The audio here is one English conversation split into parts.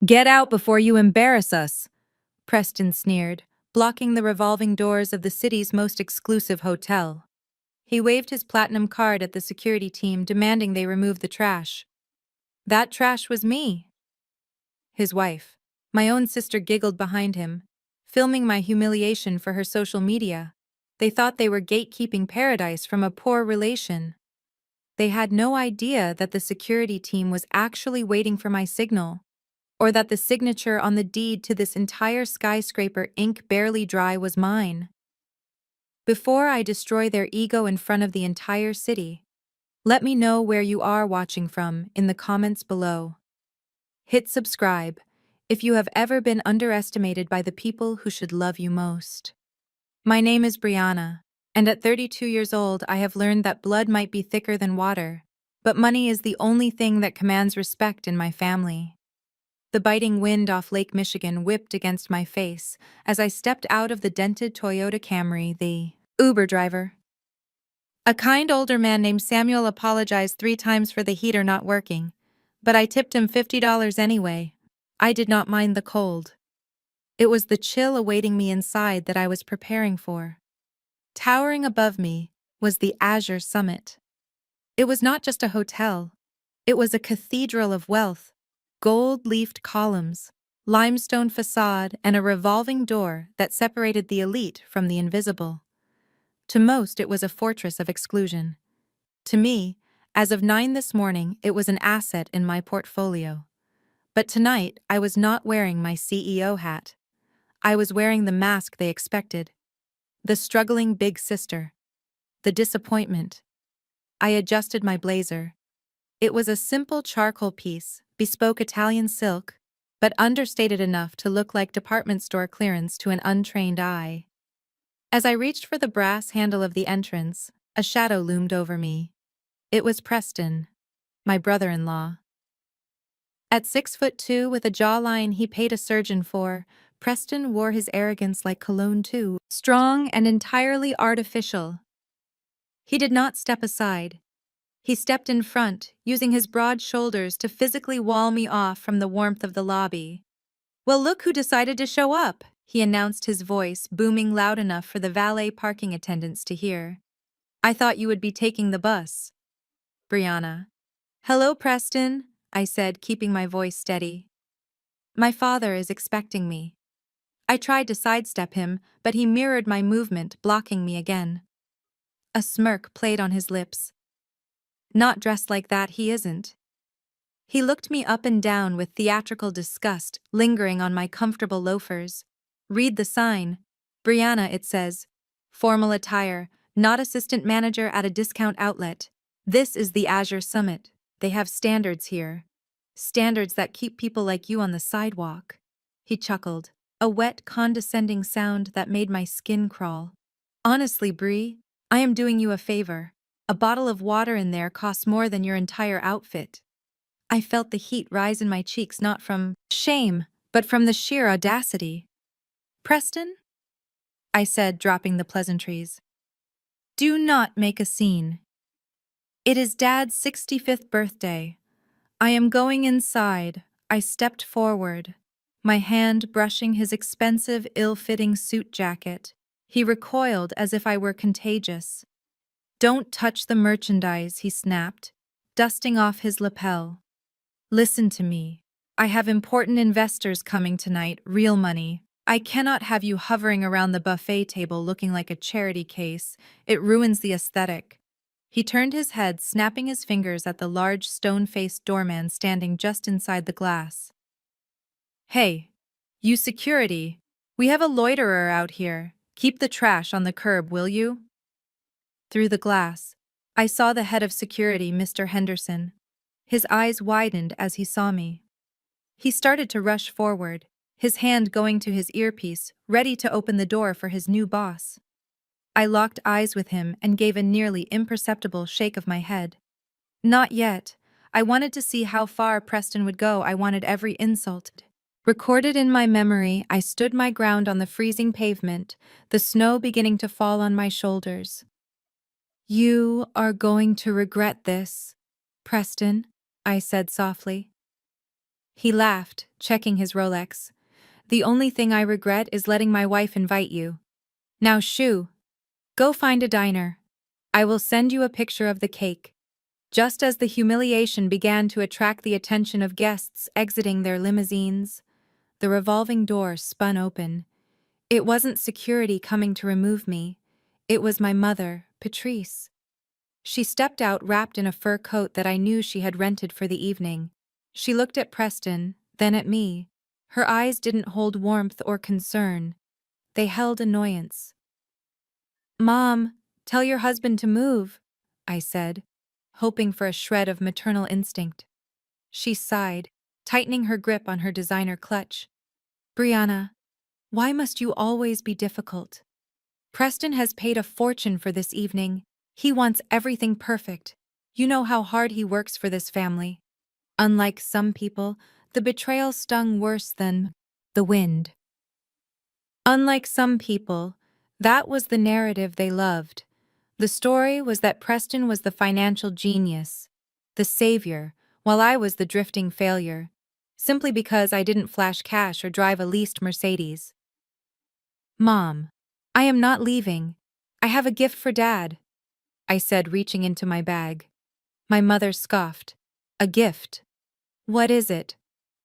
Get out before you embarrass us, Preston sneered, blocking the revolving doors of the city's most exclusive hotel. He waved his platinum card at the security team, demanding they remove the trash. That trash was me. His wife, my own sister, giggled behind him, filming my humiliation for her social media. They thought they were gatekeeping paradise from a poor relation. They had no idea that the security team was actually waiting for my signal, or that the signature on the deed to this entire skyscraper, ink barely dry, was mine. Before I destroy their ego in front of the entire city, let me know where you are watching from in the comments below. Hit subscribe if you have ever been underestimated by the people who should love you most. My name is Brianna, and at 32 years old I have learned that blood might be thicker than water, but money is the only thing that commands respect in my family. The biting wind off Lake Michigan whipped against my face as I stepped out of the dented Toyota Camry. The Uber driver, a kind older man named Samuel, apologized 3 times for the heater not working, but I tipped him $50 anyway. I did not mind the cold. It was the chill awaiting me inside that I was preparing for. Towering above me was the Azure Summit. It was not just a hotel. It was a cathedral of wealth, gold-leafed columns, limestone facade, and a revolving door that separated the elite from the invisible. To most, it was a fortress of exclusion. To me, as of 9 this morning, it was an asset in my portfolio. But tonight, I was not wearing my CEO hat. I was wearing the mask they expected. The struggling big sister. The disappointment. I adjusted my blazer. It was a simple charcoal piece, bespoke Italian silk, but understated enough to look like department store clearance to an untrained eye. As I reached for the brass handle of the entrance, a shadow loomed over me. It was Preston, my brother-in-law. At 6'2" with a jawline he paid a surgeon for, Preston wore his arrogance like cologne too, strong and entirely artificial. He did not step aside. He stepped in front, using his broad shoulders to physically wall me off from the warmth of the lobby. "Well, look who decided to show up," he announced, his voice booming loud enough for the valet parking attendants to hear. "I thought you would be taking the bus." Brianna. "Hello, Preston," I said, keeping my voice steady. "My father is expecting me." I tried to sidestep him, but he mirrored my movement, blocking me again. A smirk played on his lips. "Not dressed like that, he isn't." He looked me up and down with theatrical disgust lingering on my comfortable loafers. "Read the sign. Brianna, it says. Formal attire, not assistant manager at a discount outlet. This is the Azure Summit. They have standards here. Standards that keep people like you on the sidewalk." He chuckled, a wet, condescending sound that made my skin crawl. "Honestly, Brie, I am doing you a favor. A bottle of water in there costs more than your entire outfit." I felt the heat rise in my cheeks, not from shame, but from the sheer audacity. "Preston?" I said, dropping the pleasantries. "Do not make a scene. It is Dad's 65th birthday. I am going inside." I stepped forward, my hand brushing his expensive, ill-fitting suit jacket. He recoiled as if I were contagious. "Don't touch the merchandise," he snapped, dusting off his lapel. "Listen to me. I have important investors coming tonight, real money. I cannot have you hovering around the buffet table looking like a charity case. It ruins the aesthetic." He turned his head, snapping his fingers at the large stone-faced doorman standing just inside the glass. "Hey, you security, we have a loiterer out here. Keep the trash on the curb, will you?" Through the glass, I saw the head of security, Mr. Henderson. His eyes widened as he saw me. He started to rush forward, his hand going to his earpiece, ready to open the door for his new boss. I locked eyes with him and gave a nearly imperceptible shake of my head. Not yet. I wanted to see how far Preston would go. I wanted every insult recorded in my memory. I stood my ground on the freezing pavement, the snow beginning to fall on my shoulders. "You are going to regret this, Preston," I said softly. He laughed, checking his Rolex. The only thing I regret is letting my wife invite you. Now shoo. Go find a diner. I will send you a picture of the cake. Just as the humiliation began to attract the attention of guests exiting their limousines, the revolving door spun open. It wasn't security coming to remove me. It was my mother, Patrice. She stepped out wrapped in a fur coat that I knew she had rented for the evening. She looked at Preston, then at me. Her eyes didn't hold warmth or concern. They held annoyance. "Mom, tell your husband to move," I said, hoping for a shred of maternal instinct. She sighed, tightening her grip on her designer clutch. "Brianna, why must you always be difficult? Preston has paid a fortune for this evening. He wants everything perfect. You know how hard he works for this family." Unlike some people, the betrayal stung worse than the wind. Unlike some people, that was the narrative they loved. The story was that Preston was the financial genius, the savior, while I was the drifting failure, simply because I didn't flash cash or drive a leased Mercedes. "Mom, I am not leaving. I have a gift for Dad," I said, reaching into my bag. My mother scoffed. "A gift? What is it?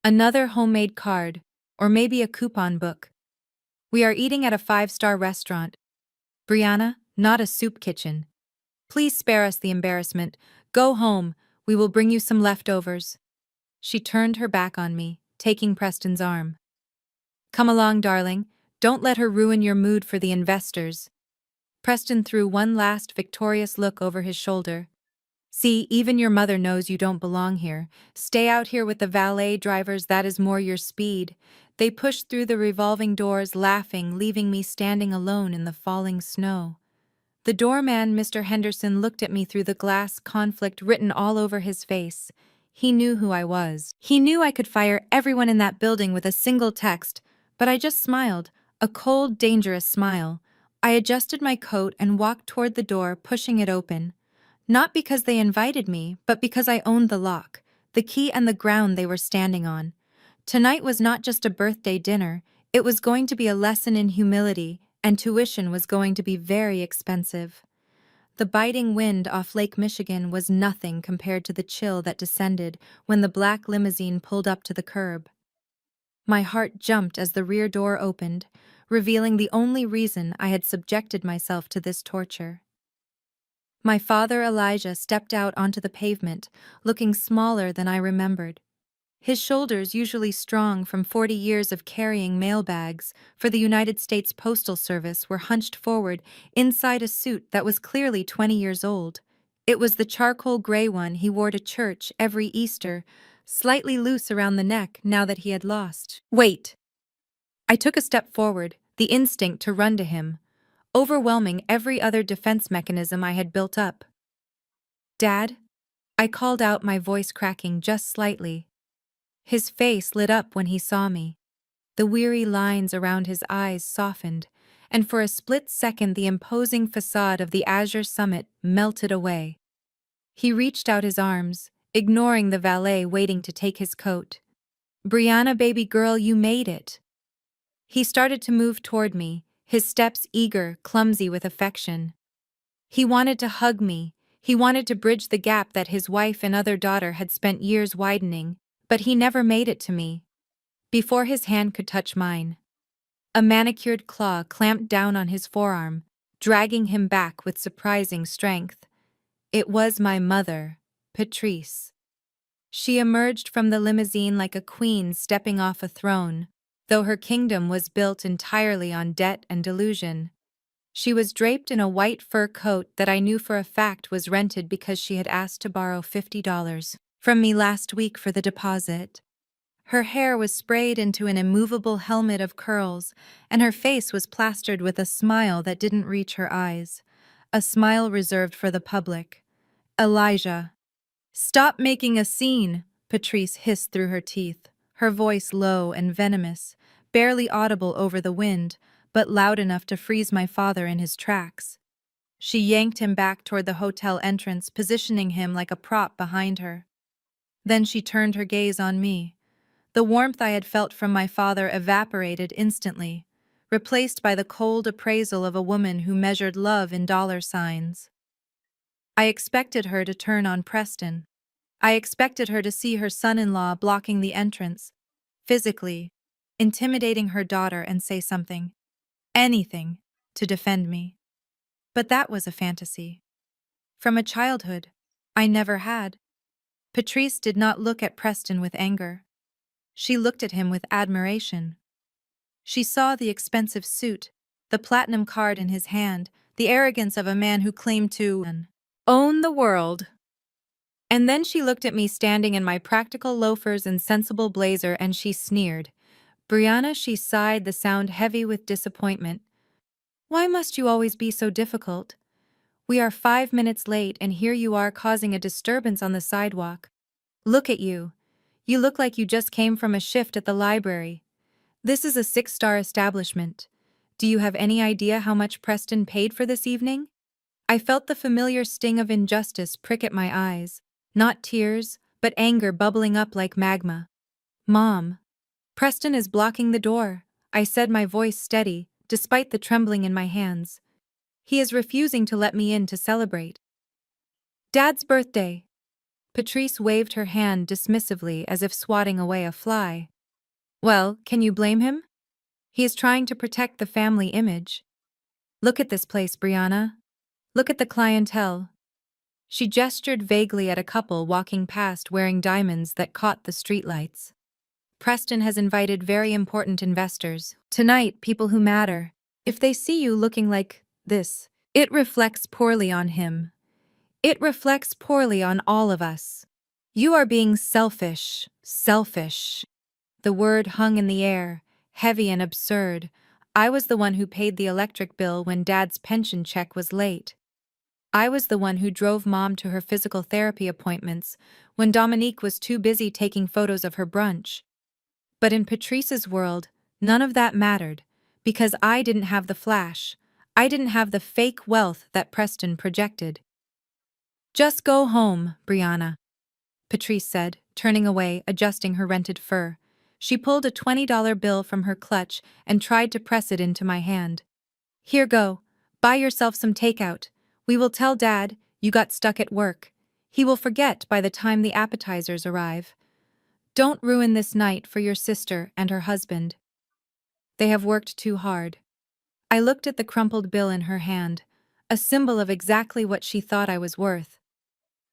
Another homemade card, or maybe a coupon book? We are eating at a 5-star restaurant. Brianna, not a soup kitchen. Please spare us the embarrassment. Go home, we will bring you some leftovers." She turned her back on me, taking Preston's arm. "Come along, darling. Don't let her ruin your mood for the investors." Preston threw one last victorious look over his shoulder. "See, even your mother knows you don't belong here. Stay out here with the valet drivers, that is more your speed." They pushed through the revolving doors, laughing, leaving me standing alone in the falling snow. The doorman, Mr. Henderson, looked at me through the glass, conflict written all over his face. He knew who I was. He knew I could fire everyone in that building with a single text, but I just smiled, a cold, dangerous smile. I adjusted my coat and walked toward the door, pushing it open. Not because they invited me, but because I owned the lock, the key and the ground they were standing on. Tonight was not just a birthday dinner, it was going to be a lesson in humility, and tuition was going to be very expensive. The biting wind off Lake Michigan was nothing compared to the chill that descended when the black limousine pulled up to the curb. My heart jumped as the rear door opened, revealing the only reason I had subjected myself to this torture. My father, Elijah, stepped out onto the pavement, looking smaller than I remembered. His shoulders, usually strong from 40 years of carrying mail bags for the United States Postal Service, were hunched forward inside a suit that was clearly 20 years old. It was the charcoal gray one he wore to church every Easter, slightly loose around the neck now that he had lost. "Wait!" I took a step forward, the instinct to run to him, overwhelming every other defense mechanism I had built up. "Dad?" I called out, my voice cracking just slightly. His face lit up when he saw me. The weary lines around his eyes softened, and for a split second the imposing facade of the Azure summit melted away. He reached out his arms, ignoring the valet waiting to take his coat. "Brianna, baby girl, you made it." He started to move toward me, his steps eager, clumsy with affection. He wanted to hug me. He wanted to bridge the gap that his wife and other daughter had spent years widening. But he never made it to me. Before his hand could touch mine, a manicured claw clamped down on his forearm, dragging him back with surprising strength. It was my mother, Patrice. She emerged from the limousine like a queen stepping off a throne, though her kingdom was built entirely on debt and delusion. She was draped in a white fur coat that I knew for a fact was rented because she had asked to borrow $50 from me last week for the deposit. Her hair was sprayed into an immovable helmet of curls, and her face was plastered with a smile that didn't reach her eyes, a smile reserved for the public. "Elijah." "Stop making a scene," Patrice hissed through her teeth, her voice low and venomous, barely audible over the wind, but loud enough to freeze my father in his tracks. She yanked him back toward the hotel entrance, positioning him like a prop behind her. Then she turned her gaze on me. The warmth I had felt from my father evaporated instantly, replaced by the cold appraisal of a woman who measured love in dollar signs. I expected her to turn on Preston. I expected her to see her son-in-law blocking the entrance, physically, intimidating her daughter and say something, anything, to defend me. But that was a fantasy. From a childhood I never had. Patrice did not look at Preston with anger. She looked at him with admiration. She saw the expensive suit, the platinum card in his hand, the arrogance of a man who claimed to own the world. And then she looked at me standing in my practical loafers and sensible blazer and she sneered. Brianna, she sighed, the sound heavy with disappointment. Why must you always be so difficult? We are 5 minutes late and here you are causing a disturbance on the sidewalk. Look at you. You look like you just came from a shift at the library. This is a 6-star establishment. Do you have any idea how much Preston paid for this evening? I felt the familiar sting of injustice prick at my eyes. Not tears, but anger bubbling up like magma. Mom. Preston is blocking the door, I said, my voice steady, despite the trembling in my hands. He is refusing to let me in to celebrate Dad's birthday. Patrice waved her hand dismissively as if swatting away a fly. Well, can you blame him? He is trying to protect the family image. Look at this place, Brianna. Look at the clientele. She gestured vaguely at a couple walking past wearing diamonds that caught the streetlights. Preston has invited very important investors. Tonight, people who matter. If they see you looking like this, it reflects poorly on him. It reflects poorly on all of us. You are being selfish. Selfish. The word hung in the air, heavy and absurd. I was the one who paid the electric bill when Dad's pension check was late. I was the one who drove Mom to her physical therapy appointments when Dominique was too busy taking photos of her brunch. But in Patrice's world, none of that mattered, because I didn't have the flash. I didn't have the fake wealth that Preston projected. Just go home, Brianna, Patrice said, turning away, adjusting her rented fur. She pulled a $20 bill from her clutch and tried to press it into my hand. Here, go. Buy yourself some takeout. We will tell Dad you got stuck at work. He will forget by the time the appetizers arrive. Don't ruin this night for your sister and her husband. They have worked too hard. I looked at the crumpled bill in her hand, a symbol of exactly what she thought I was worth.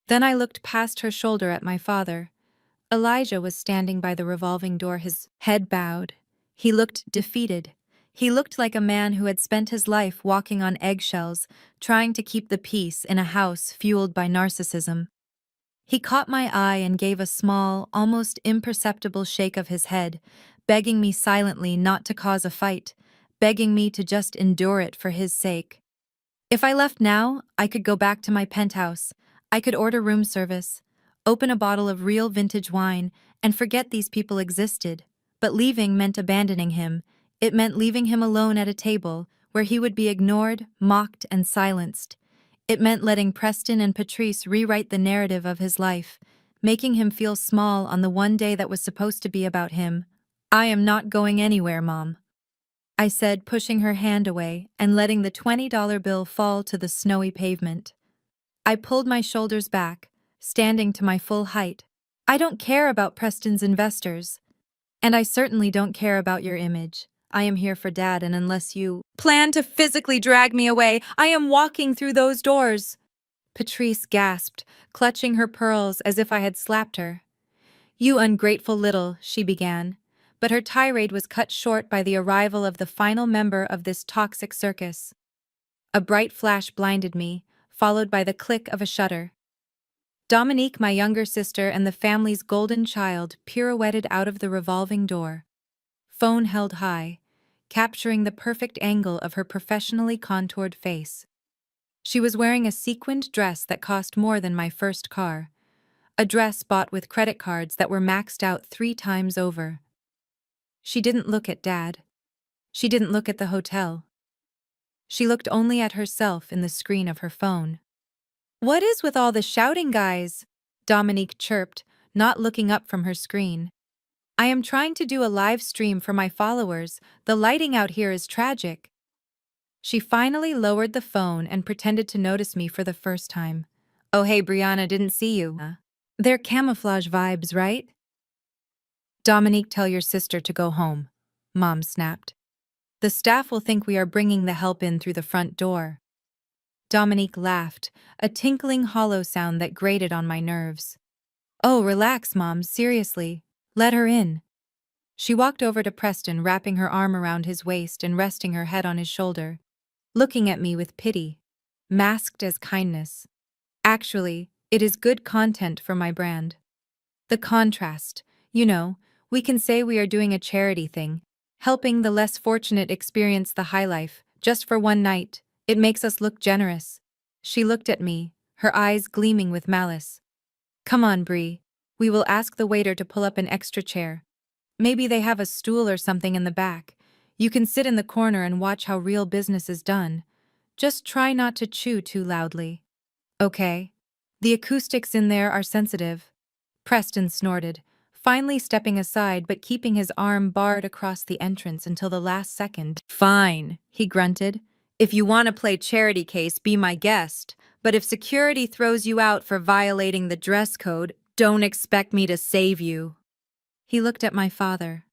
Then I looked past her shoulder at my father. Elijah was standing by the revolving door, his head bowed. He looked defeated. He looked like a man who had spent his life walking on eggshells, trying to keep the peace in a house fueled by narcissism. He caught my eye and gave a small, almost imperceptible shake of his head, begging me silently not to cause a fight, begging me to just endure it for his sake. If I left now, I could go back to my penthouse. I could order room service, open a bottle of real vintage wine, and forget these people existed. But leaving meant abandoning him. It meant leaving him alone at a table where he would be ignored, mocked, and silenced. It meant letting Preston and Patrice rewrite the narrative of his life, making him feel small on the one day that was supposed to be about him. I am not going anywhere, Mom, I said, pushing her hand away and letting the $20 bill fall to the snowy pavement. I pulled my shoulders back, standing to my full height. I don't care about Preston's investors. And I certainly don't care about your image. I am here for Dad, and unless you plan to physically drag me away, I am walking through those doors. Patrice gasped, clutching her pearls as if I had slapped her. You ungrateful little, she began. But her tirade was cut short by the arrival of the final member of this toxic circus. A bright flash blinded me, followed by the click of a shutter. Dominique, my younger sister and the family's golden child, pirouetted out of the revolving door. Phone held high, capturing the perfect angle of her professionally contoured face. She was wearing a sequined dress that cost more than my first car. A dress bought with credit cards that were maxed out 3 times over. She didn't look at Dad. She didn't look at the hotel. She looked only at herself in the screen of her phone. What is with all the shouting, guys? Dominique chirped, not looking up from her screen. I am trying to do a live stream for my followers. The lighting out here is tragic. She finally lowered the phone and pretended to notice me for the first time. Oh hey Brianna, didn't see you. They're camouflage vibes, right? Dominique, tell your sister to go home, Mom snapped. The staff will think we are bringing the help in through the front door. Dominique laughed, a tinkling hollow sound that grated on my nerves. Oh, relax, Mom, seriously. Let her in. She walked over to Preston, wrapping her arm around his waist and resting her head on his shoulder, looking at me with pity, masked as kindness. Actually, it is good content for my brand. The contrast. You know, we can say we are doing a charity thing, helping the less fortunate experience the high life, just for one night. It makes us look generous. She looked at me, her eyes gleaming with malice. Come on, Bree. We will ask the waiter to pull up an extra chair. Maybe they have a stool or something in the back. You can sit in the corner and watch how real business is done. Just try not to chew too loudly. Okay. The acoustics in there are sensitive. Preston snorted, finally stepping aside but keeping his arm barred across the entrance until the last second. Fine, he grunted. If you want to play charity case, be my guest. But if security throws you out for violating the dress code, don't expect me to save you. He looked at my father.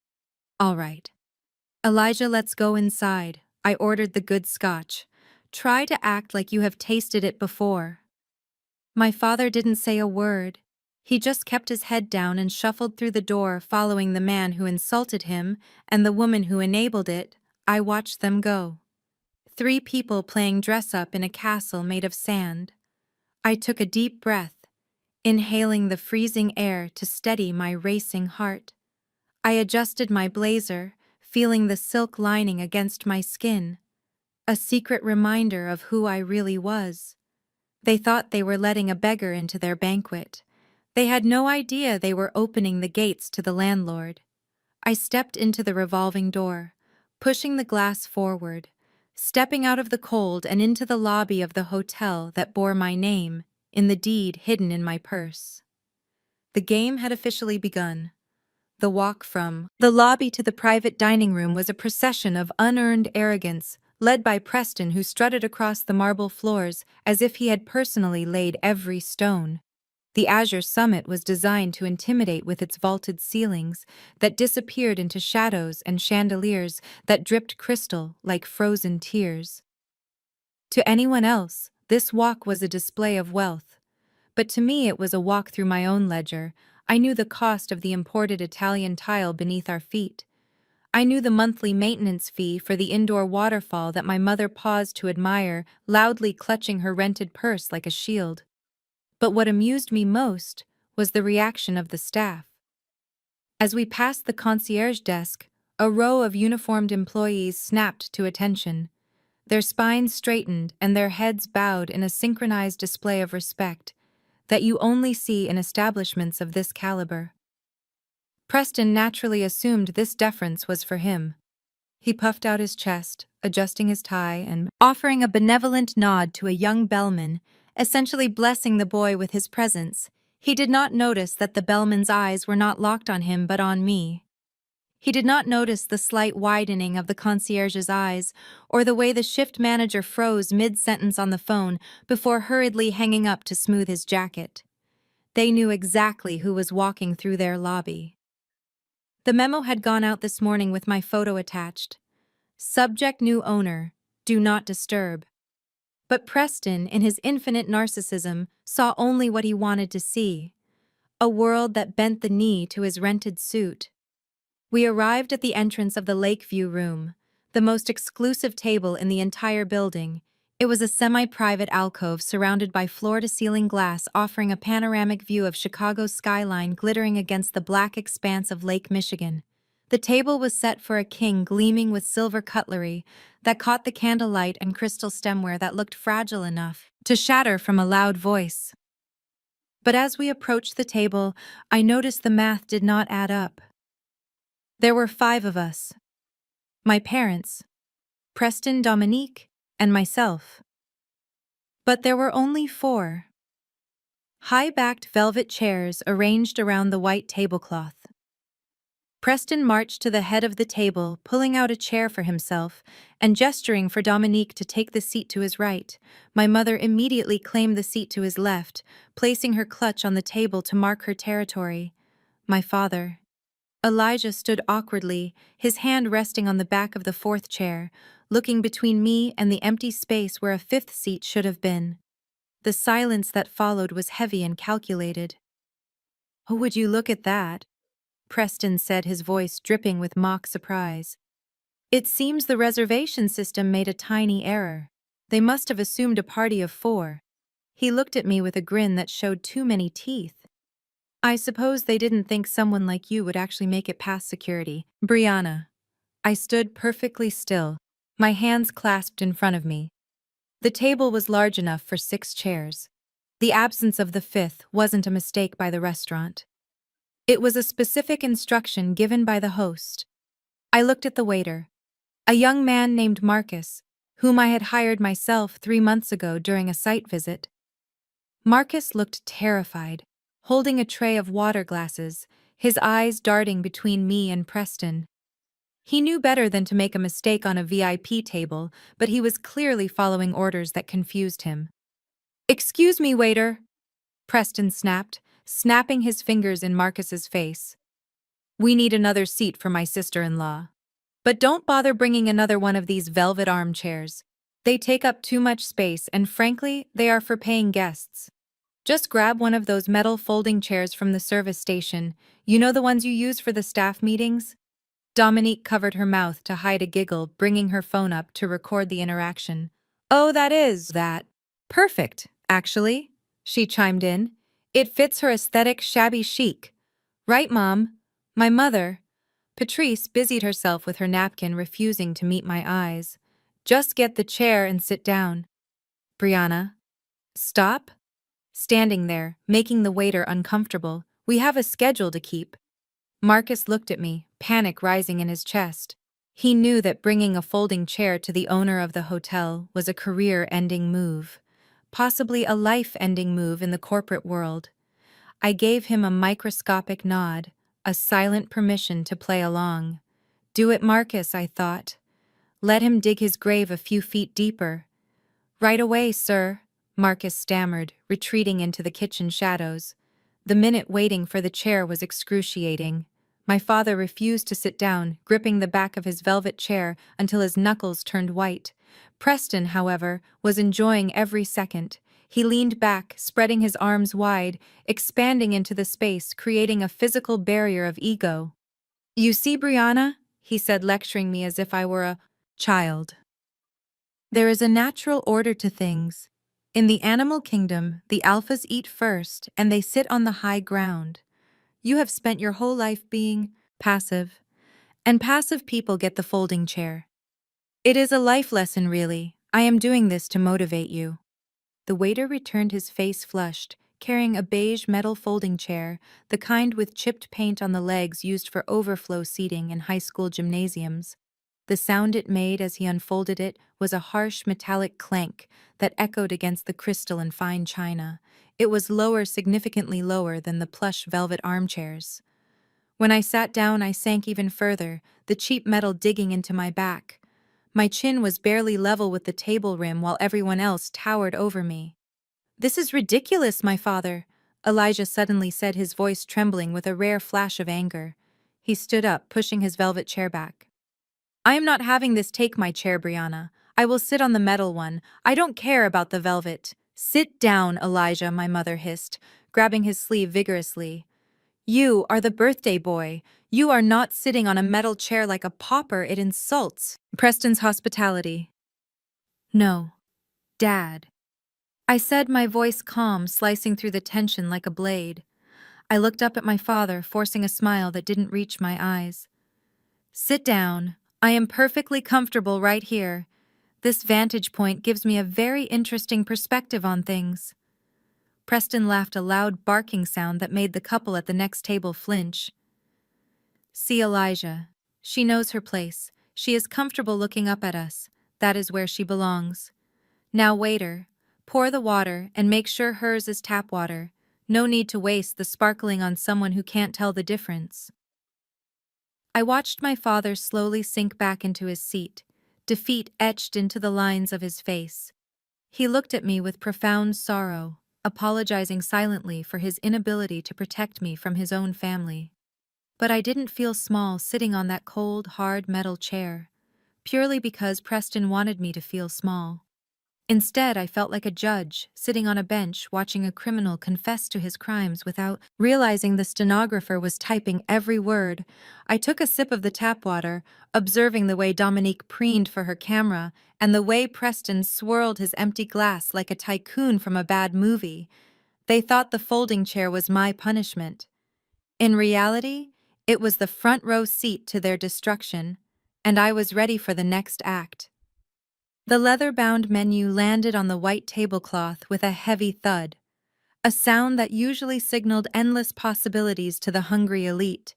All right. Elijah, let's go inside. I ordered the good scotch. Try to act like you have tasted it before. My father didn't say a word. He just kept his head down and shuffled through the door, following the man who insulted him and the woman who enabled it. I watched them go. 3 people playing dress-up in a castle made of sand. I took a deep breath, inhaling the freezing air to steady my racing heart. I adjusted my blazer, feeling the silk lining against my skin, a secret reminder of who I really was. They thought they were letting a beggar into their banquet. They had no idea they were opening the gates to the landlord. I stepped into the revolving door, pushing the glass forward, stepping out of the cold and into the lobby of the hotel that bore my name in the deed hidden in my purse. The game had officially begun. The walk from the lobby to the private dining room was a procession of unearned arrogance, led by Preston, who strutted across the marble floors as if he had personally laid every stone. The azure summit was designed to intimidate with its vaulted ceilings that disappeared into shadows and chandeliers that dripped crystal like frozen tears. To anyone else, this walk was a display of wealth. But to me it was a walk through my own ledger. I knew the cost of the imported Italian tile beneath our feet. I knew the monthly maintenance fee for the indoor waterfall that my mother paused to admire, loudly clutching her rented purse like a shield. But what amused me most was the reaction of the staff. As we passed the concierge desk, a row of uniformed employees snapped to attention. Their spines straightened and their heads bowed in a synchronized display of respect that you only see in establishments of this caliber. Preston naturally assumed this deference was for him. He puffed out his chest, adjusting his tie and offering a benevolent nod to a young bellman, essentially blessing the boy with his presence. He did not notice that the bellman's eyes were not locked on him but on me. He did not notice the slight widening of the concierge's eyes or the way the shift manager froze mid-sentence on the phone before hurriedly hanging up to smooth his jacket. They knew exactly who was walking through their lobby. The memo had gone out this morning with my photo attached. Subject: new owner, do not disturb. But Preston, in his infinite narcissism, saw only what he wanted to see. A world that bent the knee to his rented suit. We arrived at the entrance of the Lakeview Room, the most exclusive table in the entire building. It was a semi-private alcove surrounded by floor-to-ceiling glass offering a panoramic view of Chicago's skyline glittering against the black expanse of Lake Michigan. The table was set for a king gleaming with silver cutlery that caught the candlelight and crystal stemware that looked fragile enough to shatter from a loud voice. But as we approached the table, I noticed the math did not add up. There were 5 of us. My parents, Preston, Dominique, and myself. But there were only 4. High-backed velvet chairs arranged around the white tablecloth. Preston marched to the head of the table, pulling out a chair for himself and gesturing for Dominique to take the seat to his right. My mother immediately claimed the seat to his left, placing her clutch on the table to mark her territory. My father. Elijah stood awkwardly, his hand resting on the back of the fourth chair, looking between me and the empty space where a fifth seat should have been. The silence that followed was heavy and calculated. "Oh, would you look at that?" Preston said, his voice dripping with mock surprise. "It seems the reservation system made a tiny error. They must have assumed a party of 4. He looked at me with a grin that showed too many teeth. "I suppose they didn't think someone like you would actually make it past security." "Brianna." I stood perfectly still, my hands clasped in front of me. The table was large enough for 6 chairs. The absence of the fifth wasn't a mistake by the restaurant. It was a specific instruction given by the host. I looked at the waiter, a young man named Marcus, whom I had hired myself 3 months ago during a site visit. Marcus looked terrified, holding a tray of water glasses, his eyes darting between me and Preston. He knew better than to make a mistake on a VIP table, but he was clearly following orders that confused him. "Excuse me, waiter," Preston snapped, snapping his fingers in Marcus's face. "We need another seat for my sister-in-law. But don't bother bringing another one of these velvet armchairs. They take up too much space and frankly, they are for paying guests. Just grab one of those metal folding chairs from the service station, you know the ones you use for the staff meetings?" Dominique covered her mouth to hide a giggle, bringing her phone up to record the interaction. "Oh, that is that. Perfect, actually," she chimed in. "It fits her aesthetic shabby chic. Right, Mom?" My mother, Patrice, busied herself with her napkin, refusing to meet my eyes. "Just get the chair and sit down." "Brianna." "Stop." Standing there, making the waiter uncomfortable. "We have a schedule to keep." Marcus looked at me, panic rising in his chest. He knew that bringing a folding chair to the owner of the hotel was a career-ending move, possibly a life-ending move in the corporate world. I gave him a microscopic nod, a silent permission to play along. Do it, Marcus, I thought. Let him dig his grave a few feet deeper. "Right away, sir," Marcus stammered, retreating into the kitchen shadows. The minute waiting for the chair was excruciating. My father refused to sit down, gripping the back of his velvet chair until his knuckles turned white. Preston, however, was enjoying every second. He leaned back, spreading his arms wide, expanding into the space, creating a physical barrier of ego. "You see, Brianna," he said, lecturing me as if I were a child. "There is a natural order to things. In the animal kingdom, the alphas eat first, and they sit on the high ground. You have spent your whole life being passive, and passive people get the folding chair. It is a life lesson, really. I am doing this to motivate you." The waiter returned, his face flushed, carrying a beige metal folding chair, the kind with chipped paint on the legs used for overflow seating in high school gymnasiums. The sound it made as he unfolded it was a harsh metallic clank that echoed against the crystal and fine china. It was lower, significantly lower than the plush velvet armchairs. When I sat down, I sank even further, the cheap metal digging into my back. My chin was barely level with the table rim while everyone else towered over me. "This is ridiculous, my father," Elijah suddenly said, his voice trembling with a rare flash of anger. He stood up, pushing his velvet chair back. "I am not having this. Take my chair, Brianna. I will sit on the metal one. I don't care about the velvet." "Sit down, Elijah," my mother hissed, grabbing his sleeve vigorously. "You are the birthday boy. You are not sitting on a metal chair like a pauper. It insults Preston's hospitality." "No, Dad," I said, my voice calm, slicing through the tension like a blade. I looked up at my father, forcing a smile that didn't reach my eyes. "Sit down. I am perfectly comfortable right here. This vantage point gives me a very interesting perspective on things." Preston laughed, a loud barking sound that made the couple at the next table flinch. "See Elijah. She knows her place. She is comfortable looking up at us. That is where she belongs. Now, waiter, pour the water and make sure hers is tap water. No need to waste the sparkling on someone who can't tell the difference." I watched my father slowly sink back into his seat, defeat etched into the lines of his face. He looked at me with profound sorrow, apologizing silently for his inability to protect me from his own family. But I didn't feel small sitting on that cold, hard metal chair, purely because Preston wanted me to feel small. Instead, I felt like a judge, sitting on a bench watching a criminal confess to his crimes without realizing the stenographer was typing every word. I took a sip of the tap water, observing the way Dominique preened for her camera and the way Preston swirled his empty glass like a tycoon from a bad movie. They thought the folding chair was my punishment. In reality, it was the front row seat to their destruction, and I was ready for the next act. The leather-bound menu landed on the white tablecloth with a heavy thud, a sound that usually signaled endless possibilities to the hungry elite.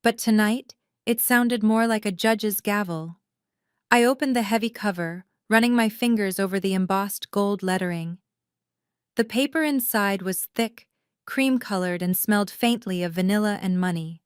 But tonight, it sounded more like a judge's gavel. I opened the heavy cover, running my fingers over the embossed gold lettering. The paper inside was thick, cream-colored, and smelled faintly of vanilla and money.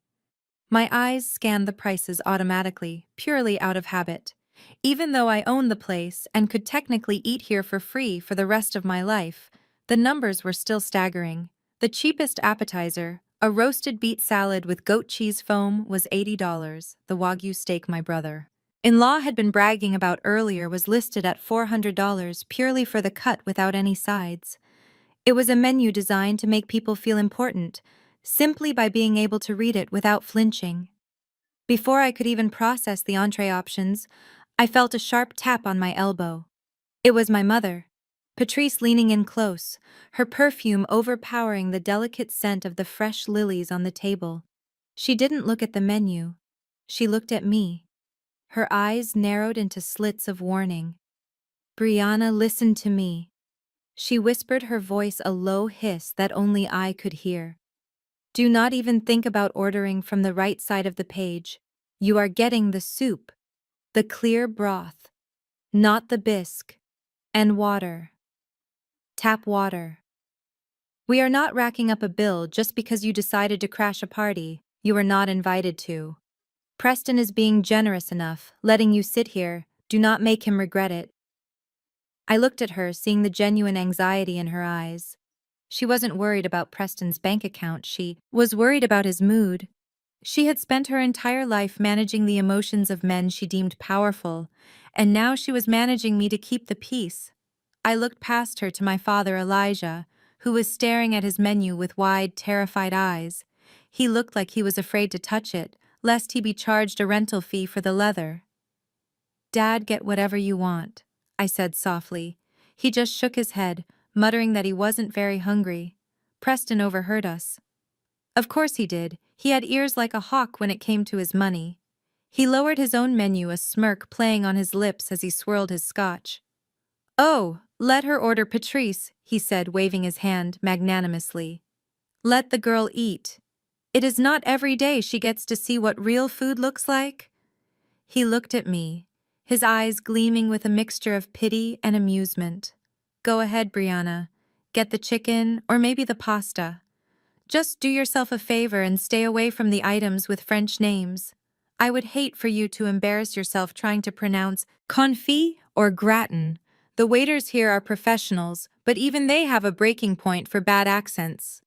My eyes scanned the prices automatically, purely out of habit. Even though I owned the place and could technically eat here for free for the rest of my life, the numbers were still staggering. The cheapest appetizer, a roasted beet salad with goat cheese foam, was $80. The Wagyu steak my brother-in-law had been bragging about earlier was listed at $400 purely for the cut without any sides. It was a menu designed to make people feel important, simply by being able to read it without flinching. Before I could even process the entree options, I felt a sharp tap on my elbow. It was my mother, Patrice, leaning in close, her perfume overpowering the delicate scent of the fresh lilies on the table. She didn't look at the menu. She looked at me. Her eyes narrowed into slits of warning. "Brianna, listen to me." She whispered, her voice a low hiss that only I could hear. "Do not even think about ordering from the right side of the page. You are getting the soup, the clear broth, not the bisque, and water. Tap water. We are not racking up a bill just because you decided to crash a party you were not invited to. Preston is being generous enough, letting you sit here. Do not make him regret it." I looked at her, seeing the genuine anxiety in her eyes. She wasn't worried about Preston's bank account, she was worried about his mood. She had spent her entire life managing the emotions of men she deemed powerful, and now she was managing me to keep the peace. I looked past her to my father, Elijah, who was staring at his menu with wide, terrified eyes. He looked like he was afraid to touch it, lest he be charged a rental fee for the leather. "Dad, get whatever you want," I said softly. He just shook his head, muttering that he wasn't very hungry. Preston overheard us. Of course he did. He had ears like a hawk when it came to his money. He lowered his own menu, a smirk playing on his lips as he swirled his scotch. "Oh, let her order, Patrice," he said, waving his hand magnanimously. "Let the girl eat. It is not every day she gets to see what real food looks like." He looked at me, his eyes gleaming with a mixture of pity and amusement. "Go ahead, Brianna. Get the chicken, or maybe the pasta. Just do yourself a favor and stay away from the items with French names. I would hate for you to embarrass yourself trying to pronounce confit or gratin. The waiters here are professionals, but even they have a breaking point for bad accents."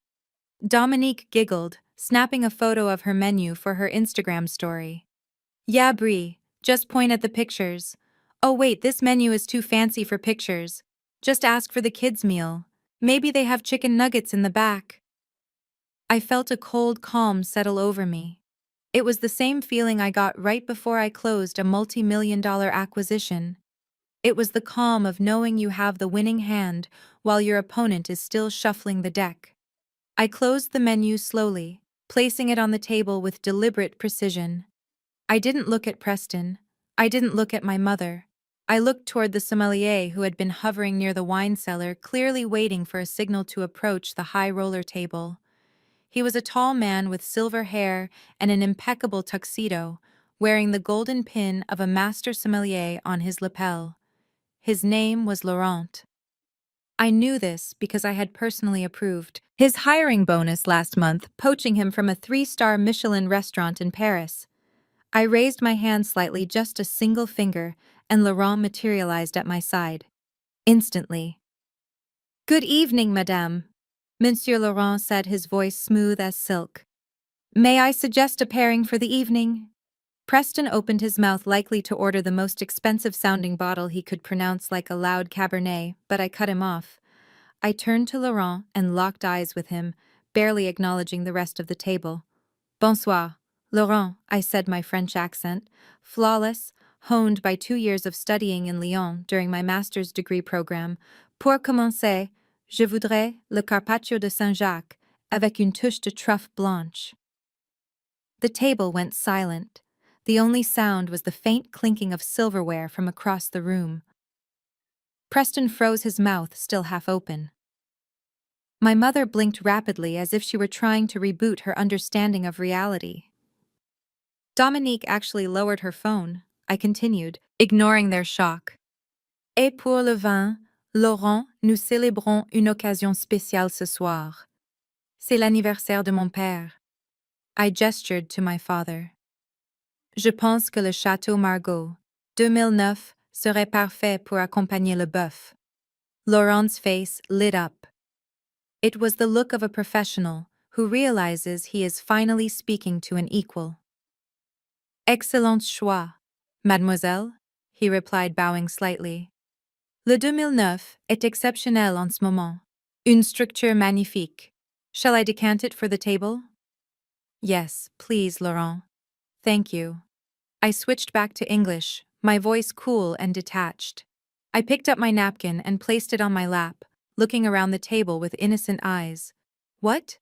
Dominique giggled, snapping a photo of her menu for her Instagram story. "Yeah, Brie, just point at the pictures. Oh wait, this menu is too fancy for pictures. Just ask for the kids' meal. Maybe they have chicken nuggets in the back." I felt a cold calm settle over me. It was the same feeling I got right before I closed a multi-million-dollar acquisition. It was the calm of knowing you have the winning hand while your opponent is still shuffling the deck. I closed the menu slowly, placing it on the table with deliberate precision. I didn't look at Preston. I didn't look at my mother. I looked toward the sommelier who had been hovering near the wine cellar, clearly waiting for a signal to approach the high roller table. He was a tall man with silver hair and an impeccable tuxedo, wearing the golden pin of a master sommelier on his lapel. His name was Laurent. I knew this because I had personally approved his hiring bonus last month, poaching him from a 3-star Michelin restaurant in Paris. I raised my hand slightly, just a single finger, and Laurent materialized at my side. Instantly. Good evening, madame. Monsieur Laurent said, his voice smooth as silk. May I suggest a pairing for the evening? Preston opened his mouth, likely to order the most expensive-sounding bottle he could pronounce like a loud Cabernet, but I cut him off. I turned to Laurent and locked eyes with him, barely acknowledging the rest of the table. Bonsoir, Laurent, I said, my French accent, flawless, honed by 2 years of studying in Lyon during my master's degree program. Pour commencer, je voudrais le carpaccio de Saint-Jacques, avec une touche de truffe blanche. The table went silent. The only sound was the faint clinking of silverware from across the room. Preston froze, his mouth still half open. My mother blinked rapidly, as if she were trying to reboot her understanding of reality. Dominique actually lowered her phone. I continued, ignoring their shock. Et pour le vin, Laurent, nous célébrons une occasion spéciale ce soir. C'est l'anniversaire de mon père. I gestured to my father. Je pense que le Château Margaux, 2009, serait parfait pour accompagner le bœuf. Laurent's face lit up. It was the look of a professional who realizes he is finally speaking to an equal. Excellent choix, mademoiselle, he replied, bowing slightly. Le 2009 est exceptionnel en ce moment. Une structure magnifique. Shall I decant it for the table? Yes, please, Laurent. Thank you. I switched back to English, my voice cool and detached. I picked up my napkin and placed it on my lap, looking around the table with innocent eyes. What?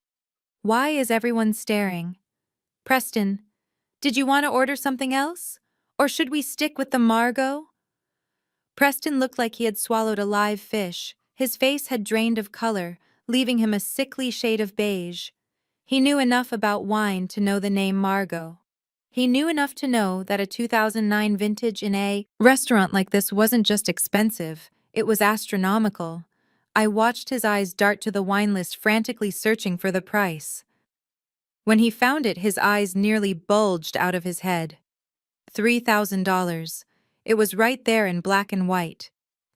Why is everyone staring? Preston, did you want to order something else? Or should we stick with the Margot? Preston looked like he had swallowed a live fish. His face had drained of color, leaving him a sickly shade of beige. He knew enough about wine to know the name Margot. He knew enough to know that a 2009 vintage in a restaurant like this wasn't just expensive, it was astronomical. I watched his eyes dart to the wine list, frantically searching for the price. When he found it, his eyes nearly bulged out of his head. $3,000. It was right there in black and white.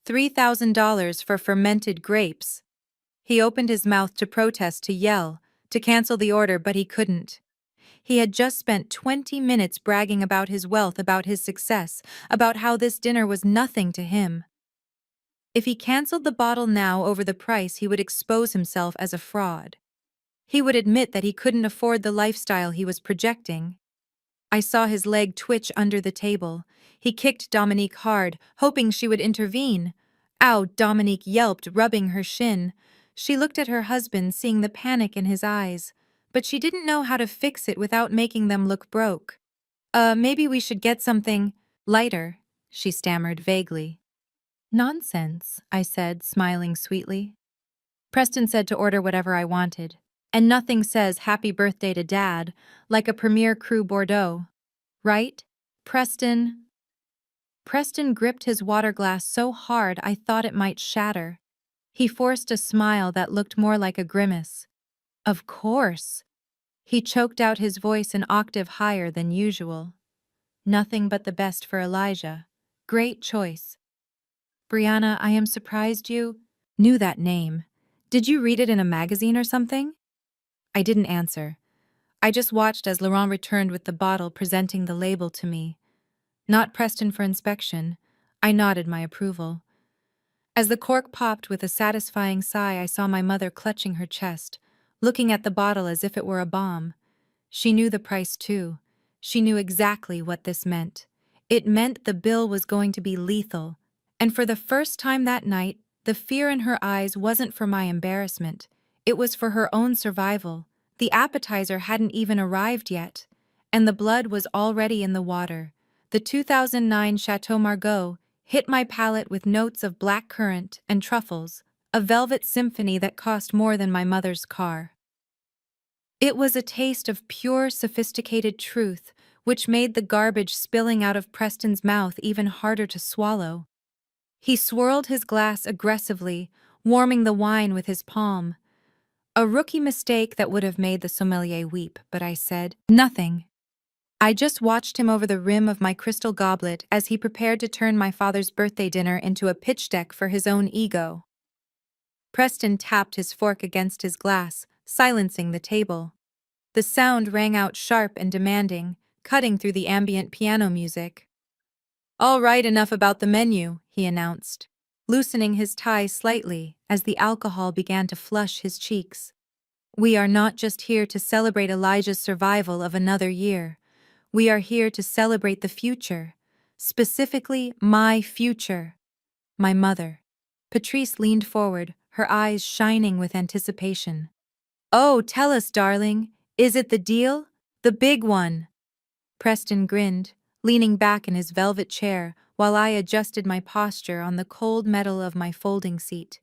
$3,000 for fermented grapes. He opened his mouth to protest, to yell, to cancel the order, but he couldn't. He had just spent 20 minutes bragging about his wealth, about his success, about how this dinner was nothing to him. If he canceled the bottle now over the price, he would expose himself as a fraud. He would admit that he couldn't afford the lifestyle he was projecting. I saw his leg twitch under the table. He kicked Dominique hard, hoping she would intervene. Ow, Dominique yelped, rubbing her shin. She looked at her husband, seeing the panic in his eyes, but she didn't know how to fix it without making them look broke. Maybe we should get something lighter, she stammered vaguely. Nonsense, I said, smiling sweetly. Preston said to order whatever I wanted. And nothing says happy birthday to Dad like a Premier Cru Bordeaux. Right, Preston? Preston gripped his water glass so hard I thought it might shatter. He forced a smile that looked more like a grimace. Of course. He choked out, his voice an octave higher than usual. Nothing but the best for Elijah. Great choice. Brianna, I am surprised you knew that name. Did you read it in a magazine or something? I didn't answer. I just watched as Laurent returned with the bottle, presenting the label to me. Not Preston for inspection. I nodded my approval. As the cork popped with a satisfying sigh, I saw my mother clutching her chest, looking at the bottle as if it were a bomb. She knew the price too. She knew exactly what this meant. It meant the bill was going to be lethal. And for the first time that night, the fear in her eyes wasn't for my embarrassment. It was for her own survival. The appetizer hadn't even arrived yet, and the blood was already in the water. The 2009 Chateau Margaux hit my palate with notes of blackcurrant and truffles, a velvet symphony that cost more than my mother's car. It was a taste of pure, sophisticated truth, which made the garbage spilling out of Preston's mouth even harder to swallow. He swirled his glass aggressively, warming the wine with his palm. A rookie mistake that would have made the sommelier weep, but I said, nothing. I just watched him over the rim of my crystal goblet as he prepared to turn my father's birthday dinner into a pitch deck for his own ego. Preston tapped his fork against his glass, silencing the table. The sound rang out sharp and demanding, cutting through the ambient piano music. "All right, enough about the menu," he announced, loosening his tie slightly as the alcohol began to flush his cheeks. "We are not just here to celebrate Elijah's survival of another year. We are here to celebrate the future, specifically my future." My mother. Patrice leaned forward, her eyes shining with anticipation. "Oh, tell us, darling, is it the deal? The big one?" Preston grinned, leaning back in his velvet chair while I adjusted my posture on the cold metal of my folding seat.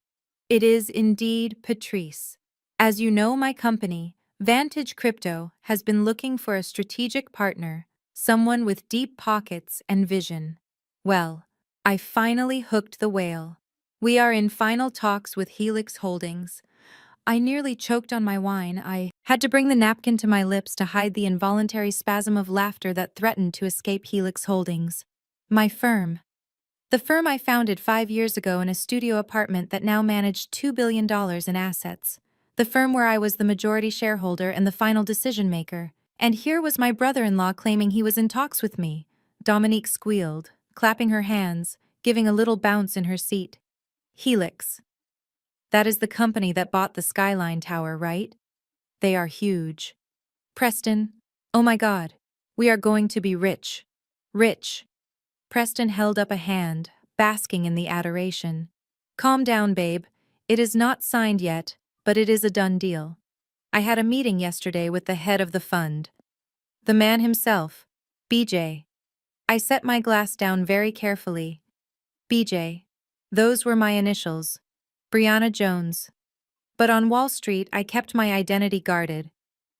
"It is indeed, Patrice. As you know, my company, Vantage Crypto, has been looking for a strategic partner, someone with deep pockets and vision. Well, I finally hooked the whale. We are in final talks with Helix Holdings." I nearly choked on my wine. I had to bring the napkin to my lips to hide the involuntary spasm of laughter that threatened to escape Helix Holdings. My firm. The firm I founded 5 years ago in a studio apartment that now managed $2 billion in assets. The firm where I was the majority shareholder and the final decision maker. And here was my brother-in-law claiming he was in talks with me. Dominique squealed, clapping her hands, giving a little bounce in her seat. Helix. That is the company that bought the Skyline Tower, right? They are huge. Preston, oh my God, we are going to be rich. Rich. Preston held up a hand, basking in the adoration. "Calm down, babe. It is not signed yet, but it is a done deal. I had a meeting yesterday with the head of the fund. The man himself, BJ. I set my glass down very carefully. BJ. Those were my initials. Brianna Jones. But on Wall Street, I kept my identity guarded.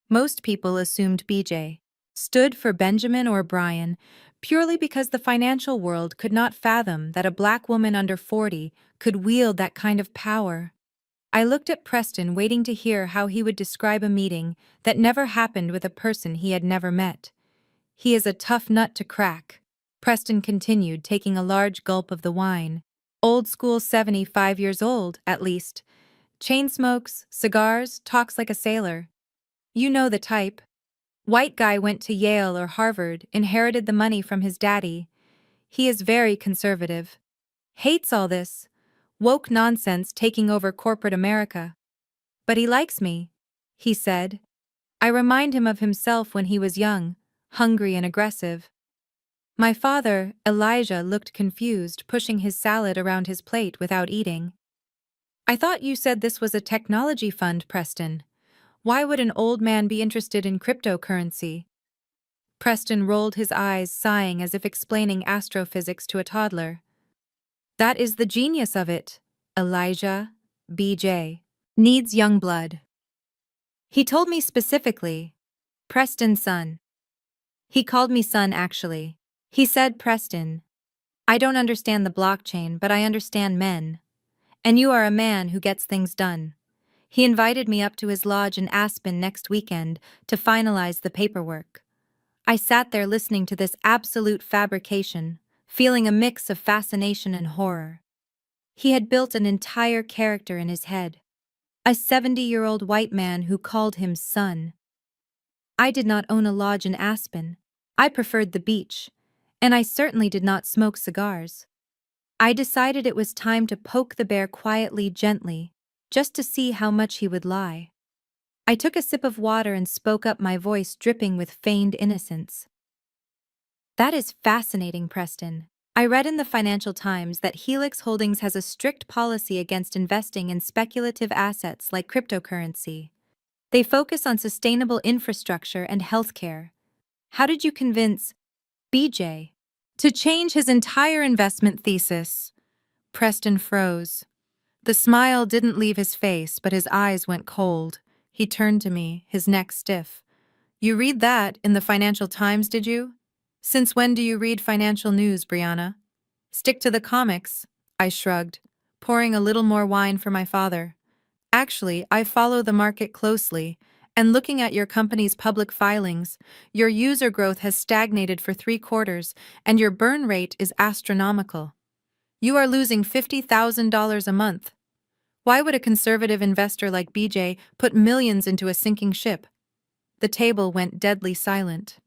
Most people assumed BJ stood for Benjamin or Brian, purely because the financial world could not fathom that a black woman under 40 could wield that kind of power. I looked at Preston, waiting to hear how he would describe a meeting that never happened with a person he had never met. "He is a tough nut to crack," Preston continued, taking a large gulp of the wine. "Old school, 75 years old, at least. Chain smokes, cigars, talks like a sailor. You know the type. White guy, went to Yale or Harvard, inherited the money from his daddy. He is very conservative. Hates all this woke nonsense taking over corporate America. But he likes me," he said. "I remind him of himself when he was young, hungry and aggressive." My father, Elijah, looked confused, pushing his salad around his plate without eating. "I thought you said this was a technology fund, Preston. Why would an old man be interested in cryptocurrency?" Preston rolled his eyes, sighing as if explaining astrophysics to a toddler. "That is the genius of it. Elijah, BJ, needs young blood. He told me specifically, Preston's son. He called me son, actually. He said, Preston, I don't understand the blockchain, but I understand men. And you are a man who gets things done." He invited me up to his lodge in Aspen next weekend to finalize the paperwork. I sat there listening to this absolute fabrication, feeling a mix of fascination and horror. He had built an entire character in his head. A 70-year-old white man who called him son. I did not own a lodge in Aspen. I preferred the beach. And I certainly did not smoke cigars. I decided it was time to poke the bear quietly, gently, just to see how much he would lie. I took a sip of water and spoke up, my voice dripping with feigned innocence. "That is fascinating, Preston. I read in the Financial Times that Helix Holdings has a strict policy against investing in speculative assets like cryptocurrency. They focus on sustainable infrastructure and healthcare. How did you convince BJ to change his entire investment thesis?" Preston froze. The smile didn't leave his face, but his eyes went cold. He turned to me, his neck stiff. "You read that in the Financial Times, did you? Since when do you read financial news, Brianna?" "Stick to the comics," I shrugged, pouring a little more wine for my father. "Actually, I follow the market closely, And looking at your company's public filings, your user growth has stagnated for 3 quarters, and your burn rate is astronomical. You are losing $50,000 a month. Why would a conservative investor like BJ put millions into a sinking ship? The table went deadly silent.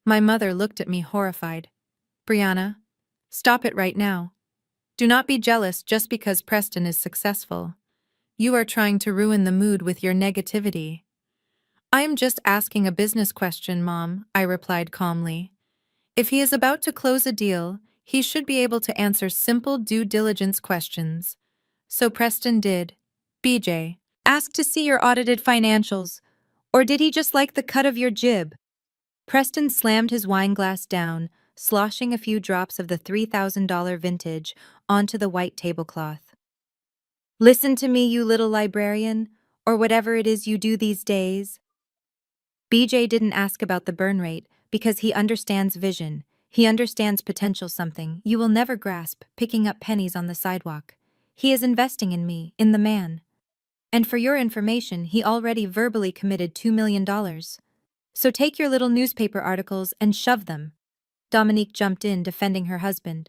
My mother looked at me horrified. Brianna, stop it right now. Do not be jealous just because Preston is successful. You are trying to ruin the mood with your negativity. I am just asking a business question, Mom, I replied calmly. If he is about to close a deal, he should be able to answer simple due diligence questions. So Preston did. BJ, ask to see your audited financials. Or did he just like the cut of your jib? Preston slammed his wine glass down, sloshing a few drops of the $3,000 vintage onto the white tablecloth. Listen to me, you little librarian, or whatever it is you do these days. BJ didn't ask about the burn rate because he understands vision. He understands potential, something you will never grasp, picking up pennies on the sidewalk. He is investing in me, in the man. And for your information, he already verbally committed $2 million. So take your little newspaper articles and shove them. Dominique jumped in, defending her husband.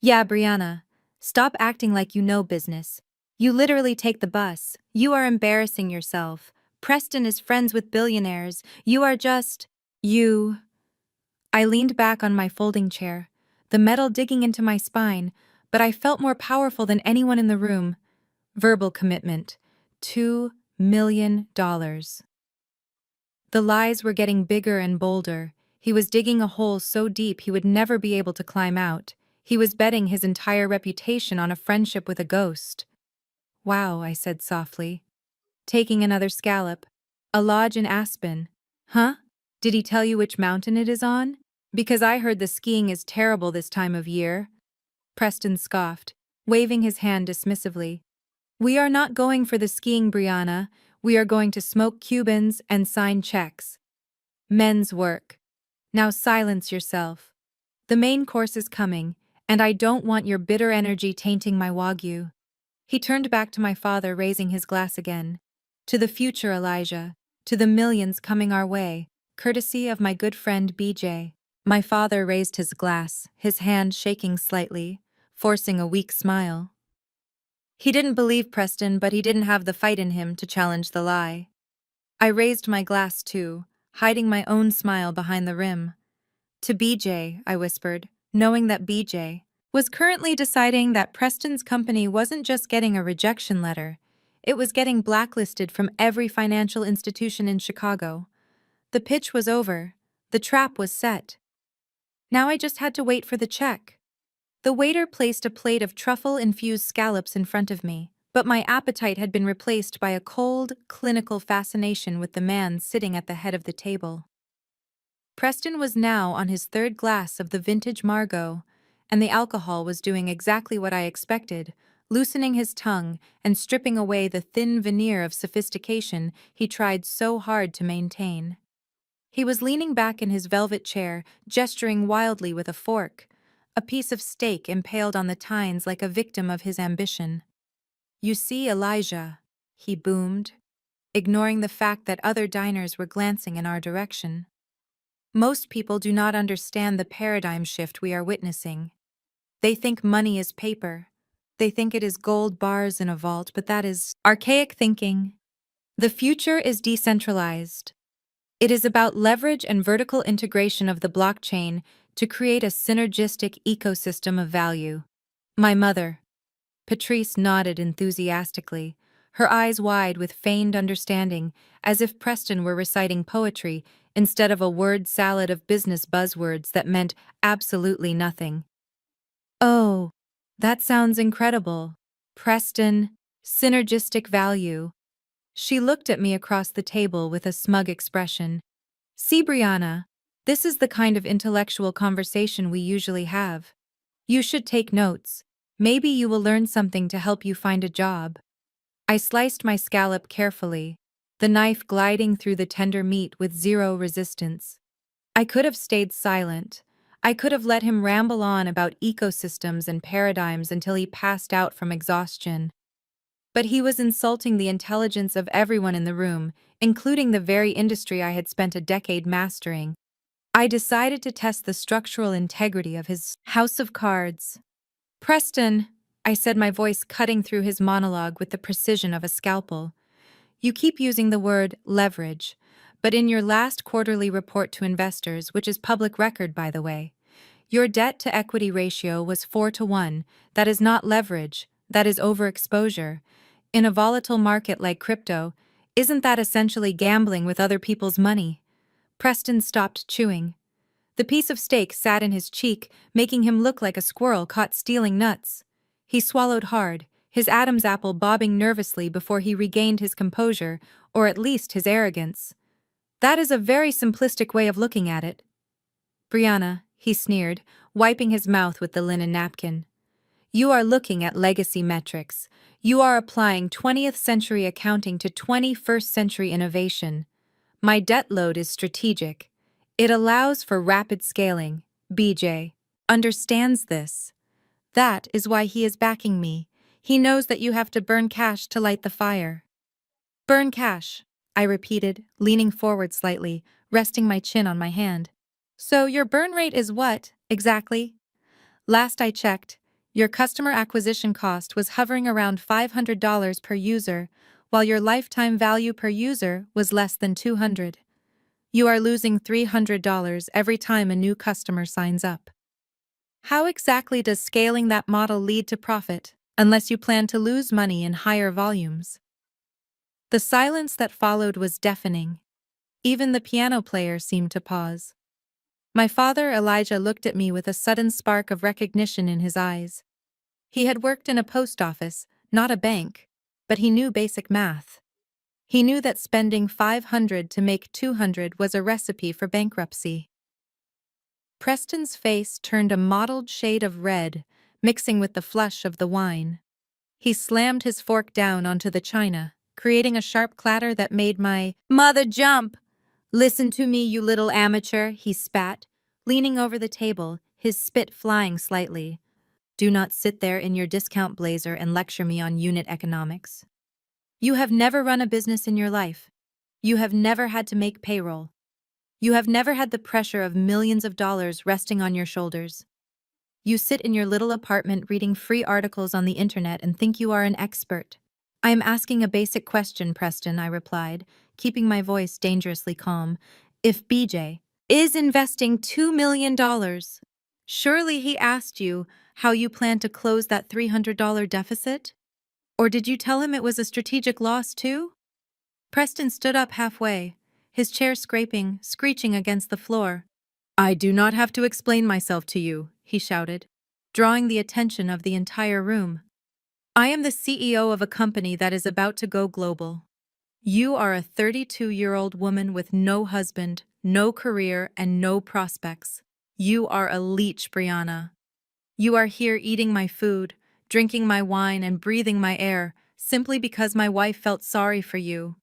Yeah, Brianna, stop acting like you know business. You literally take the bus. You are embarrassing yourself. Preston is friends with billionaires. You are just… you. I leaned back on my folding chair, the metal digging into my spine, but I felt more powerful than anyone in the room. Verbal commitment. $2 million. The lies were getting bigger and bolder. He was digging a hole so deep he would never be able to climb out. He was betting his entire reputation on a friendship with a ghost. Wow, I said softly. Taking another scallop. A lodge in Aspen. Huh? Did he tell you which mountain it is on? Because I heard the skiing is terrible this time of year. Preston scoffed, waving his hand dismissively. We are not going for the skiing, Brianna. We are going to smoke Cubans and sign checks. Men's work. Now silence yourself. The main course is coming, and I don't want your bitter energy tainting my wagyu. He turned back to my father, raising his glass again. To the future, Elijah. To the millions coming our way, courtesy of my good friend BJ. My father raised his glass, his hand shaking slightly, forcing a weak smile. He didn't believe Preston, but he didn't have the fight in him to challenge the lie. I raised my glass too, hiding my own smile behind the rim. To BJ, I whispered, knowing that BJ was currently deciding that Preston's company wasn't just getting a rejection letter, it was getting blacklisted from every financial institution in Chicago. The pitch was over. The trap was set. Now I just had to wait for the check. The waiter placed a plate of truffle-infused scallops in front of me, but my appetite had been replaced by a cold, clinical fascination with the man sitting at the head of the table. Preston was now on his third glass of the vintage Margot, and the alcohol was doing exactly what I expected, loosening his tongue and stripping away the thin veneer of sophistication he tried so hard to maintain. He was leaning back in his velvet chair, gesturing wildly with a fork, a piece of steak impaled on the tines like a victim of his ambition. You see, Elijah, he boomed, ignoring the fact that other diners were glancing in our direction. Most people do not understand the paradigm shift we are witnessing. They think money is paper. They think it is gold bars in a vault, but that is archaic thinking. The future is decentralized. It is about leverage and vertical integration of the blockchain to create a synergistic ecosystem of value. My mother, Patrice, nodded enthusiastically, her eyes wide with feigned understanding, as if Preston were reciting poetry instead of a word salad of business buzzwords that meant absolutely nothing. Oh, that sounds incredible. Preston, synergistic value. She looked at me across the table with a smug expression. See, Brianna, this is the kind of intellectual conversation we usually have. You should take notes. Maybe you will learn something to help you find a job. I sliced my scallop carefully, the knife gliding through the tender meat with zero resistance. I could have stayed silent. I could have let him ramble on about ecosystems and paradigms until he passed out from exhaustion. But he was insulting the intelligence of everyone in the room, including the very industry I had spent a decade mastering. I decided to test the structural integrity of his house of cards. Preston, I said, my voice cutting through his monologue with the precision of a scalpel. You keep using the word leverage, but in your last quarterly report to investors, which is public record by the way, your debt-to-equity ratio was 4-1. That is not leverage, that is overexposure. In a volatile market like crypto, isn't that essentially gambling with other people's money? Preston stopped chewing. The piece of steak sat in his cheek, making him look like a squirrel caught stealing nuts. He swallowed hard, his Adam's apple bobbing nervously before he regained his composure, or at least his arrogance. That is a very simplistic way of looking at it. Brianna, he sneered, wiping his mouth with the linen napkin. You are looking at legacy metrics. You are applying 20th century accounting to 21st century innovation. My debt load is strategic. It allows for rapid scaling. BJ understands this. That is why he is backing me. He knows that you have to burn cash to light the fire. Burn cash, I repeated, leaning forward slightly, resting my chin on my hand. So your burn rate is what, exactly? Last I checked, your customer acquisition cost was hovering around $500 per user, while your lifetime value per user was less than $200. You are losing $300 every time a new customer signs up. How exactly does scaling that model lead to profit, unless you plan to lose money in higher volumes? The silence that followed was deafening. Even the piano player seemed to pause. My father, Elijah, looked at me with a sudden spark of recognition in his eyes. He had worked in a post office, not a bank, but he knew basic math. He knew that spending $500 to make $200 was a recipe for bankruptcy. Preston's face turned a mottled shade of red, mixing with the flush of the wine. He slammed his fork down onto the china, creating a sharp clatter that made my mother jump. Listen to me, you little amateur, he spat, leaning over the table, his spit flying slightly. Do not sit there in your discount blazer and lecture me on unit economics. You have never run a business in your life. You have never had to make payroll. You have never had the pressure of millions of dollars resting on your shoulders. You sit in your little apartment reading free articles on the internet and think you are an expert. I am asking a basic question, Preston, I replied, keeping my voice dangerously calm. If BJ is investing $2 million, surely he asked you how you plan to close that $300 deficit? Or did you tell him it was a strategic loss too? Preston stood up halfway, his chair screeching against the floor. I do not have to explain myself to you, he shouted, drawing the attention of the entire room. I am the CEO of a company that is about to go global. You are a 32-year-old woman with no husband, no career, and no prospects. You are a leech, Brianna. You are here eating my food, drinking my wine, and breathing my air, simply because my wife felt sorry for you.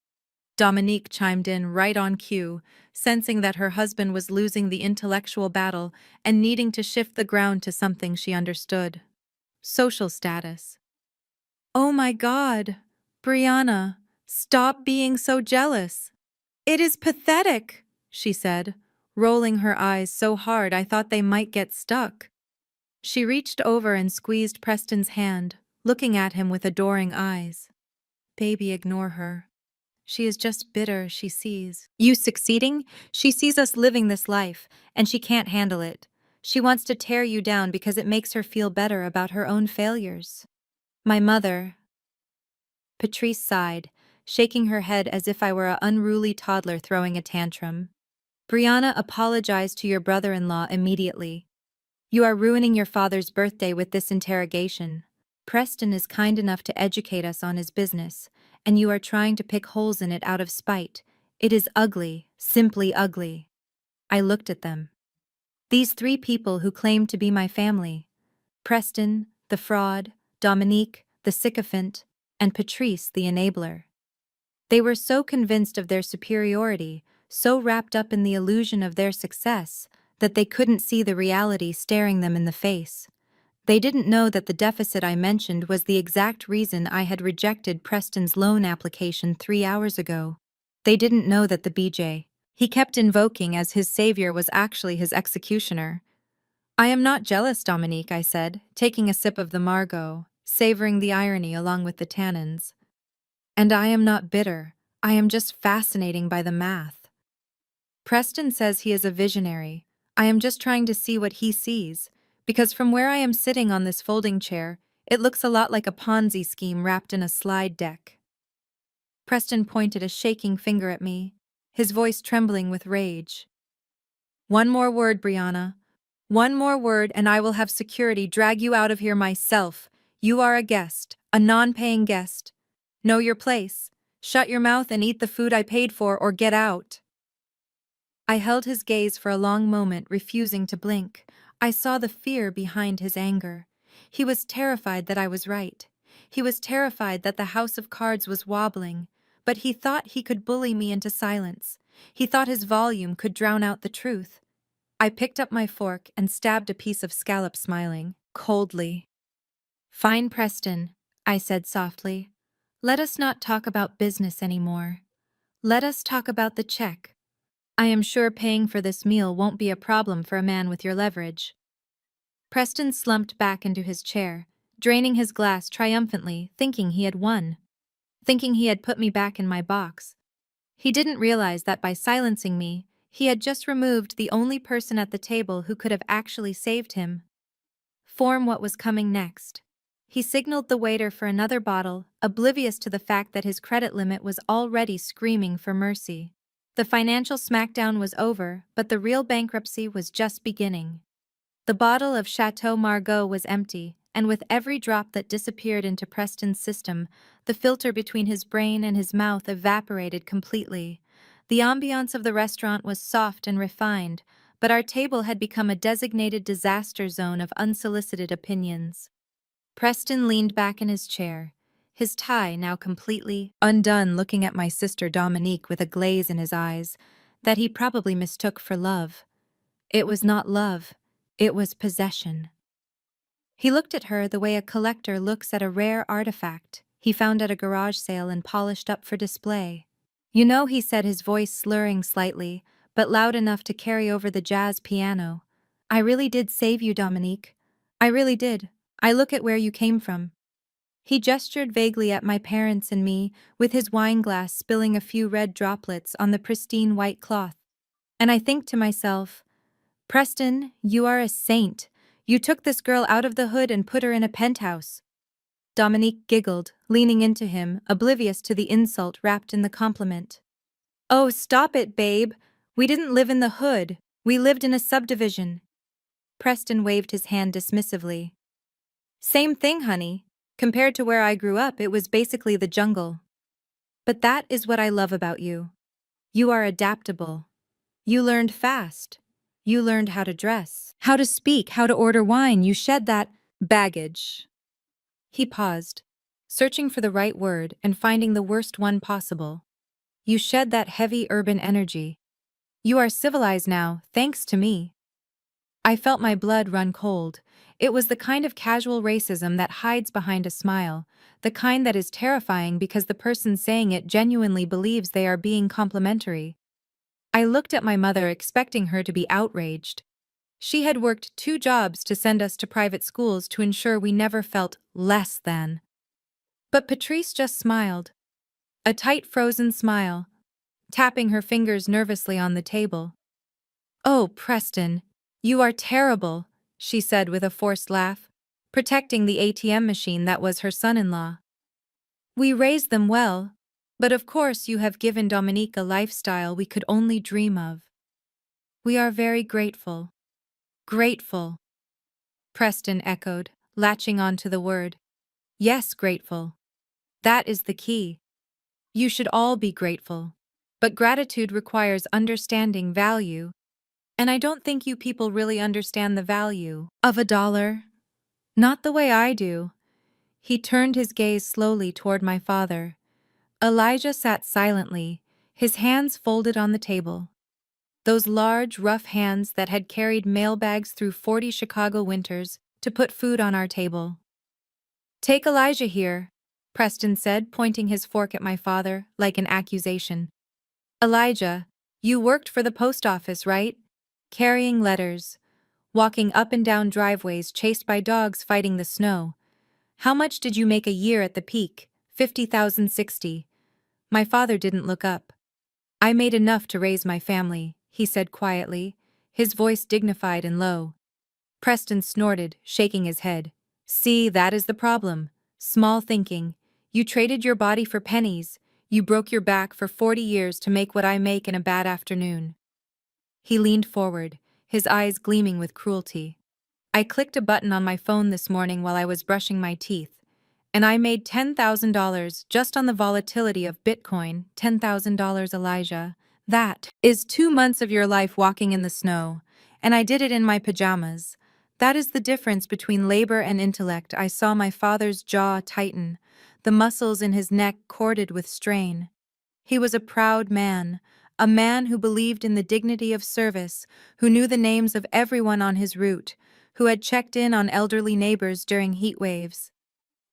Dominique chimed in right on cue, sensing that her husband was losing the intellectual battle and needing to shift the ground to something she understood. Social status. Oh my God, Brianna, stop being so jealous. It is pathetic, she said, rolling her eyes so hard I thought they might get stuck. She reached over and squeezed Preston's hand, looking at him with adoring eyes. Baby, ignore her. She is just bitter, she sees you succeeding. She sees us living this life, and she can't handle it. She wants to tear you down because it makes her feel better about her own failures. My mother. Patrice sighed, shaking her head as if I were an unruly toddler throwing a tantrum. Brianna, apologized to your brother-in-law immediately. You are ruining your father's birthday with this interrogation. Preston is kind enough to educate us on his business, and you are trying to pick holes in it out of spite. It is ugly, simply ugly. I looked at them. These three people who claimed to be my family. Preston, the fraud, Dominique, the sycophant, and Patrice, the enabler. They were so convinced of their superiority, so wrapped up in the illusion of their success, that they couldn't see the reality staring them in the face. They didn't know that the deficit I mentioned was the exact reason I had rejected Preston's loan application 3 hours ago. They didn't know that the BJ he kept invoking as his savior was actually his executioner. I am not jealous, Dominique, I said, taking a sip of the Margot, savoring the irony along with the tannins. And I am not bitter. I am just fascinating by the math. Preston says he is a visionary. I am just trying to see what he sees, because from where I am sitting on this folding chair, it looks a lot like a Ponzi scheme wrapped in a slide deck. Preston pointed a shaking finger at me, his voice trembling with rage. One more word, Brianna. One more word and I will have security drag you out of here myself. You are a guest, a non-paying guest. Know your place. Shut your mouth and eat the food I paid for or get out. I held his gaze for a long moment, refusing to blink. I saw the fear behind his anger. He was terrified that I was right. He was terrified that the house of cards was wobbling, but he thought he could bully me into silence. He thought his volume could drown out the truth. I picked up my fork and stabbed a piece of scallop, smiling, coldly. Fine, Preston, I said softly. Let us not talk about business anymore. Let us talk about the check. I am sure paying for this meal won't be a problem for a man with your leverage. Preston slumped back into his chair, draining his glass triumphantly, thinking he had won. Thinking he had put me back in my box. He didn't realize that by silencing me, he had just removed the only person at the table who could have actually saved him. Form what was coming next. He signaled the waiter for another bottle, oblivious to the fact that his credit limit was already screaming for mercy. The financial smackdown was over, but the real bankruptcy was just beginning. The bottle of Chateau Margaux was empty, and with every drop that disappeared into Preston's system, the filter between his brain and his mouth evaporated completely. The ambiance of the restaurant was soft and refined, but our table had become a designated disaster zone of unsolicited opinions. Preston leaned back in his chair, his tie now completely undone, looking at my sister Dominique with a glaze in his eyes that he probably mistook for love. It was not love, it was possession. He looked at her the way a collector looks at a rare artifact he found at a garage sale and polished up for display. You know, he said, his voice slurring slightly, but loud enough to carry over the jazz piano. I really did save you, Dominique. I really did. I look at where you came from. He gestured vaguely at my parents and me, with his wine glass spilling a few red droplets on the pristine white cloth. And I think to myself, Preston, you are a saint. You took this girl out of the hood and put her in a penthouse. Dominique giggled, leaning into him, oblivious to the insult wrapped in the compliment. Oh, stop it, babe. We didn't live in the hood. We lived in a subdivision. Preston waved his hand dismissively. Same thing, honey. Compared to where I grew up, it was basically the jungle. But that is what I love about you. You are adaptable. You learned fast. You learned how to dress, how to speak, how to order wine. You shed that baggage. He paused, searching for the right word and finding the worst one possible. You shed that heavy urban energy. You are civilized now, thanks to me. I felt my blood run cold. It was the kind of casual racism that hides behind a smile, the kind that is terrifying because the person saying it genuinely believes they are being complimentary. I looked at my mother, expecting her to be outraged. She had worked 2 jobs to send us to private schools to ensure we never felt less than. But Patrice just smiled. A tight, frozen smile, tapping her fingers nervously on the table. Oh, Preston, you are terrible, she said with a forced laugh, protecting the ATM machine that was her son-in-law. We raised them well, but of course you have given Dominique a lifestyle we could only dream of. We are very grateful. Grateful. Preston echoed, latching onto the word. Yes, grateful. That is the key. You should all be grateful. But gratitude requires understanding value. And I don't think you people really understand the value of $1. Not the way I do. He turned his gaze slowly toward my father. Elijah sat silently, his hands folded on the table. Those large, rough hands that had carried mailbags through 40 Chicago winters to put food on our table. Take Elijah here, Preston said, pointing his fork at my father like an accusation. Elijah, you worked for the post office, right? Carrying letters, walking up and down driveways chased by dogs fighting the snow. How much did you make a year at the peak? 50,000, 60. My father didn't look up. I made enough to raise my family, he said quietly, his voice dignified and low. Preston snorted, shaking his head. See, that is the problem. Small thinking. You traded your body for pennies. You broke your back for 40 years to make what I make in a bad afternoon. He leaned forward, his eyes gleaming with cruelty. I clicked a button on my phone this morning while I was brushing my teeth, and I made $10,000 just on the volatility of Bitcoin. $10,000, Elijah. That is 2 months of your life walking in the snow, and I did it in my pajamas. That is the difference between labor and intellect. I saw my father's jaw tighten, the muscles in his neck corded with strain. He was a proud man, a man who believed in the dignity of service, who knew the names of everyone on his route, who had checked in on elderly neighbors during heat waves.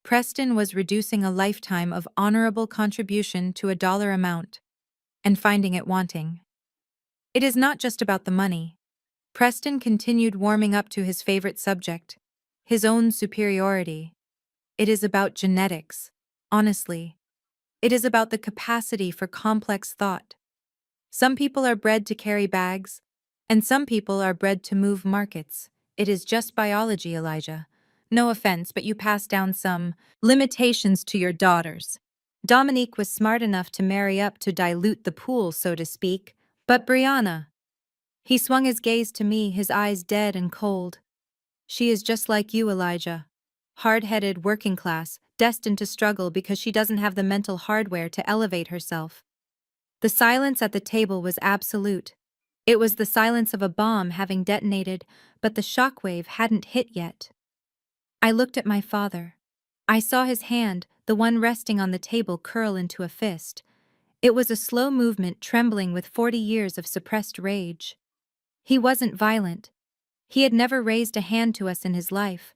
Preston was reducing a lifetime of honorable contribution to a dollar amount, and finding it wanting. It is not just about the money. Preston continued warming up to his favorite subject, his own superiority. It is about genetics, honestly. It is about the capacity for complex thought. Some people are bred to carry bags, and some people are bred to move markets. It is just biology, Elijah. No offense, but you pass down some limitations to your daughters. Dominique was smart enough to marry up to dilute the pool, so to speak, but Brianna. He swung his gaze to me, his eyes dead and cold. She is just like you, Elijah. Hard-headed, working class, destined to struggle because she doesn't have the mental hardware to elevate herself. The silence at the table was absolute. It was the silence of a bomb having detonated, but the shockwave hadn't hit yet. I looked at my father. I saw his hand, the one resting on the table, curl into a fist. It was a slow movement, trembling with 40 years of suppressed rage. He wasn't violent. He had never raised a hand to us in his life.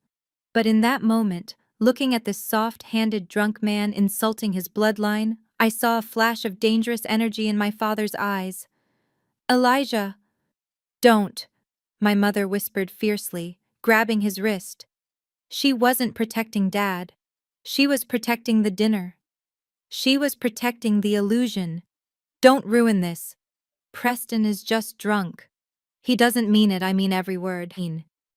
But in that moment, looking at this soft-handed drunk man insulting his bloodline, I saw a flash of dangerous energy in my father's eyes. Elijah! Don't, my mother whispered fiercely, grabbing his wrist. She wasn't protecting Dad. She was protecting the dinner. She was protecting the illusion. Don't ruin this. Preston is just drunk. He doesn't mean it, I mean every word.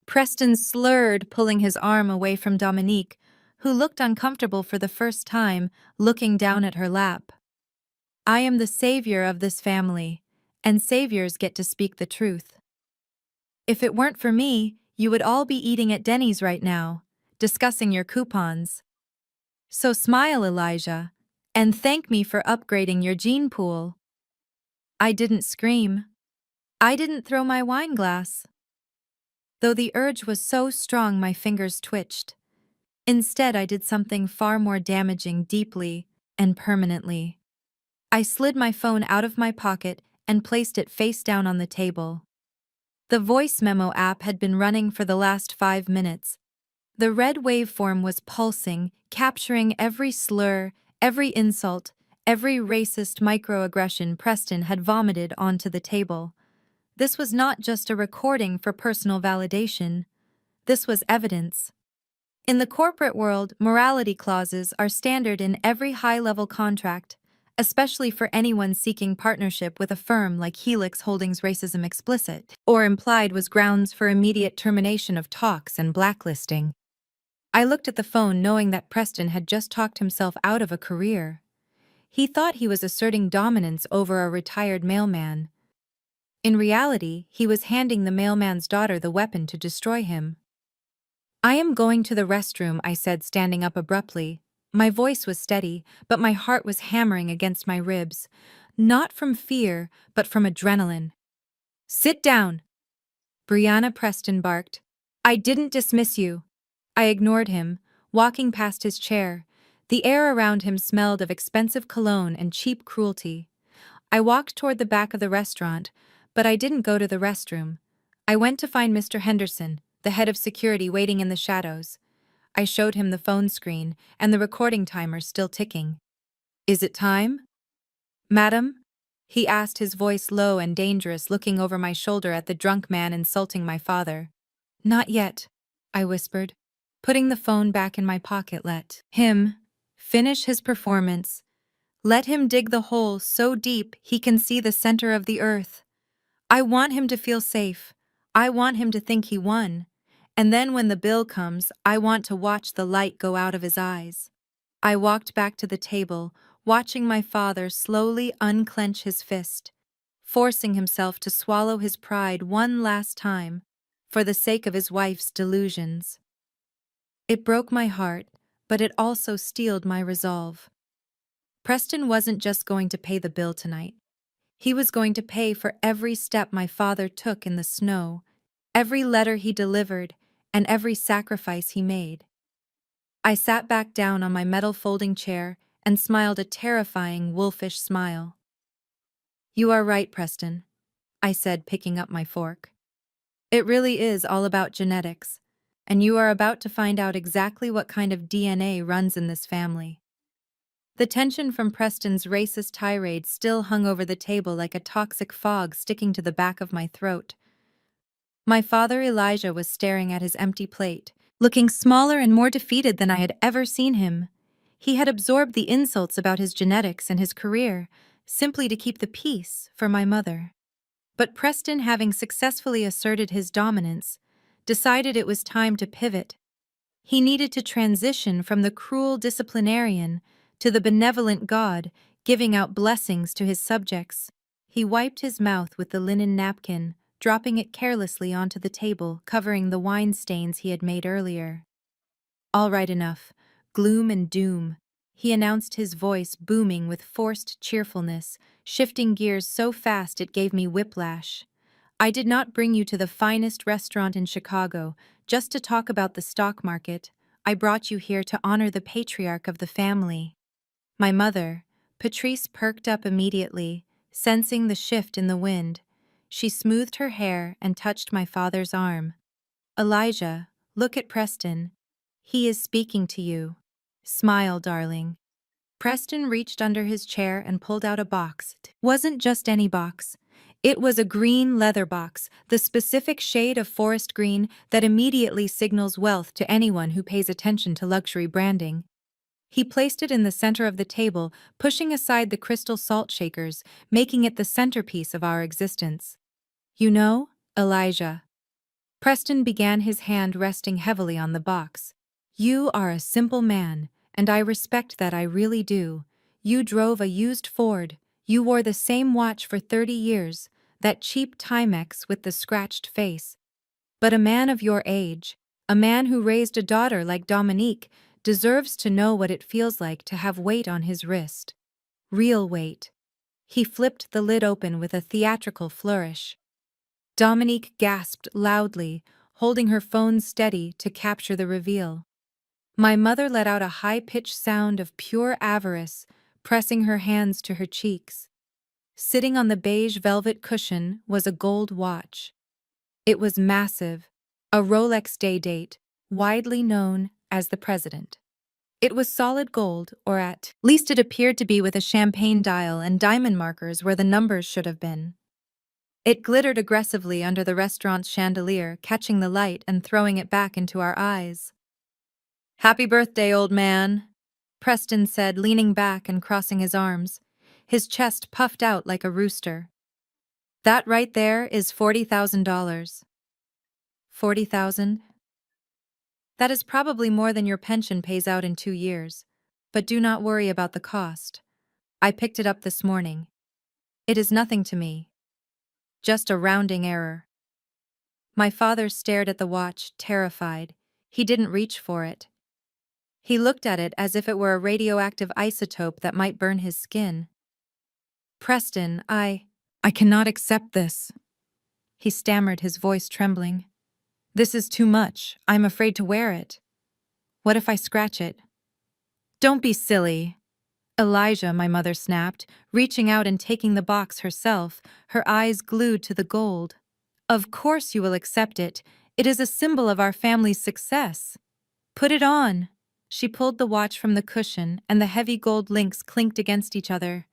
Preston slurred, pulling his arm away from Dominique, who looked uncomfortable for the first time, looking down at her lap. I am the savior of this family, and saviors get to speak the truth. If it weren't for me, you would all be eating at Denny's right now, discussing your coupons. So smile, Elijah, and thank me for upgrading your gene pool. I didn't scream. I didn't throw my wine glass. Though the urge was so strong my fingers twitched. Instead, I did something far more damaging deeply and permanently. I slid my phone out of my pocket and placed it face down on the table. The voice memo app had been running for the last 5 minutes. The red waveform was pulsing, capturing every slur, every insult, every racist microaggression Preston had vomited onto the table. This was not just a recording for personal validation. This was evidence. In the corporate world, morality clauses are standard in every high-level contract, especially for anyone seeking partnership with a firm like Helix Holdings. Racism explicit or implied was grounds for immediate termination of talks and blacklisting. I looked at the phone knowing that Preston had just talked himself out of a career. He thought he was asserting dominance over a retired mailman. In reality, he was handing the mailman's daughter the weapon to destroy him. I am going to the restroom, I said, standing up abruptly. My voice was steady, but my heart was hammering against my ribs. Not from fear, but from adrenaline. Sit down, Brianna Preston barked. I didn't dismiss you. I ignored him, walking past his chair. The air around him smelled of expensive cologne and cheap cruelty. I walked toward the back of the restaurant, but I didn't go to the restroom. I went to find Mr. Henderson, the head of security waiting in the shadows. I showed him the phone screen and the recording timer still ticking. Is it time? Madam? He asked, his voice low and dangerous, looking over my shoulder at the drunk man insulting my father. Not yet, I whispered, putting the phone back in my pocket. Let him finish his performance. Let him dig the hole so deep he can see the center of the earth. I want him to feel safe. I want him to think he won. And then when the bill comes, I want to watch the light go out of his eyes. I walked back to the table, watching my father slowly unclench his fist, forcing himself to swallow his pride one last time, for the sake of his wife's delusions. It broke my heart, but it also steeled my resolve. Preston wasn't just going to pay the bill tonight. He was going to pay for every step my father took in the snow, every letter he delivered, and every sacrifice he made. I sat back down on my metal folding chair and smiled a terrifying, wolfish smile. You are right, Preston, I said, picking up my fork. It really is all about genetics, and you are about to find out exactly what kind of DNA runs in this family. The tension from Preston's racist tirade still hung over the table like a toxic fog sticking to the back of my throat. My father Elijah was staring at his empty plate, looking smaller and more defeated than I had ever seen him. He had absorbed the insults about his genetics and his career, simply to keep the peace for my mother. But Preston, having successfully asserted his dominance, decided it was time to pivot. He needed to transition from the cruel disciplinarian to the benevolent God, giving out blessings to his subjects. He wiped his mouth with the linen napkin, dropping it carelessly onto the table, covering the wine stains he had made earlier. All right, enough. Gloom and doom, he announced, his voice booming with forced cheerfulness, shifting gears so fast it gave me whiplash. I did not bring you to the finest restaurant in Chicago just to talk about the stock market. I brought you here to honor the patriarch of the family. My mother, Patrice, perked up immediately, sensing the shift in the wind. She smoothed her hair and touched my father's arm. Elijah, look at Preston. He is speaking to you. Smile, darling. Preston reached under his chair and pulled out a box. It wasn't just any box. It was a green leather box, the specific shade of forest green that immediately signals wealth to anyone who pays attention to luxury branding. He placed it in the center of the table, pushing aside the crystal salt shakers, making it the centerpiece of our existence. You know, Elijah. Preston began, his hand resting heavily on the box. You are a simple man, and I respect that, I really do. You drove a used Ford. You wore the same watch for 30 years, that cheap Timex with the scratched face. But a man of your age, a man who raised a daughter like Dominique, deserves to know what it feels like to have weight on his wrist. Real weight. He flipped the lid open with a theatrical flourish. Dominique gasped loudly, holding her phone steady to capture the reveal. My mother let out a high-pitched sound of pure avarice, pressing her hands to her cheeks. Sitting on the beige velvet cushion was a gold watch. It was massive, a Rolex day date, widely known as the President. It was solid gold, or at least it appeared to be, with a champagne dial and diamond markers where the numbers should have been. It glittered aggressively under the restaurant's chandelier, catching the light and throwing it back into our eyes. Happy birthday, old man, Preston said, leaning back and crossing his arms, his chest puffed out like a rooster. That right there is $40,000. 40,000? That is probably more than your pension pays out in 2 years. But do not worry about the cost. I picked it up this morning. It is nothing to me. Just a rounding error. My father stared at the watch, terrified. He didn't reach for it. He looked at it as if it were a radioactive isotope that might burn his skin. Preston, I cannot accept this. He stammered, his voice trembling. This is too much. I'm afraid to wear it. What if I scratch it? Don't be silly. Elijah, my mother snapped, reaching out and taking the box herself, her eyes glued to the gold. Of course you will accept it. It is a symbol of our family's success. Put it on. She pulled the watch from the cushion, and the heavy gold links clinked against each other.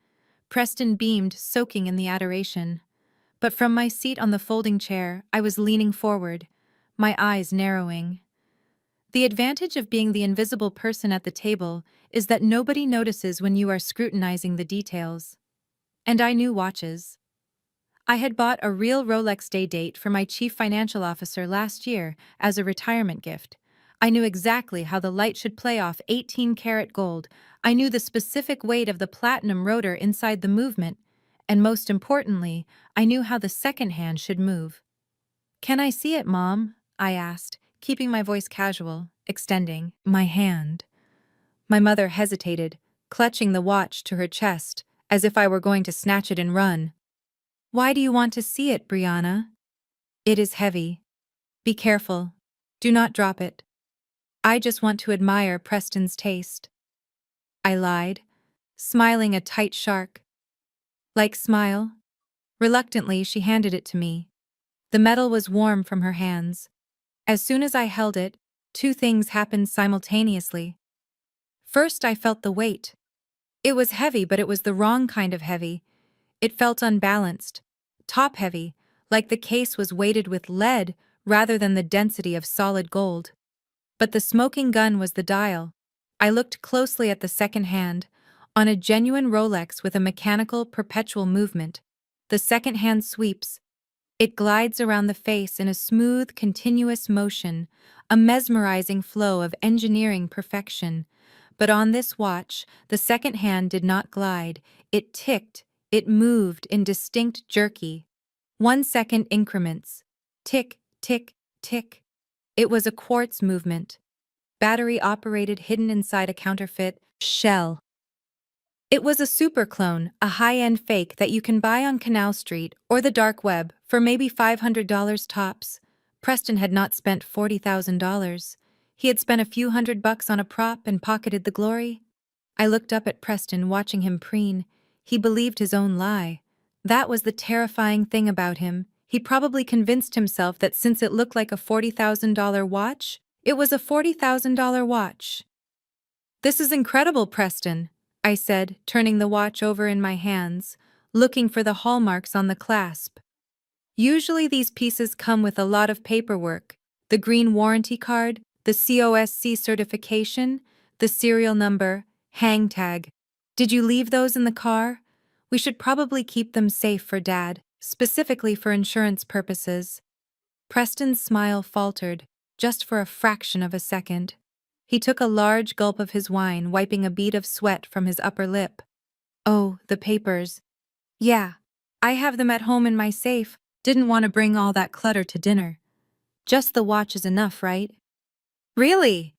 Preston beamed, soaking in the adoration. But from my seat on the folding chair, I was leaning forward, my eyes narrowing. The advantage of being the invisible person at the table is that nobody notices when you are scrutinizing the details. And I knew watches. I had bought a real Rolex day date for my chief financial officer last year as a retirement gift. I knew exactly how the light should play off 18-karat gold. I knew the specific weight of the platinum rotor inside the movement, and most importantly, I knew how the second hand should move. "Can I see it, Mom?" I asked, keeping my voice casual, extending my hand. My mother hesitated, clutching the watch to her chest, as if I were going to snatch it and run. "Why do you want to see it, Brianna?" "It is heavy. Be careful. Do not drop it." "I just want to admire Preston's taste." I lied, smiling a tight shark. "Like smile?" Reluctantly, she handed it to me. The metal was warm from her hands. As soon as I held it, two things happened simultaneously. First, I felt the weight. It was heavy, but it was the wrong kind of heavy. It felt unbalanced, top-heavy, like the case was weighted with lead rather than the density of solid gold. But the smoking gun was the dial. I looked closely at the second hand. On a genuine Rolex with a mechanical, perpetual movement, the second hand sweeps. It glides around the face in a smooth, continuous motion, a mesmerizing flow of engineering perfection. But on this watch, the second hand did not glide. It ticked, it moved in distinct jerky, 1-second increments. Tick, tick, tick. It was a quartz movement, battery-operated, hidden inside a counterfeit shell. It was a super clone, a high-end fake that you can buy on Canal Street or the dark web for maybe $500 tops. Preston had not spent $40,000. He had spent a few $100 on a prop and pocketed the glory. I looked up at Preston, watching him preen. He believed his own lie. That was the terrifying thing about him. He probably convinced himself that since it looked like a $40,000 watch, it was a $40,000 watch. "This is incredible, Preston," I said, turning the watch over in my hands, looking for the hallmarks on the clasp. Usually these pieces come with a lot of paperwork: the green warranty card, the COSC certification, the serial number, hang tag. "Did you leave those in the car? We should probably keep them safe for Dad, specifically for insurance purposes." Preston's smile faltered, just for a fraction of a second. He took a large gulp of his wine, wiping a bead of sweat from his upper lip. "Oh, the papers. Yeah, I have them at home in my safe. Didn't want to bring all that clutter to dinner. Just the watch is enough, right?" "Really?"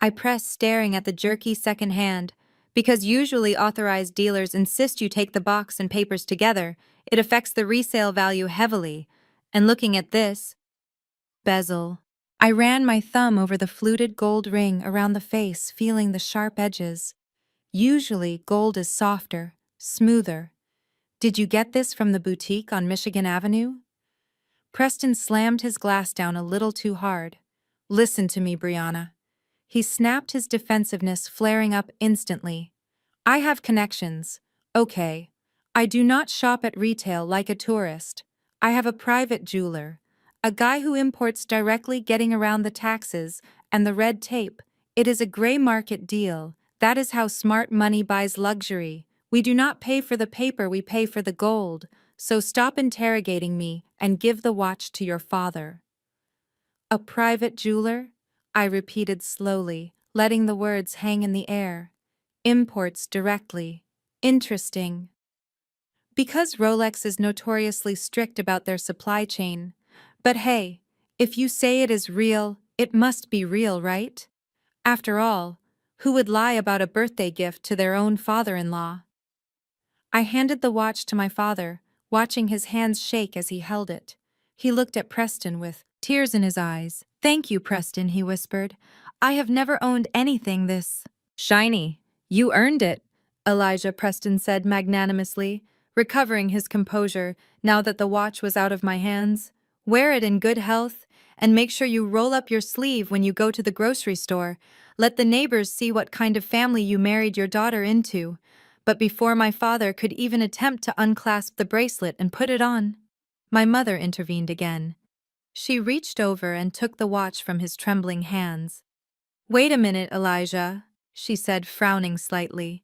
I pressed, staring at the jerky second hand. "Because usually authorized dealers insist you take the box and papers together. It affects the resale value heavily. And looking at this bezel." I ran my thumb over the fluted gold ring around the face, feeling the sharp edges. Usually, gold is softer, smoother. "Did you get this from the boutique on Michigan Avenue?" Preston slammed his glass down a little too hard. "Listen to me, Brianna." He snapped, his defensiveness flaring up instantly. "I have connections. Okay. I do not shop at retail like a tourist. I have a private jeweler. A guy who imports directly, getting around the taxes and the red tape. It is a gray market deal. That is how smart money buys luxury. We do not pay for the paper, we pay for the gold. So stop interrogating me and give the watch to your father." "A private jeweler?" I repeated slowly, letting the words hang in the air. "Imports directly. Interesting." Because Rolex is notoriously strict about their supply chain. But hey, if you say it is real, it must be real, right? After all, who would lie about a birthday gift to their own father-in-law? I handed the watch to my father, watching his hands shake as he held it. He looked at Preston with tears in his eyes. "Thank you, Preston," he whispered. "I have never owned anything this shiny." "You earned it," Elijah Preston said magnanimously, recovering his composure now that the watch was out of my hands. "Wear it in good health, And make sure you roll up your sleeve when you go to the grocery store. Let the neighbors see what kind of family you married your daughter into. But before my father could even attempt to unclasp the bracelet and put it on, my mother intervened again. She reached over and took the watch from his trembling hands. "Wait a minute, Elijah," she said, frowning slightly,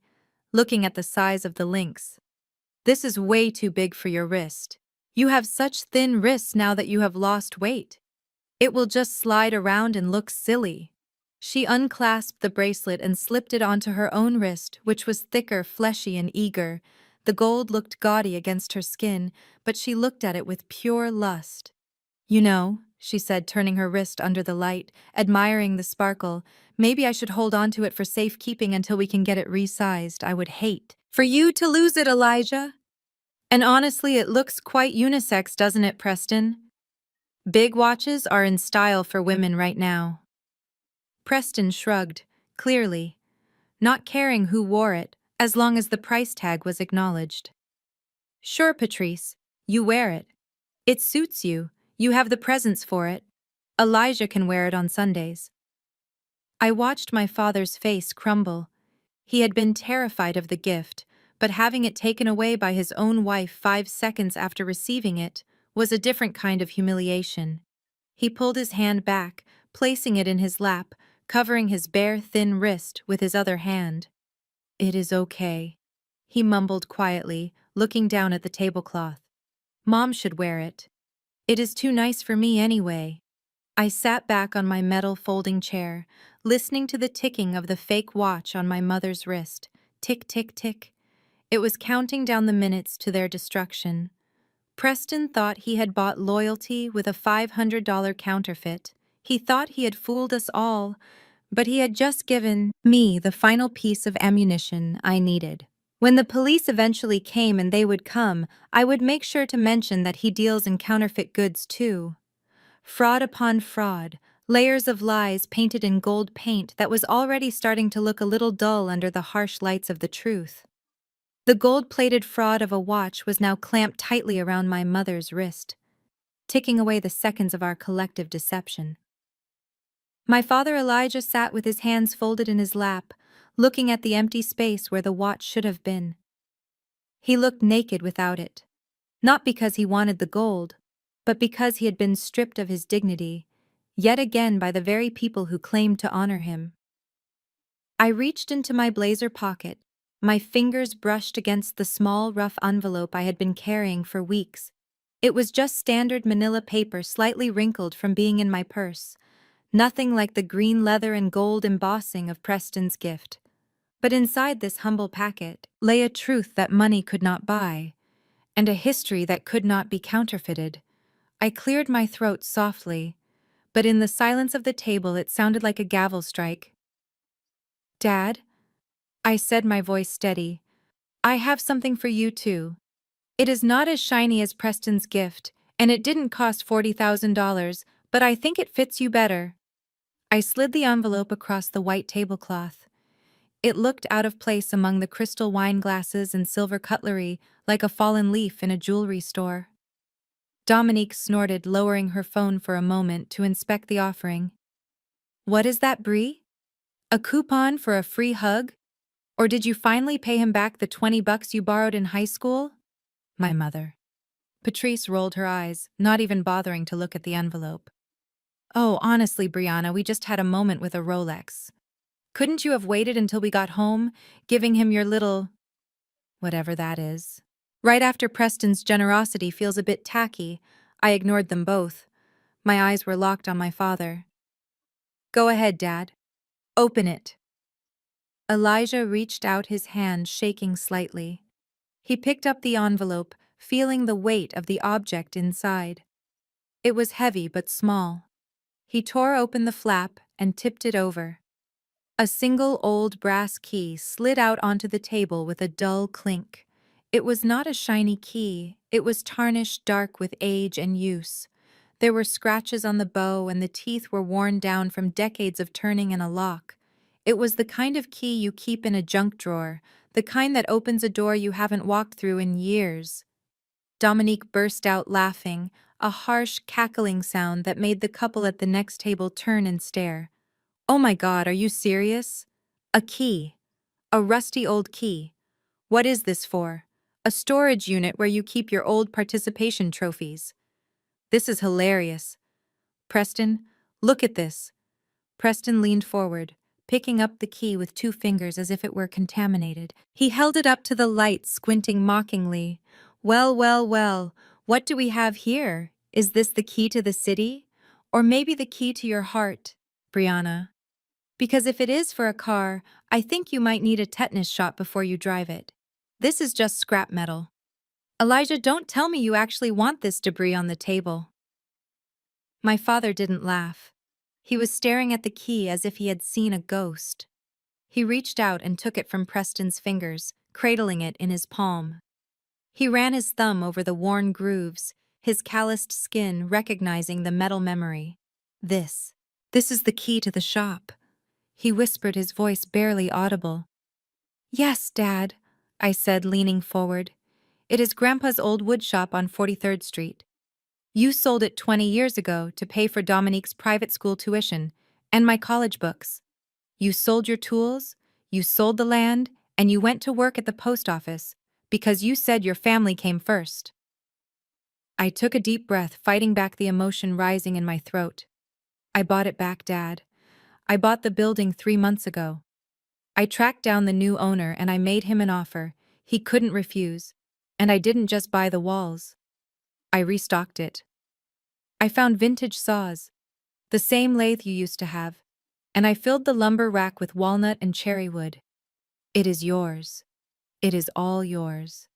looking at the size of the links. "This is way too big for your wrist. You have such thin wrists now that you have lost weight. It will just slide around and look silly." She unclasped the bracelet and slipped it onto her own wrist, which was thicker, fleshy, and eager. The gold looked gaudy against her skin, but she looked at it with pure lust. "You know," she said, turning her wrist under the light, admiring the sparkle, "maybe I should hold on to it for safekeeping until we can get it resized. I would hate for you to lose it, Elijah." And honestly, it looks quite unisex, doesn't it, Preston? Big watches are in style for women right now. Preston shrugged, clearly, not caring who wore it, as long as the price tag was acknowledged. "Sure, Patrice, you wear it. It suits you. You have the presence for it. Elijah can wear it on Sundays." I watched my father's face crumble. He had been terrified of the gift, but having it taken away by his own wife 5 seconds after receiving it was a different kind of humiliation. He pulled his hand back, placing it in his lap, covering his bare, thin wrist with his other hand. "It is okay," he mumbled quietly, looking down at the tablecloth. "Mom should wear it. It is too nice for me anyway." I sat back on my metal folding chair, listening to the ticking of the fake watch on my mother's wrist. Tick, tick, tick. It was counting down the minutes to their destruction. Preston thought he had bought loyalty with a $500 counterfeit. He thought he had fooled us all, but he had just given me the final piece of ammunition I needed. When the police eventually came, and they would come, I would make sure to mention that he deals in counterfeit goods too. Fraud upon fraud, layers of lies painted in gold paint that was already starting to look a little dull under the harsh lights of the truth. The gold-plated fraud of a watch was now clamped tightly around my mother's wrist, ticking away the seconds of our collective deception. My father Elijah sat with his hands folded in his lap, looking at the empty space where the watch should have been. He looked naked without it, not because he wanted the gold, but because he had been stripped of his dignity, yet again by the very people who claimed to honor him. I reached into my blazer pocket, my fingers brushed against the small, rough envelope I had been carrying for weeks. It was just standard manila paper, slightly wrinkled from being in my purse, nothing like the green leather and gold embossing of Preston's gift. But inside this humble packet lay a truth that money could not buy, and a history that could not be counterfeited. I cleared my throat softly, but in the silence of the table it sounded like a gavel strike. "Dad," I said, my voice steady, "I have something for you too. It is not as shiny as Preston's gift, and it didn't cost $40,000, but I think it fits you better." I slid the envelope across the white tablecloth. It looked out of place among the crystal wine glasses and silver cutlery, like a fallen leaf in a jewelry store. Dominique snorted, lowering her phone for a moment to inspect the offering. "What is that, Brie? A coupon for a free hug? Or did you finally pay him back the $20 you borrowed in high school?" My mother. Patrice rolled her eyes, not even bothering to look at the envelope. "Oh, honestly, Brianna, we just had a moment with a Rolex. Couldn't you have waited until we got home, giving him your little whatever that is?" Right after Preston's generosity feels a bit tacky. I ignored them both. My eyes were locked on my father. "Go ahead, Dad. Open it." Elijah reached out his hand, shaking slightly. He picked up the envelope, feeling the weight of the object inside. It was heavy but small. He tore open the flap and tipped it over. A single old brass key slid out onto the table with a dull clink. It was not a shiny key, it was tarnished dark with age and use. There were scratches on the bow, and the teeth were worn down from decades of turning in a lock. It was the kind of key you keep in a junk drawer, the kind that opens a door you haven't walked through in years. Dominique burst out laughing, a harsh, cackling sound that made the couple at the next table turn and stare. Oh my God, are you serious? A key. A rusty old key. What is this for? A storage unit where you keep your old participation trophies. This is hilarious. Preston, look at this. Preston leaned forward, picking up the key with 2 fingers as if it were contaminated. He held it up to the light, squinting mockingly. Well, well, well, what do we have here? Is this the key to the city? Or maybe the key to your heart, Brianna? Because if it is for a car, I think you might need a tetanus shot before you drive it. This is just scrap metal. Elijah, don't tell me you actually want this debris on the table. My father didn't laugh. He was staring at the key as if he had seen a ghost. He reached out and took it from Preston's fingers, cradling it in his palm. He ran his thumb over the worn grooves, his calloused skin recognizing the metal memory. This is the key to the shop. He whispered, his voice barely audible. Yes, Dad, I said, leaning forward. It is Grandpa's old wood shop on 43rd Street. You sold it 20 years ago to pay for Dominique's private school tuition and my college books. You sold your tools, you sold the land, and you went to work at the post office because you said your family came first. I took a deep breath, fighting back the emotion rising in my throat. I bought it back, Dad. I bought the building 3 months ago. I tracked down the new owner and I made him an offer he couldn't refuse. And I didn't just buy the walls. I restocked it. I found vintage saws, the same lathe you used to have, and I filled the lumber rack with walnut and cherry wood. It is yours. It is all yours.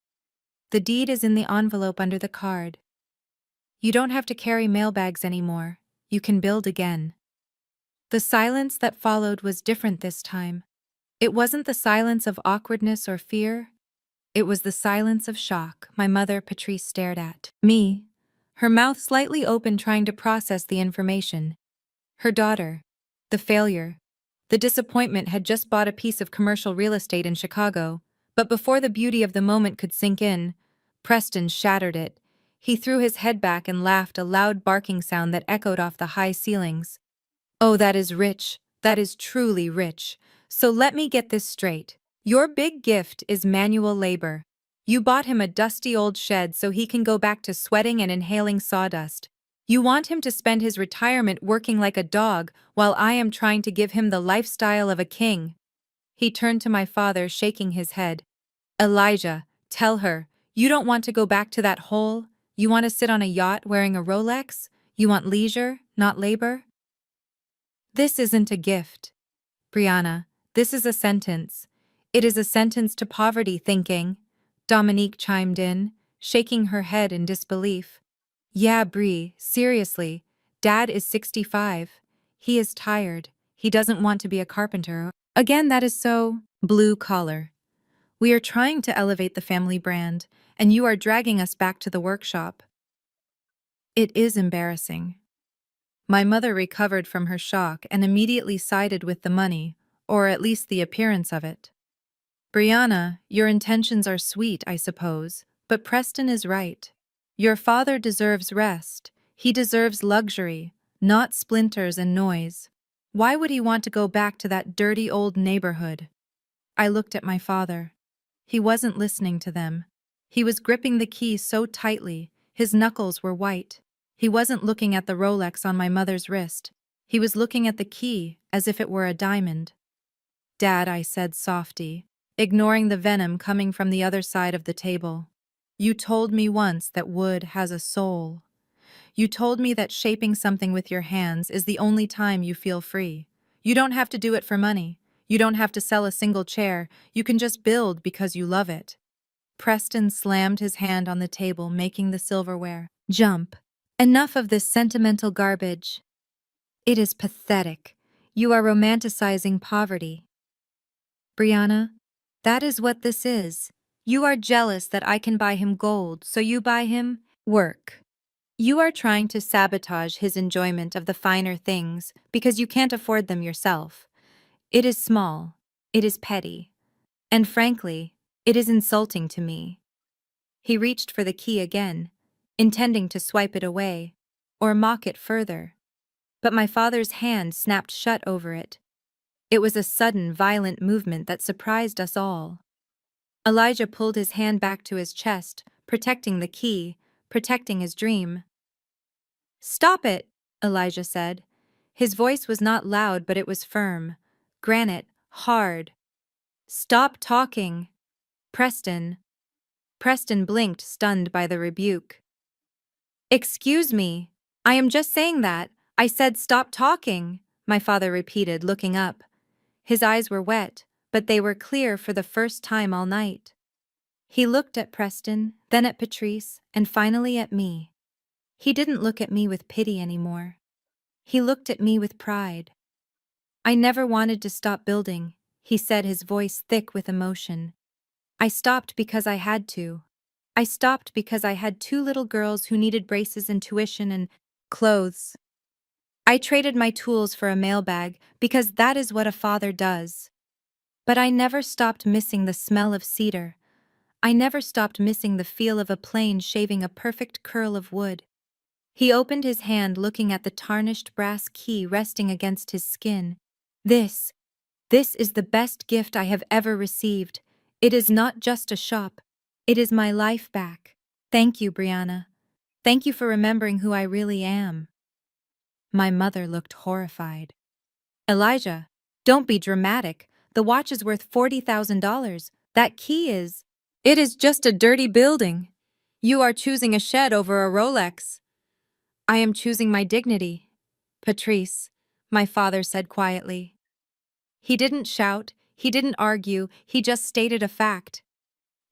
The deed is in the envelope under the card. You don't have to carry mailbags anymore. You can build again. The silence that followed was different this time. It wasn't the silence of awkwardness or fear. It was the silence of shock. My mother, Patrice, stared at me, her mouth slightly open, trying to process the information. Her daughter, the failure, the disappointment, had just bought a piece of commercial real estate in Chicago, but before the beauty of the moment could sink in, Preston shattered it. He threw his head back and laughed, a loud barking sound that echoed off the high ceilings. Oh, that is rich. That is truly rich. So let me get this straight. Your big gift is manual labor. You bought him a dusty old shed so he can go back to sweating and inhaling sawdust. You want him to spend his retirement working like a dog while I am trying to give him the lifestyle of a king. He turned to my father, shaking his head. Elijah, tell her, you don't want to go back to that hole. You want to sit on a yacht wearing a Rolex? You want leisure, not labor? This isn't a gift, Brianna. This is a sentence. It is a sentence to poverty, thinking. Dominique chimed in, shaking her head in disbelief. Yeah, Brie, seriously. Dad is 65. He is tired. He doesn't want to be a carpenter. Again, that is so blue collar. We are trying to elevate the family brand, and you are dragging us back to the workshop. It is embarrassing. My mother recovered from her shock and immediately sided with the money, or at least the appearance of it. Brianna, your intentions are sweet, I suppose, but Preston is right. Your father deserves rest. He deserves luxury, not splinters and noise. Why would he want to go back to that dirty old neighborhood? I looked at my father. He wasn't listening to them. He was gripping the key so tightly, his knuckles were white. He wasn't looking at the Rolex on my mother's wrist. He was looking at the key as if it were a diamond. Dad, I said softly, ignoring the venom coming from the other side of the table. You told me once that wood has a soul. You told me that shaping something with your hands is the only time you feel free. You don't have to do it for money. You don't have to sell a single chair. You can just build because you love it. Preston slammed his hand on the table, making the silverware jump. Enough of this sentimental garbage. It is pathetic. You are romanticizing poverty. Brianna, that is what this is. You are jealous that I can buy him gold, so you buy him work. You are trying to sabotage his enjoyment of the finer things because you can't afford them yourself. It is small. It is petty. And frankly, it is insulting to me. He reached for the key again, intending to swipe it away, or mock it further. But my father's hand snapped shut over it. It was a sudden, violent movement that surprised us all. Elijah pulled his hand back to his chest, protecting the key, protecting his dream. "Stop it," Elijah said. His voice was not loud, but it was firm. Granite, hard. "Stop talking." Preston. Preston blinked, stunned by the rebuke. "Excuse me. I am just saying that. I said stop talking," my father repeated, looking up. His eyes were wet, but they were clear for the first time all night. He looked at Preston, then at Patrice, and finally at me. He didn't look at me with pity anymore. He looked at me with pride. "I never wanted to stop building," he said, his voice thick with emotion. "I stopped because I had to. I stopped because I had two little girls who needed braces and tuition and clothes. I traded my tools for a mailbag because that is what a father does. But I never stopped missing the smell of cedar. I never stopped missing the feel of a plane shaving a perfect curl of wood." He opened his hand, looking at the tarnished brass key resting against his skin. This is the best gift I have ever received. It is not just a shop. It is my life back. Thank you, Brianna. Thank you for remembering who I really am." My mother looked horrified. "Elijah, don't be dramatic. The watch is worth $40,000. That key is... It is just a dirty building. You are choosing a shed over a Rolex." "I am choosing my dignity, Patrice," my father said quietly. He didn't shout, he didn't argue, he just stated a fact.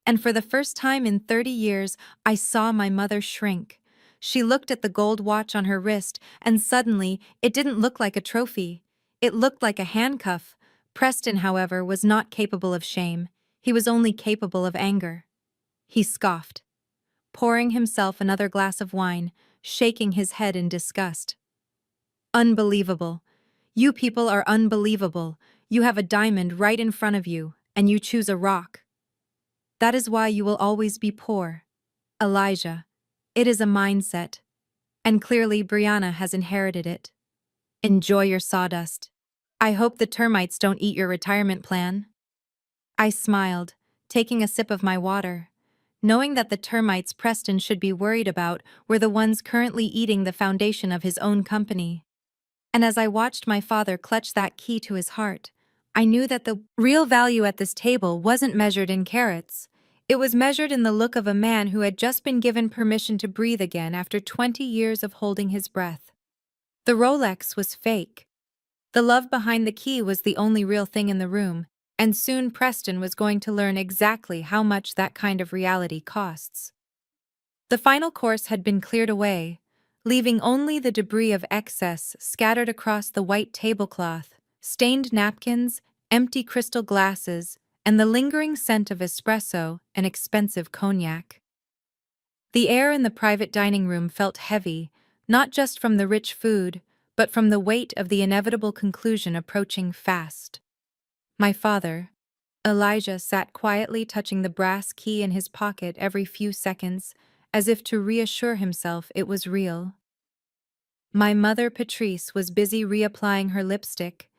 And for the first time in 30 years, I saw my mother shrink. She looked at the gold watch on her wrist, and suddenly, it didn't look like a trophy. It looked like a handcuff. Preston, however, was not capable of shame. He was only capable of anger. He scoffed, pouring himself another glass of wine, shaking his head in disgust. "Unbelievable. You people are unbelievable. You have a diamond right in front of you, and you choose a rock. That is why you will always be poor. Elijah, it is a mindset. And clearly Brianna has inherited it. Enjoy your sawdust. I hope the termites don't eat your retirement plan." I smiled, taking a sip of my water, knowing that the termites Preston should be worried about were the ones currently eating the foundation of his own company. And as I watched my father clutch that key to his heart, I knew that the real value at this table wasn't measured in carats. It was measured in the look of a man who had just been given permission to breathe again after 20 years of holding his breath. The Rolex was fake. The love behind the key was the only real thing in the room, and soon Preston was going to learn exactly how much that kind of reality costs. The final course had been cleared away, leaving only the debris of excess scattered across the white tablecloth, stained napkins, empty crystal glasses, and the lingering scent of espresso and expensive cognac. The air in the private dining room felt heavy, not just from the rich food, but from the weight of the inevitable conclusion approaching fast. My father, Elijah, sat quietly, touching the brass key in his pocket every few seconds, as if to reassure himself it was real. My mother, Patrice, was busy reapplying her lipstick,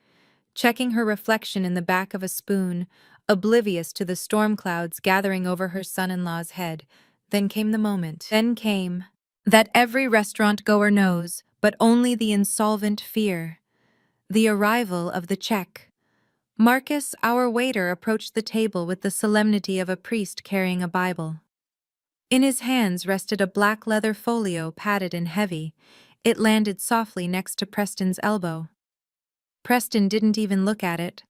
checking her reflection in the back of a spoon, oblivious to the storm clouds gathering over her son-in-law's head. Then came the moment. That every restaurant-goer knows, but only the insolvent fear. The arrival of the check. Marcus, our waiter, approached the table with the solemnity of a priest carrying a Bible. In his hands rested a black leather folio padded and heavy. It landed softly next to Preston's elbow. Preston didn't even look at it.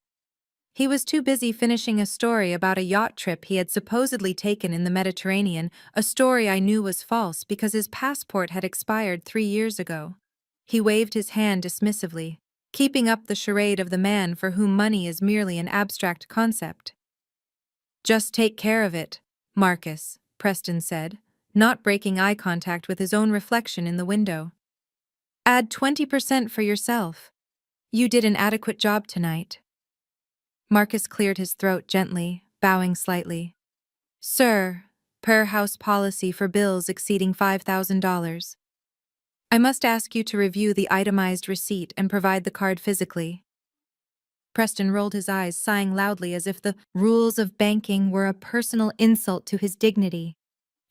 He was too busy finishing a story about a yacht trip he had supposedly taken in the Mediterranean, a story I knew was false because his passport had expired 3 years ago. He waved his hand dismissively, keeping up the charade of the man for whom money is merely an abstract concept. "Just take care of it, Marcus," Preston said, not breaking eye contact with his own reflection in the window. "Add 20% for yourself. You did an adequate job tonight." Marcus cleared his throat gently, bowing slightly. "Sir, per house policy for bills exceeding $5,000. I must ask you to review the itemized receipt and provide the card physically. Preston rolled his eyes, sighing loudly as if the rules of banking were a personal insult to his dignity.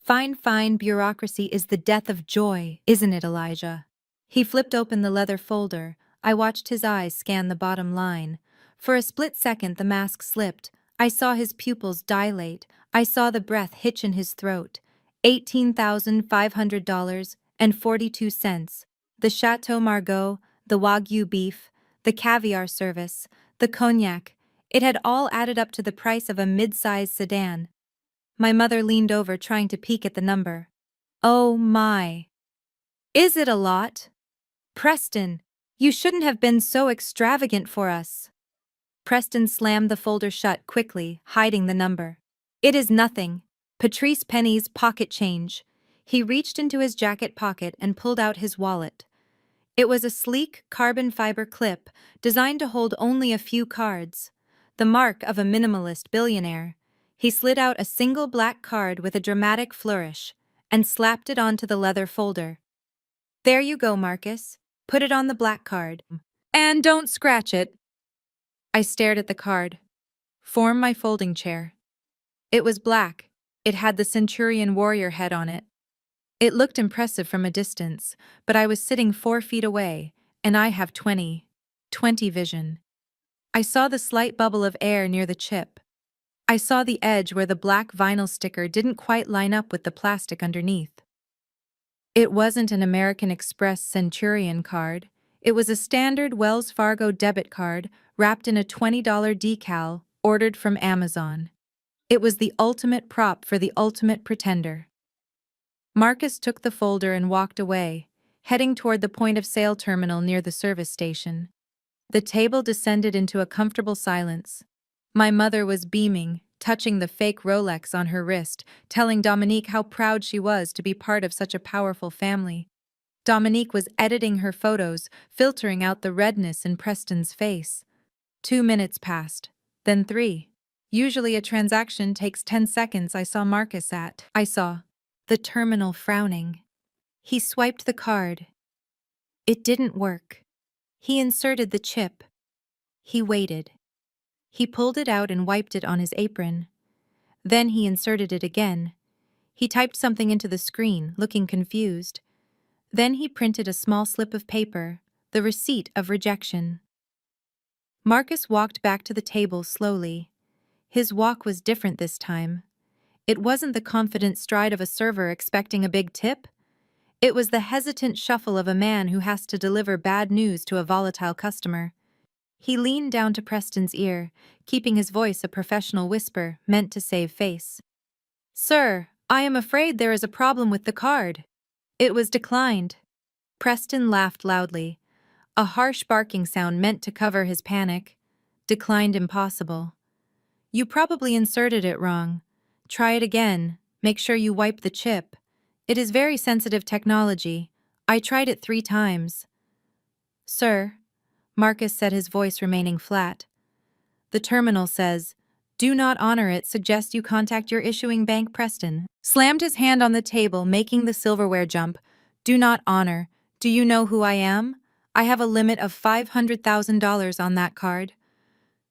Fine, bureaucracy is the death of joy, isn't it, Elijah? He flipped open the leather folder. I watched his eyes scan the bottom line. For a split second, the mask slipped. I saw his pupils dilate. I saw the breath hitch in his throat. $18,500.42. The Chateau Margaux, the Wagyu beef, the caviar service, the cognac. It had all added up to the price of a mid-sized sedan. My mother leaned over, trying to peek at the number. Oh my. Is it a lot? Preston, you shouldn't have been so extravagant for us. Preston slammed the folder shut quickly, hiding the number. It is nothing. Patrice Penny's pocket change. He reached into his jacket pocket and pulled out his wallet. It was a sleek carbon fiber clip designed to hold only a few cards, the mark of a minimalist billionaire. He slid out a single black card with a dramatic flourish and slapped it onto the leather folder. There you go, Marcus. Put it on the black card. And don't scratch it. I stared at the card. Form my folding chair. It was black. It had the Centurion warrior head on it. It looked impressive from a distance, but I was sitting 4 feet away, and I have 20 vision. I saw the slight bubble of air near the chip. I saw the edge where the black vinyl sticker didn't quite line up with the plastic underneath. It wasn't an American Express Centurion card. It was a standard Wells Fargo debit card wrapped in a $20 decal ordered from Amazon. It was the ultimate prop for the ultimate pretender. Marcus took the folder and walked away, heading toward the point-of-sale terminal near the service station. The table descended into a comfortable silence. My mother was beaming, touching the fake Rolex on her wrist, telling Dominique how proud she was to be part of such a powerful family. Dominique was editing her photos, filtering out the redness in Preston's face. 2 minutes passed, then 3. Usually a transaction takes 10 seconds. I saw the terminal frowning. He swiped the card. It didn't work. He inserted the chip. He waited. He pulled it out and wiped it on his apron. Then he inserted it again. He typed something into the screen, looking confused. Then he printed a small slip of paper, the receipt of rejection. Marcus walked back to the table slowly. His walk was different this time. It wasn't the confident stride of a server expecting a big tip. It was the hesitant shuffle of a man who has to deliver bad news to a volatile customer. He leaned down to Preston's ear, keeping his voice a professional whisper meant to save face. "Sir, I am afraid there is a problem with the card. It was declined." Preston laughed loudly, a harsh barking sound meant to cover his panic. "Declined impossible. You probably inserted it wrong. Try it again. Make sure you wipe the chip. It is very sensitive technology. I tried it 3 times." "Sir," Marcus said, his voice remaining flat. "The terminal says, 'Do not honor it. Suggest you contact your issuing bank.'" Preston slammed his hand on the table, making the silverware jump. "Do not honor. Do you know who I am? I have a limit of $500,000 on that card.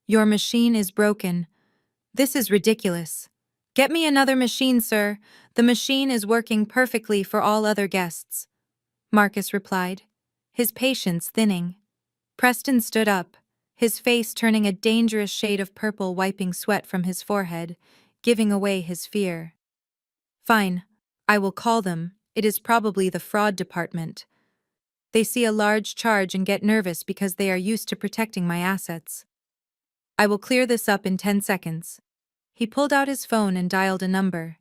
Your machine is broken. This is ridiculous. Get me another machine, sir. The machine is working perfectly for all other guests," Marcus replied, his patience thinning. Preston stood up, his face turning a dangerous shade of purple, wiping sweat from his forehead, giving away his fear. "Fine. I will call them. It is probably the fraud department. They see a large charge and get nervous because they are used to protecting my assets. I will clear this up in 10 seconds. He pulled out his phone and dialed a number.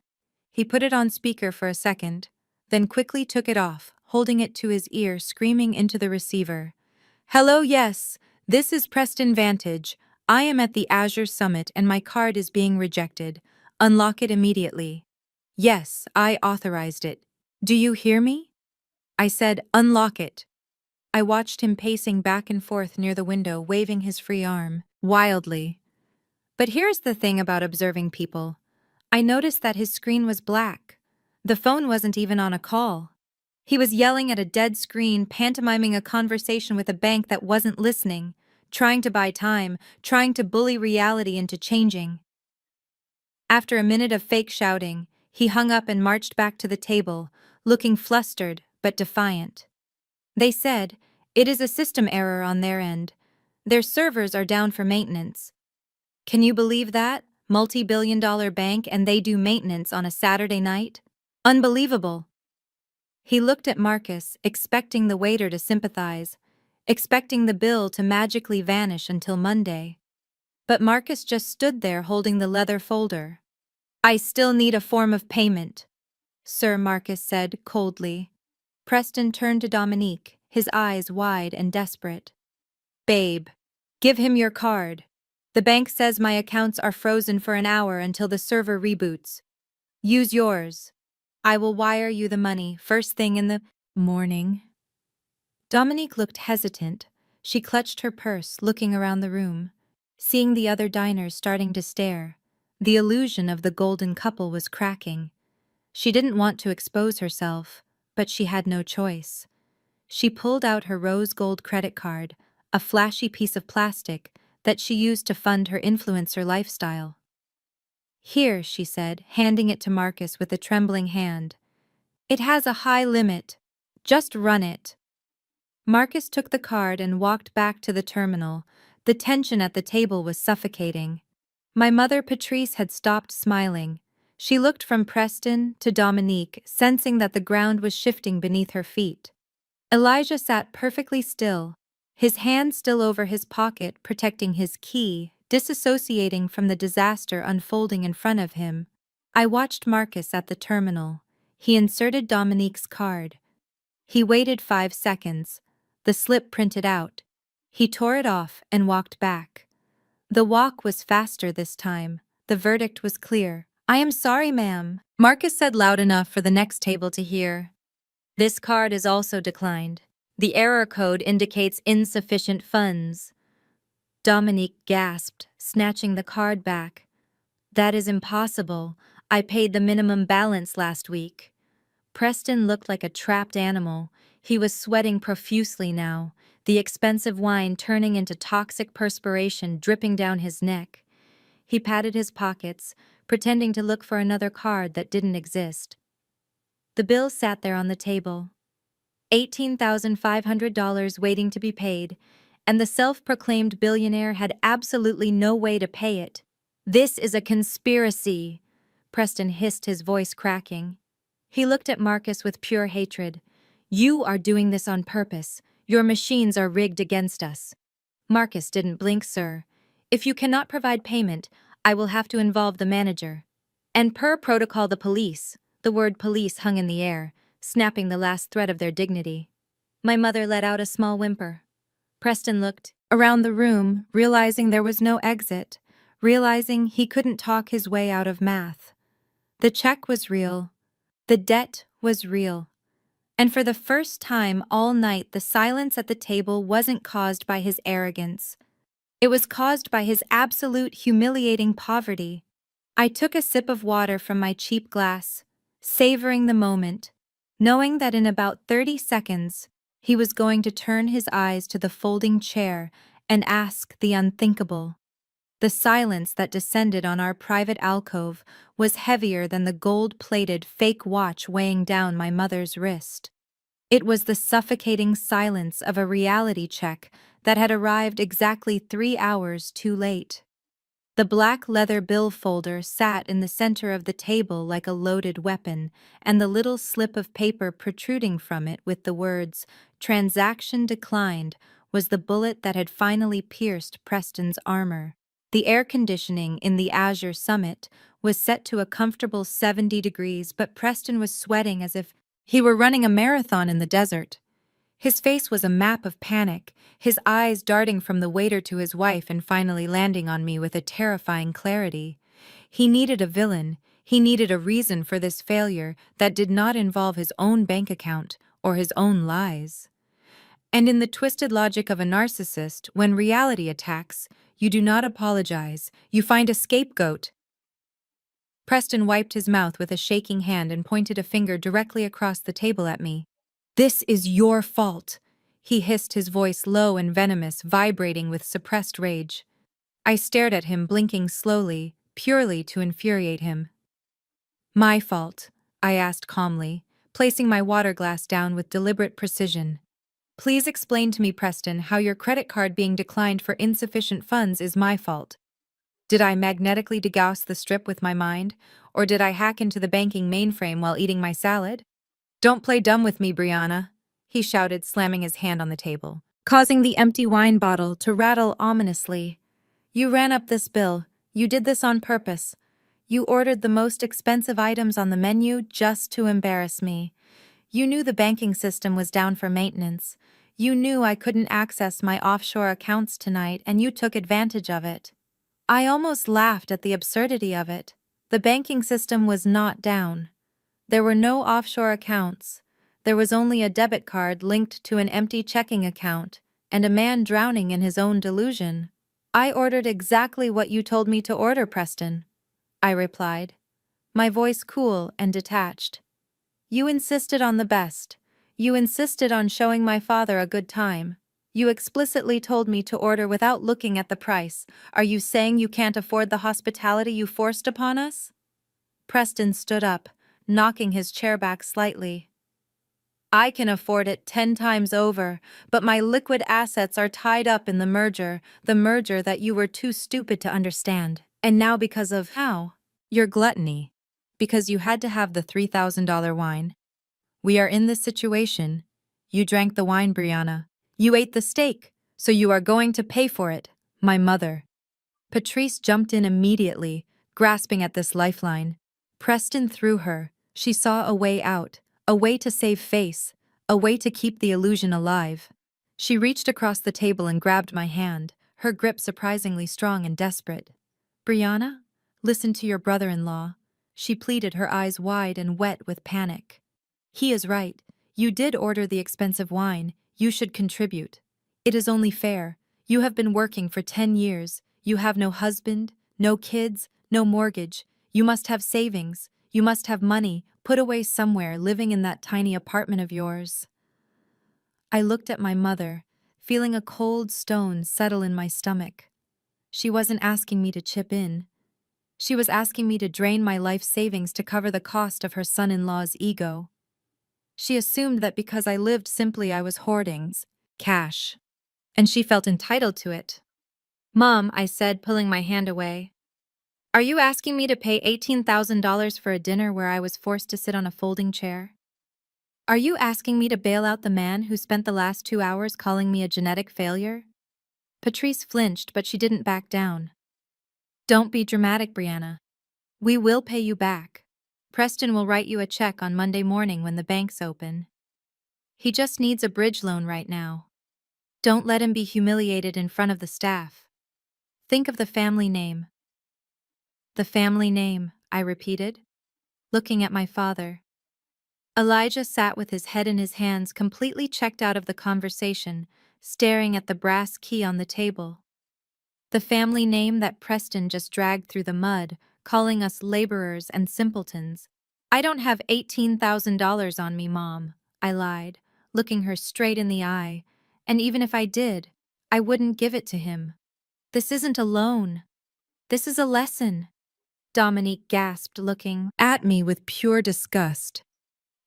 He put it on speaker for a second, then quickly took it off, holding it to his ear, screaming into the receiver. "Hello, yes, this is Preston Vantage. I am at the Azure Summit and my card is being rejected. Unlock it immediately." "Yes, I authorized it. Do you hear me?" I said, "Unlock it." I watched him pacing back and forth near the window, waving his free arm wildly. But here's the thing about observing people. I noticed that his screen was black. The phone wasn't even on a call. He was yelling at a dead screen, pantomiming a conversation with a bank that wasn't listening, trying to buy time, trying to bully reality into changing. After a minute of fake shouting, he hung up and marched back to the table, looking flustered but defiant. They said, "It is a system error on their end. Their servers are down for maintenance." Can you believe that? Multi-billion-dollar bank and they do maintenance on a Saturday night? Unbelievable. He looked at Marcus, expecting the waiter to sympathize, expecting the bill to magically vanish until Monday. But Marcus just stood there holding the leather folder. "I still need a form of payment," Sir Marcus said coldly. Preston turned to Dominique, his eyes wide and desperate. "Babe, give him your card. The bank says my accounts are frozen for an hour until the server reboots. Use yours. I will wire you the money first thing in the morning." Dominique looked hesitant. She clutched her purse, looking around the room, seeing the other diners starting to stare. The illusion of the golden couple was cracking. She didn't want to expose herself, but she had no choice. She pulled out her rose gold credit card, a flashy piece of plastic that she used to fund her influencer lifestyle. "Here," she said, handing it to Marcus with a trembling hand. "It has a high limit. Just run it." Marcus took the card and walked back to the terminal. The tension at the table was suffocating. My mother Patrice had stopped smiling. She looked from Preston to Dominique, sensing that the ground was shifting beneath her feet. Elijah sat perfectly still, his hand still over his pocket protecting his key, disassociating from the disaster unfolding in front of him. I watched Marcus at the terminal. He inserted Dominique's card. He waited 5 seconds. The slip printed out. He tore it off and walked back. The walk was faster this time. The verdict was clear. "I am sorry, ma'am," Marcus said loud enough for the next table to hear. "This card is also declined. The error code indicates insufficient funds." Dominique gasped, snatching the card back. "That is impossible. I paid the minimum balance last week." Preston looked like a trapped animal. He was sweating profusely now, the expensive wine turning into toxic perspiration dripping down his neck. He patted his pockets, pretending to look for another card that didn't exist. The bill sat there on the table. $18,500 waiting to be paid, and the self-proclaimed billionaire had absolutely no way to pay it. "This is a conspiracy," Preston hissed, his voice cracking. He looked at Marcus with pure hatred. "You are doing this on purpose. Your machines are rigged against us." Marcus didn't blink, "Sir. If you cannot provide payment, I will have to involve the manager. And per protocol the police." The word police hung in the air, snapping the last thread of their dignity. My mother let out a small whimper. Preston looked around the room, realizing there was no exit, realizing he couldn't talk his way out of math. The check was real. The debt was real. And for the first time all night, the silence at the table wasn't caused by his arrogance. It was caused by his absolute humiliating poverty. I took a sip of water from my cheap glass, savoring the moment, knowing that in about 30 seconds, he was going to turn his eyes to the folding chair and ask the unthinkable. The silence that descended on our private alcove was heavier than the gold-plated fake watch weighing down my mother's wrist. It was the suffocating silence of a reality check that had arrived exactly 3 hours too late. The black leather bill folder sat in the center of the table like a loaded weapon, and the little slip of paper protruding from it with the words, "Transaction declined," was the bullet that had finally pierced Preston's armor. The air conditioning in the Azure Summit was set to a comfortable 70 degrees, but Preston was sweating as if he were running a marathon in the desert. His face was a map of panic, his eyes darting from the waiter to his wife and finally landing on me with a terrifying clarity. He needed a villain. He needed a reason for this failure that did not involve his own bank account or his own lies. And in the twisted logic of a narcissist, when reality attacks, you do not apologize, you find a scapegoat. Preston wiped his mouth with a shaking hand and pointed a finger directly across the table at me. "This is your fault," he hissed, his voice low and venomous, vibrating with suppressed rage. I stared at him, blinking slowly, purely to infuriate him. "My fault?" I asked calmly, placing my water glass down with deliberate precision. "Please explain to me, Preston, how your credit card being declined for insufficient funds is my fault. Did I magnetically degauss the strip with my mind, or did I hack into the banking mainframe while eating my salad?" "Don't play dumb with me, Brianna," he shouted, slamming his hand on the table, causing the empty wine bottle to rattle ominously. "You ran up this bill. You did this on purpose. You ordered the most expensive items on the menu just to embarrass me. You knew the banking system was down for maintenance. You knew I couldn't access my offshore accounts tonight, and you took advantage of it." I almost laughed at the absurdity of it. The banking system was not down. There were no offshore accounts. There was only a debit card linked to an empty checking account, and a man drowning in his own delusion. "I ordered exactly what you told me to order, Preston," I replied, my voice cool and detached. "You insisted on the best. You insisted on showing my father a good time. You explicitly told me to order without looking at the price. Are you saying you can't afford the hospitality you forced upon us?" Preston stood up, knocking his chair back slightly. "I can afford it 10 times over, but my liquid assets are tied up in the merger that you were too stupid to understand. And now because of how? Your gluttony. Because you had to have the $3,000 wine. We are in this situation. You drank the wine, Brianna. You ate the steak, so you are going to pay for it, my mother." Patrice jumped in immediately, grasping at this lifeline. Preston threw her. She saw a way out, a way to save face, a way to keep the illusion alive. She reached across the table and grabbed my hand, her grip surprisingly strong and desperate. "Brianna, listen to your brother-in-law," she pleaded, her eyes wide and wet with panic. "He is right. You did order the expensive wine. You should contribute. It is only fair. You have been working for 10 years. You have no husband, no kids, no mortgage. You must have savings. You must have money put away somewhere, living in that tiny apartment of yours." I looked at my mother, feeling a cold stone settle in my stomach. She wasn't asking me to chip in. She was asking me to drain my life savings to cover the cost of her son-in-law's ego. She assumed that because I lived simply I was hoarding cash, and she felt entitled to it. "Mom," I said, pulling my hand away, "are you asking me to pay $18,000 for a dinner where I was forced to sit on a folding chair? Are you asking me to bail out the man who spent the last 2 hours calling me a genetic failure?" Patrice flinched, but she didn't back down. "Don't be dramatic, Brianna. We will pay you back. Preston will write you a check on Monday morning when the bank's open. He just needs a bridge loan right now. Don't let him be humiliated in front of the staff. Think of the family name." "The family name," I repeated, looking at my father. Elijah sat with his head in his hands, completely checked out of the conversation, staring at the brass key on the table. The family name that Preston just dragged through the mud, calling us laborers and simpletons. "I don't have $18,000 on me, Mom," I lied, looking her straight in the eye. "And even if I did, I wouldn't give it to him. This isn't a loan. This is a lesson." Dominique gasped, looking at me with pure disgust.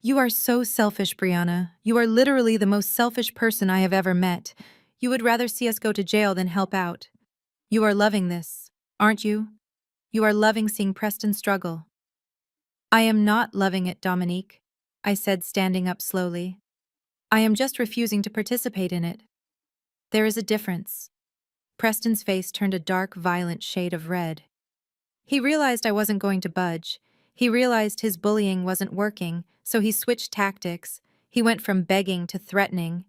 "You are so selfish, Brianna. You are literally the most selfish person I have ever met. You would rather see us go to jail than help out. You are loving this, aren't you? You are loving seeing Preston struggle." "I am not loving it, Dominique," I said, standing up slowly. "I am just refusing to participate in it. There is a difference." Preston's face turned a dark, violent shade of red. He realized I wasn't going to budge. He realized his bullying wasn't working, so he switched tactics. He went from begging to threatening.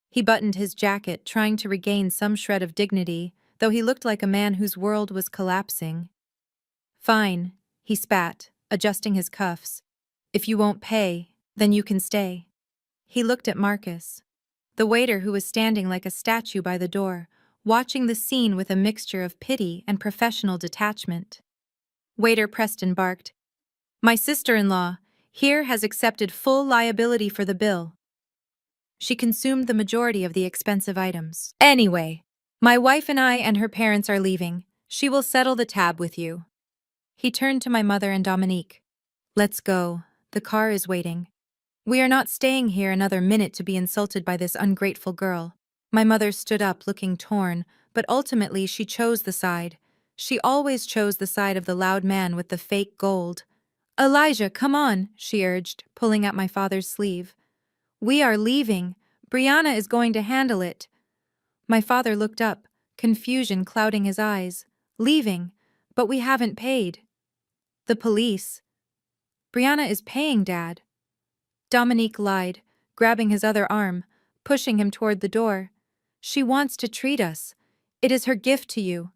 He buttoned his jacket, trying to regain some shred of dignity, though he looked like a man whose world was collapsing. "Fine," he spat, adjusting his cuffs. "If you won't pay, then you can stay." He looked at Marcus, the waiter who was standing like a statue by the door, watching the scene with a mixture of pity and professional detachment. Waiter Preston barked, My sister-in-law here has accepted full liability for the bill. She consumed the majority of the expensive items. Anyway, my wife and I and her parents are leaving. She will settle the tab with you. He turned to my mother and Dominique. Let's go. The car is waiting. We are not staying here another minute to be insulted by this ungrateful girl. My mother stood up looking torn, but ultimately she chose the side. She always chose the side of the loud man with the fake gold. Elijah, come on, she urged, pulling at my father's sleeve. We are leaving. Brianna is going to handle it. My father looked up, confusion clouding his eyes. Leaving? But we haven't paid. The police. Brianna is paying, Dad. Dominique lied, grabbing his other arm, pushing him toward the door. She wants to treat us. It is her gift to you.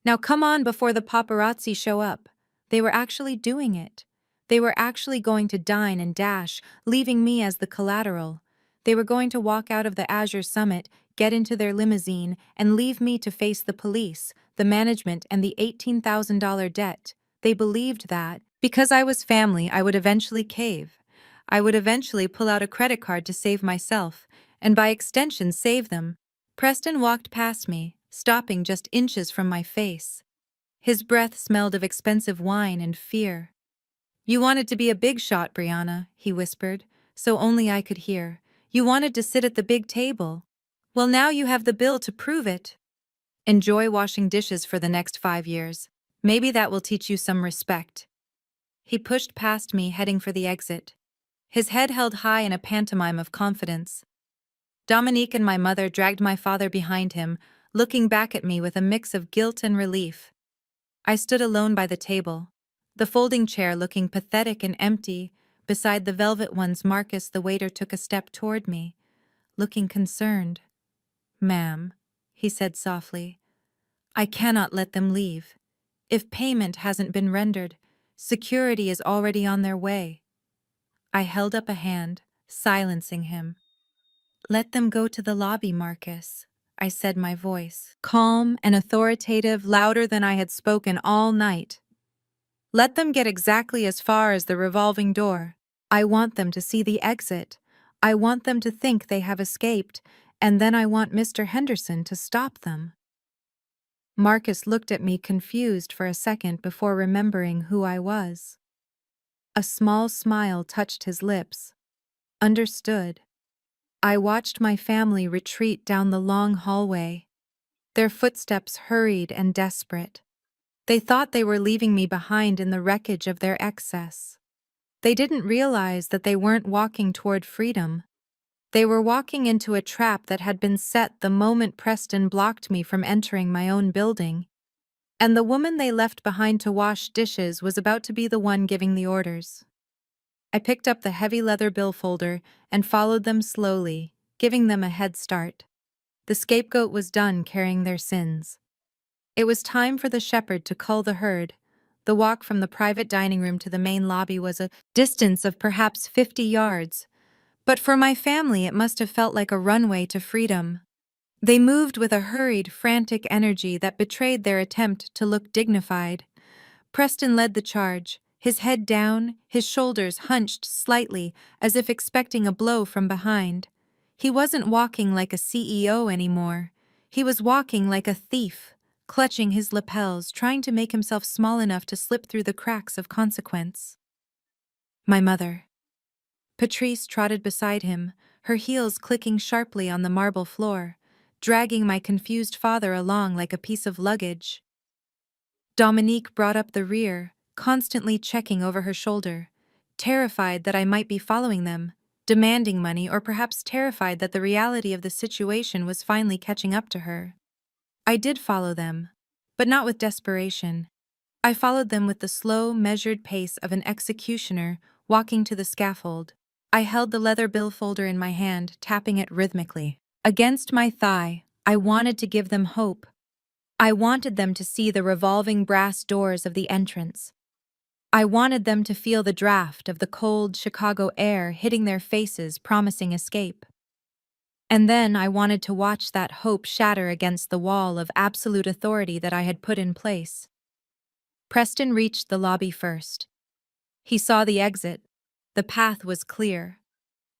Now come on before the paparazzi show up. They were actually doing it. They were actually going to dine and dash, leaving me as the collateral. They were going to walk out of the Azure Summit, get into their limousine, and leave me to face the police, the management, and the $18,000 debt. They believed that, because I was family, I would eventually cave. I would eventually pull out a credit card to save myself, and by extension save them. Preston walked past me, stopping just inches from my face. His breath smelled of expensive wine and fear. You wanted to be a big shot, Brianna, he whispered, so only I could hear. You wanted to sit at the big table. Well, now you have the bill to prove it. Enjoy washing dishes for the next 5 years. Maybe that will teach you some respect. He pushed past me, heading for the exit. His head held high in a pantomime of confidence. Dominique and my mother dragged my father behind him, looking back at me with a mix of guilt and relief. I stood alone by the table, the folding chair looking pathetic and empty. Beside the velvet ones, Marcus, the waiter, took a step toward me, looking concerned. Ma'am, he said softly, I cannot let them leave. If payment hasn't been rendered, security is already on their way. I held up a hand, silencing him. Let them go to the lobby, Marcus, I said, my voice calm and authoritative, louder than I had spoken all night. Let them get exactly as far as the revolving door. I want them to see the exit. I want them to think they have escaped, and then I want Mr. Henderson to stop them. Marcus looked at me confused for a second before remembering who I was. A small smile touched his lips. Understood. I watched my family retreat down the long hallway. Their footsteps hurried and desperate. They thought they were leaving me behind in the wreckage of their excess. They didn't realize that they weren't walking toward freedom. They were walking into a trap that had been set the moment Preston blocked me from entering my own building. And the woman they left behind to wash dishes was about to be the one giving the orders. I picked up the heavy leather bill folder and followed them slowly, giving them a head start. The scapegoat was done carrying their sins. It was time for the shepherd to cull the herd. The walk from the private dining room to the main lobby was a distance of perhaps 50 yards, but for my family it must have felt like a runway to freedom. They moved with a hurried, frantic energy that betrayed their attempt to look dignified. Preston led the charge, his head down, his shoulders hunched slightly as if expecting a blow from behind. He wasn't walking like a CEO anymore. He was walking like a thief, clutching his lapels, trying to make himself small enough to slip through the cracks of consequence. My mother. Patrice trotted beside him, her heels clicking sharply on the marble floor, dragging my confused father along like a piece of luggage. Dominique brought up the rear, constantly checking over her shoulder, terrified that I might be following them, demanding money, or perhaps terrified that the reality of the situation was finally catching up to her. I did follow them, but not with desperation. I followed them with the slow, measured pace of an executioner walking to the scaffold. I held the leather bill folder in my hand, tapping it rhythmically. Against my thigh, I wanted to give them hope. I wanted them to see the revolving brass doors of the entrance. I wanted them to feel the draft of the cold Chicago air hitting their faces, promising escape. And then I wanted to watch that hope shatter against the wall of absolute authority that I had put in place. Preston reached the lobby first. He saw the exit. The path was clear.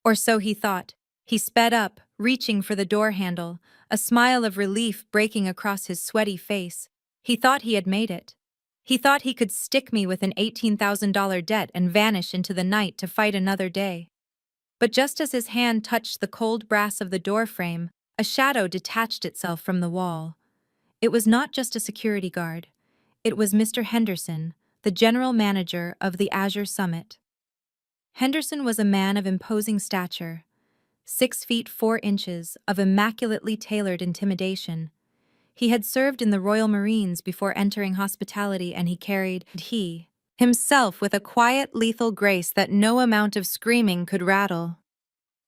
Or so he thought. He sped up, reaching for the door handle, a smile of relief breaking across his sweaty face. He thought he had made it. He thought he could stick me with an $18,000 debt and vanish into the night to fight another day. But just as his hand touched the cold brass of the door frame, a shadow detached itself from the wall. It was not just a security guard. It was Mr. Henderson, the general manager of the Azure Summit. Henderson was a man of imposing stature, 6 feet 4 inches of immaculately tailored intimidation. He had served in the Royal Marines before entering hospitality, and he carried himself with a quiet, lethal grace that no amount of screaming could rattle.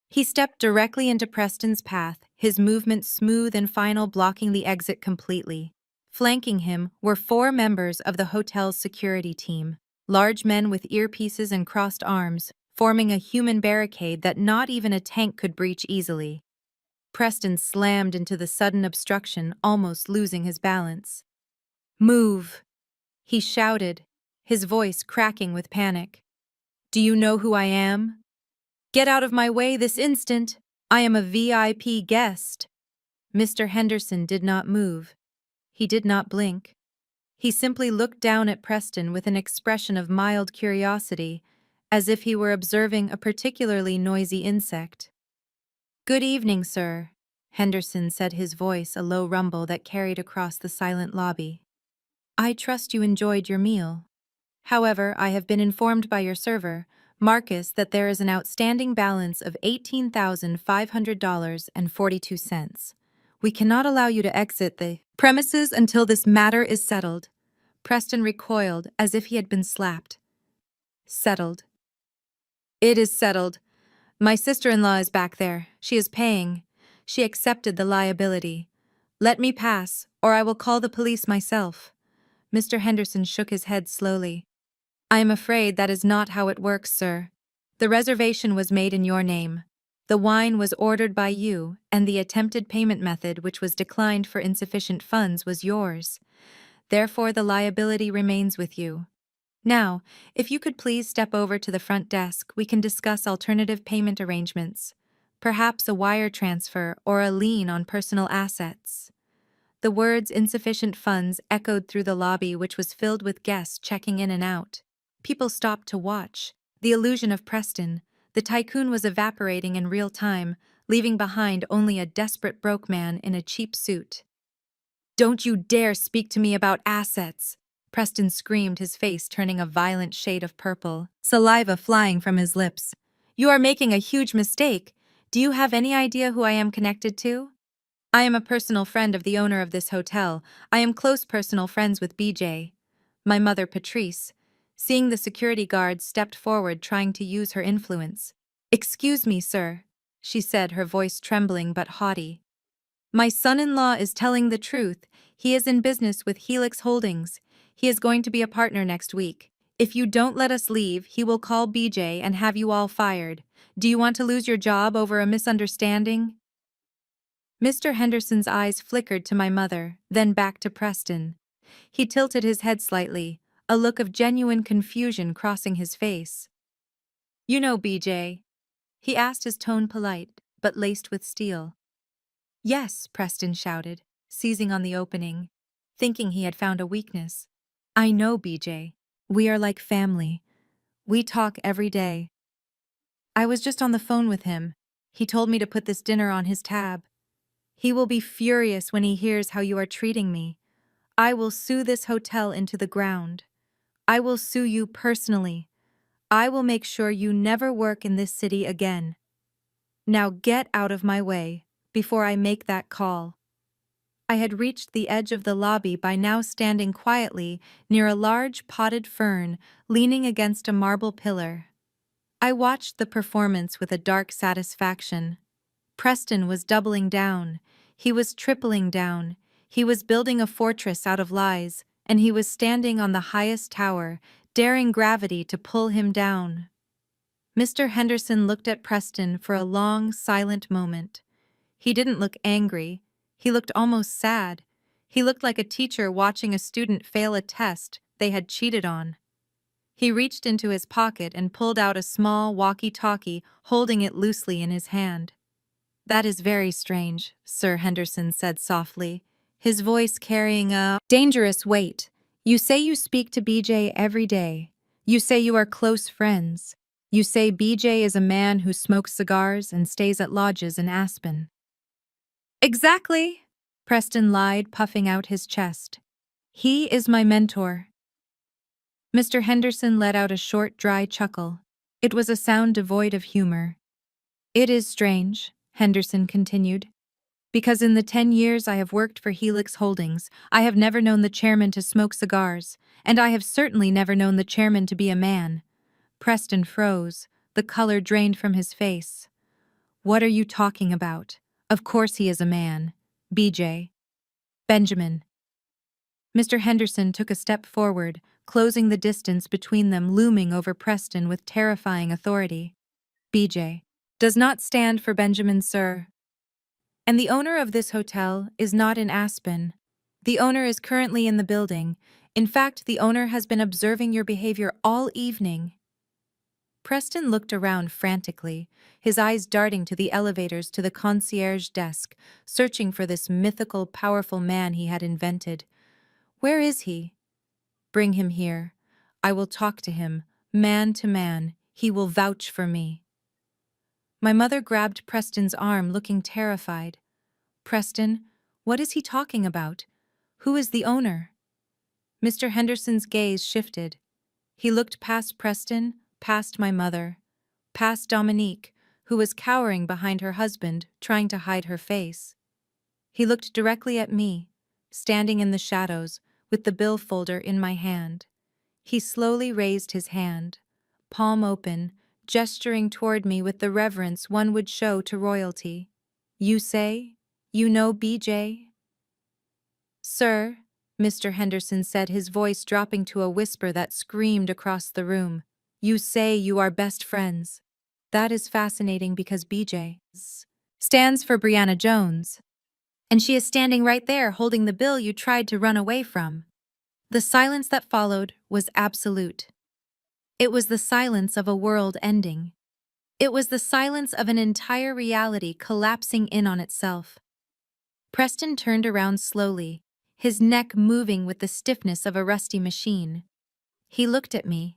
He stepped directly into Preston's path, his movement smooth and final, blocking the exit completely. Flanking him were 4 members of the hotel's security team, large men with earpieces and crossed arms, forming a human barricade that not even a tank could breach easily. Preston slammed into the sudden obstruction, almost losing his balance. "Move!" he shouted, his voice cracking with panic. "Do you know who I am? Get out of my way this instant! I am a VIP guest!" Mr. Henderson did not move. He did not blink. He simply looked down at Preston with an expression of mild curiosity, as if he were observing a particularly noisy insect. "Good evening, sir," Henderson said, his voice a low rumble that carried across the silent lobby. "I trust you enjoyed your meal. However, I have been informed by your server, Marcus, that there is an outstanding balance of $18,500.42. We cannot allow you to exit the premises until this matter is settled." Preston recoiled as if he had been slapped. "Settled? It is settled. My sister-in-law is back there. She is paying. She accepted the liability. Let me pass, or I will call the police myself." Mr. Henderson shook his head slowly. "I am afraid that is not how it works, sir. The reservation was made in your name. The wine was ordered by you, and the attempted payment method, which was declined for insufficient funds, was yours. Therefore, the liability remains with you. Now, if you could please step over to the front desk, we can discuss alternative payment arrangements, perhaps a wire transfer or a lien on personal assets." The words "insufficient funds" echoed through the lobby, which was filled with guests checking in and out. People stopped to watch. The illusion of Preston, the tycoon, was evaporating in real time, leaving behind only a desperate broke man in a cheap suit. "Don't you dare speak to me about assets!" Preston screamed, his face turning a violent shade of purple, saliva flying from his lips. "You are making a huge mistake. Do you have any idea who I am connected to? I am a personal friend of the owner of this hotel. I am close personal friends with BJ. My mother, Patrice." Seeing the security guard, stepped forward, trying to use her influence. "Excuse me, sir," she said, her voice trembling but haughty. "My son-in-law is telling the truth. He is in business with Helix Holdings. He is going to be a partner next week. If you don't let us leave, he will call BJ and have you all fired. Do you want to lose your job over a misunderstanding?" Mr. Henderson's eyes flickered to my mother, then back to Preston. He tilted his head slightly, a look of genuine confusion crossing his face. "You know BJ?" he asked, his tone polite, but laced with steel. "Yes," Preston shouted, seizing on the opening, thinking he had found a weakness. "I know BJ. We are like family. We talk every day. I was just on the phone with him. He told me to put this dinner on his tab. He will be furious when he hears how you are treating me. I will sue this hotel into the ground. I will sue you personally. I will make sure you never work in this city again. Now get out of my way before I make that call." I had reached the edge of the lobby by now, standing quietly near a large potted fern leaning against a marble pillar. I watched the performance with a dark satisfaction. Preston was doubling down. He was tripling down. He was building a fortress out of lies, and he was standing on the highest tower, daring gravity to pull him down. Mr. Henderson looked at Preston for a long, silent moment. He didn't look angry. He looked almost sad. He looked like a teacher watching a student fail a test they had cheated on. He reached into his pocket and pulled out a small walkie-talkie, holding it loosely in his hand. "That is very strange," Sir Henderson said softly, his voice carrying a dangerous weight. "You say you speak to BJ every day. You say you are close friends. You say BJ is a man who smokes cigars and stays at lodges in Aspen." "Exactly," Preston lied, puffing out his chest. "He is my mentor." Mr. Henderson let out a short, dry chuckle. It was a sound devoid of humor. "It is strange," Henderson continued, "because in the 10 years I have worked for Helix Holdings, I have never known the chairman to smoke cigars, and I have certainly never known the chairman to be a man." Preston froze, the color drained from his face. "What are you talking about? Of course he is a man. BJ. Benjamin." Mr. Henderson took a step forward, closing the distance between them, looming over Preston with terrifying authority. "BJ does not stand for Benjamin, sir. And the owner of this hotel is not in Aspen. The owner is currently in the building. In fact, the owner has been observing your behavior all evening." Preston looked around frantically, his eyes darting to the elevators to the concierge desk, searching for this mythical, powerful man he had invented. "Where is he?" "Bring him here. I will talk to him, man to man. He will vouch for me." My mother grabbed Preston's arm, looking terrified. "Preston, what is he talking about? Who is the owner?" Mr. Henderson's gaze shifted. He looked past Preston, past my mother, past Dominique, who was cowering behind her husband, trying to hide her face. He looked directly at me, standing in the shadows, with the bill folder in my hand. He slowly raised his hand, palm open, gesturing toward me with the reverence one would show to royalty. "You say? You know BJ?" "Sir," Mr. Henderson said, his voice dropping to a whisper that screamed across the room, "you say you are best friends. That is fascinating because BJ stands for Brianna Jones. And she is standing right there holding the bill you tried to run away from." The silence that followed was absolute. It was the silence of a world ending. It was the silence of an entire reality collapsing in on itself. Preston turned around slowly, his neck moving with the stiffness of a rusty machine. He looked at me.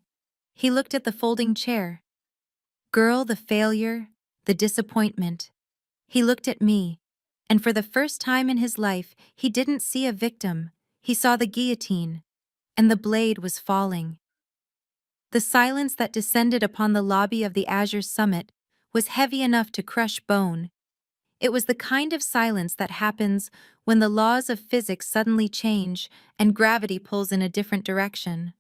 He looked at the folding chair. Girl, the failure, the disappointment. He looked at me, and for the first time in his life, he didn't see a victim. He saw the guillotine, and the blade was falling. The silence that descended upon the lobby of the Azure Summit was heavy enough to crush bone. It was the kind of silence that happens when the laws of physics suddenly change and gravity pulls in a different direction.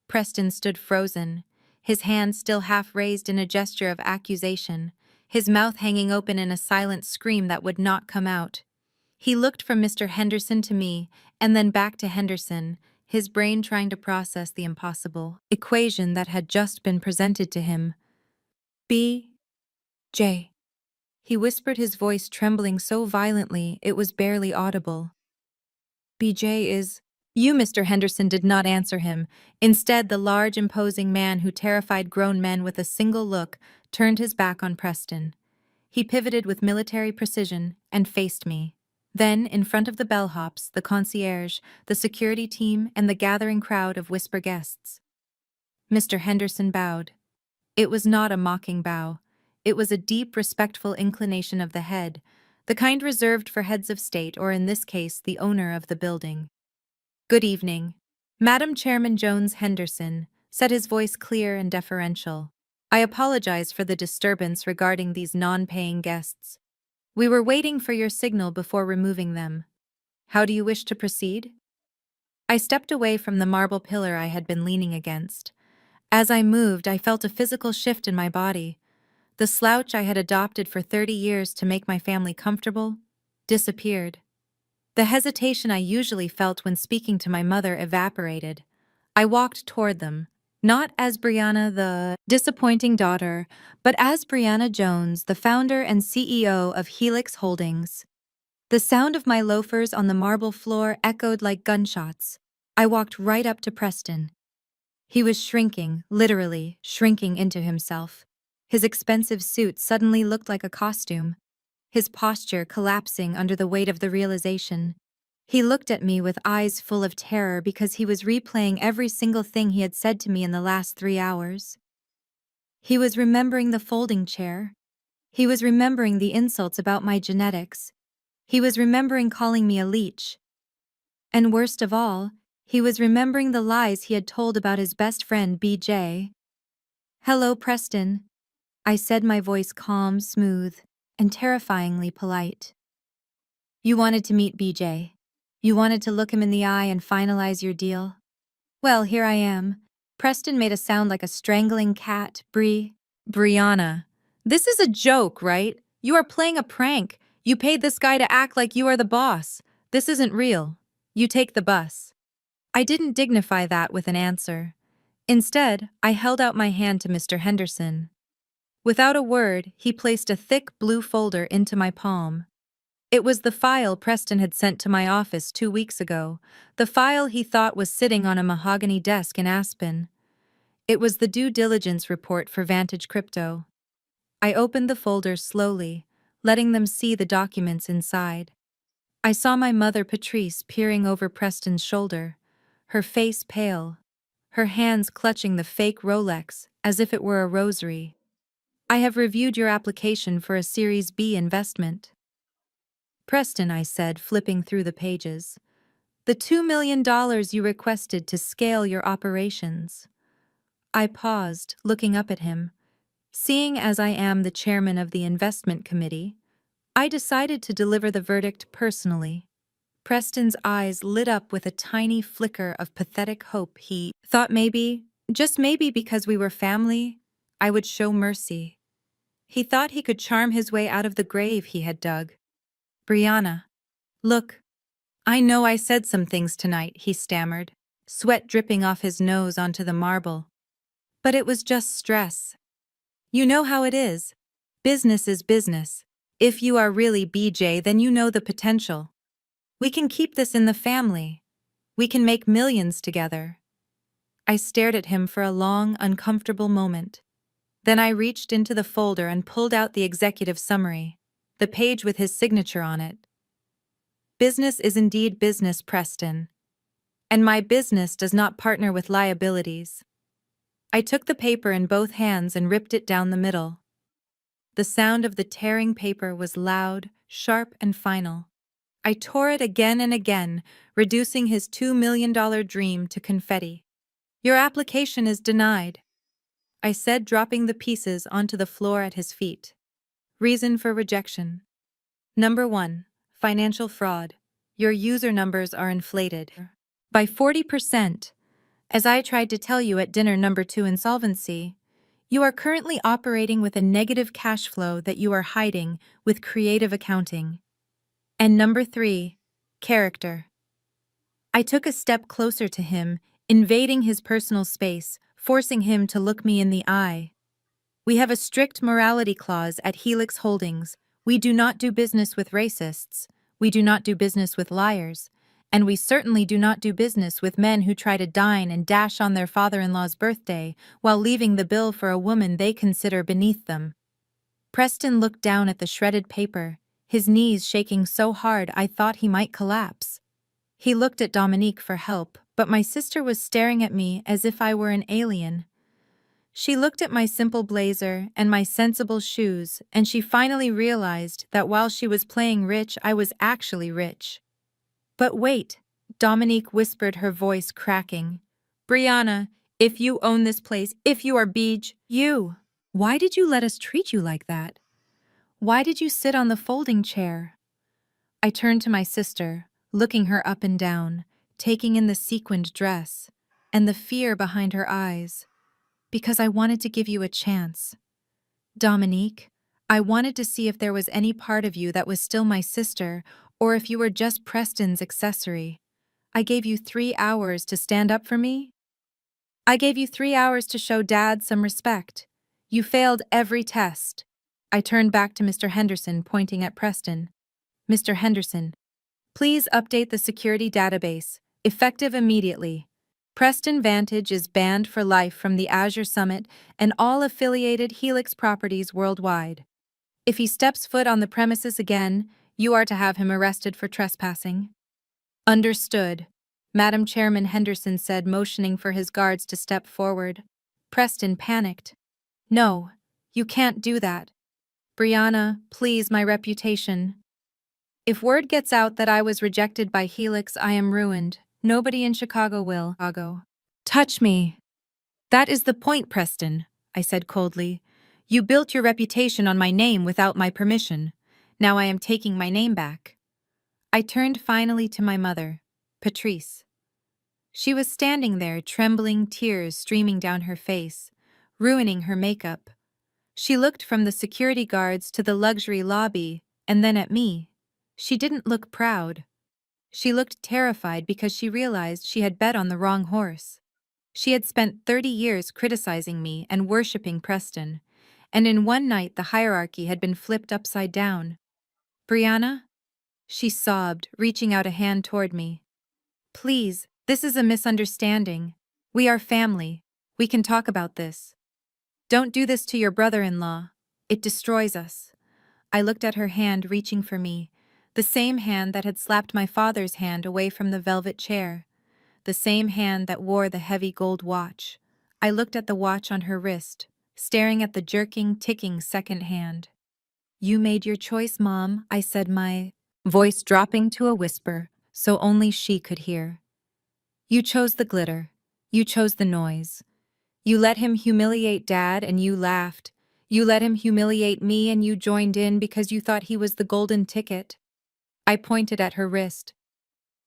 Preston stood frozen, his hand still half raised in a gesture of accusation, his mouth hanging open in a silent scream that would not come out. He looked from Mr. Henderson to me, and then back to Henderson, his brain trying to process the impossible equation that had just been presented to him. "B. J." He whispered, his voice trembling so violently it was barely audible. "BJ is—" You, Mr. Henderson did not answer him. Instead, the large, imposing man who terrified grown men with a single look turned his back on Preston. He pivoted with military precision and faced me. Then, in front of the bellhops, the concierge, the security team, and the gathering crowd of whisper guests. Mr. Henderson bowed. It was not a mocking bow. It was a deep, respectful inclination of the head, the kind reserved for heads of state, or in this case, the owner of the building. "Good evening. Madam Chairman Jones Henderson," said his voice clear and deferential. "I apologize for the disturbance regarding these non-paying guests. We were waiting for your signal before removing them. How do you wish to proceed?" I stepped away from the marble pillar I had been leaning against. As I moved, I felt a physical shift in my body. The slouch I had adopted for 30 years to make my family comfortable disappeared. The hesitation I usually felt when speaking to my mother evaporated. I walked toward them, not as Brianna, the disappointing daughter, but as Brianna Jones, the founder and CEO of Helix Holdings. The sound of my loafers on the marble floor echoed like gunshots. I walked right up to Preston. He was shrinking, literally shrinking into himself. His expensive suit suddenly looked like a costume, his posture collapsing under the weight of the realization. He looked at me with eyes full of terror because he was replaying every single thing he had said to me in the last 3 hours. He was remembering the folding chair. He was remembering the insults about my genetics. He was remembering calling me a leech. And worst of all, he was remembering the lies he had told about his best friend BJ. "Hello, Preston," I said, my voice calm, smooth, and terrifyingly polite. "You wanted to meet BJ. You wanted to look him in the eye and finalize your deal? Well, here I am." Preston made a sound like a strangling cat. Brianna, this is a joke, right? You are playing a prank. You paid this guy to act like you are the boss. This isn't real. You take the bus." I didn't dignify that with an answer. Instead, I held out my hand to Mr. Henderson. Without a word, he placed a thick blue folder into my palm. It was the file Preston had sent to my office 2 weeks ago, the file he thought was sitting on a mahogany desk in Aspen. It was the due diligence report for Vantage Crypto. I opened the folder slowly, letting them see the documents inside. I saw my mother Patrice peering over Preston's shoulder, her face pale, her hands clutching the fake Rolex as if it were a rosary. "I have reviewed your application for a Series B investment." "Preston," I said, flipping through the pages. "The $2 million you requested to scale your operations." I paused, looking up at him. Seeing as I am the chairman of the investment committee, I decided to deliver the verdict personally. Preston's eyes lit up with a tiny flicker of pathetic hope. He thought maybe, just maybe because we were family, I would show mercy. He thought he could charm his way out of the grave he had dug. "Brianna, look, I know I said some things tonight," he stammered, sweat dripping off his nose onto the marble. "But it was just stress. You know how it is. Business is business. If you are really BJ, then you know the potential. We can keep this in the family. We can make millions together." I stared at him for a long, uncomfortable moment. Then I reached into the folder and pulled out the executive summary, the page with his signature on it. "Business is indeed business, Preston. And my business does not partner with liabilities." I took the paper in both hands and ripped it down the middle. The sound of the tearing paper was loud, sharp, and final. I tore it again and again, reducing his $2 million dream to confetti. "Your application is denied," I said, dropping the pieces onto the floor at his feet. "Reason for rejection. Number 1, financial fraud. Your user numbers are inflated by 40%. As I tried to tell you at dinner, number 2, insolvency. You are currently operating with a negative cash flow that you are hiding with creative accounting. And number 3, character." I took a step closer to him, invading his personal space, forcing him to look me in the eye. "We have a strict morality clause at Helix Holdings. We do not do business with racists. We do not do business with liars. And we certainly do not do business with men who try to dine and dash on their father-in-law's birthday while leaving the bill for a woman they consider beneath them." Preston looked down at the shredded paper, his knees shaking so hard I thought he might collapse. He looked at Dominique for help, but my sister was staring at me as if I were an alien. She looked at my simple blazer and my sensible shoes, and she finally realized that while she was playing rich, I was actually rich. "But wait," Dominique whispered, her voice cracking. "Brianna, if you own this place, if you are Beej, why did you let us treat you like that? Why did you sit on the folding chair?" I turned to my sister, looking her up and down, taking in the sequined dress, and the fear behind her eyes. "Because I wanted to give you a chance. Dominique, I wanted to see if there was any part of you that was still my sister, or if you were just Preston's accessory. I gave you 3 hours to stand up for me. I gave you 3 hours to show Dad some respect. You failed every test." I turned back to Mr. Henderson, pointing at Preston. "Mr. Henderson, please update the security database, effective immediately." Preston Vantage is banned for life from the Azure Summit and all affiliated Helix properties worldwide. If he steps foot on the premises again, you are to have him arrested for trespassing. Understood, Madam Chairman Henderson said, motioning for his guards to step forward. Preston panicked. No, you can't do that. Brianna, please, my reputation. If word gets out that I was rejected by Helix, I am ruined. Nobody in Chicago will. Touch me. That is the point, Preston, I said coldly. You built your reputation on my name without my permission. Now I am taking my name back. I turned finally to my mother, Patrice. She was standing there, trembling, tears streaming down her face, ruining her makeup. She looked from the security guards to the luxury lobby, and then at me. She didn't look proud. She looked terrified because she realized she had bet on the wrong horse. She had spent 30 years criticizing me and worshipping Preston, and in one night the hierarchy had been flipped upside down. Brianna? She sobbed, reaching out a hand toward me. Please, this is a misunderstanding. We are family. We can talk about this. Don't do this to your brother-in-law. It destroys us. I looked at her hand reaching for me, the same hand that had slapped my father's hand away from the velvet chair, the same hand that wore the heavy gold watch. I looked at the watch on her wrist, staring at the jerking, ticking second hand. You made your choice, Mom, I said, my voice dropping to a whisper, so only she could hear. You chose the glitter. You chose the noise. You let him humiliate Dad and you laughed. You let him humiliate me and you joined in because you thought he was the golden ticket. I pointed at her wrist.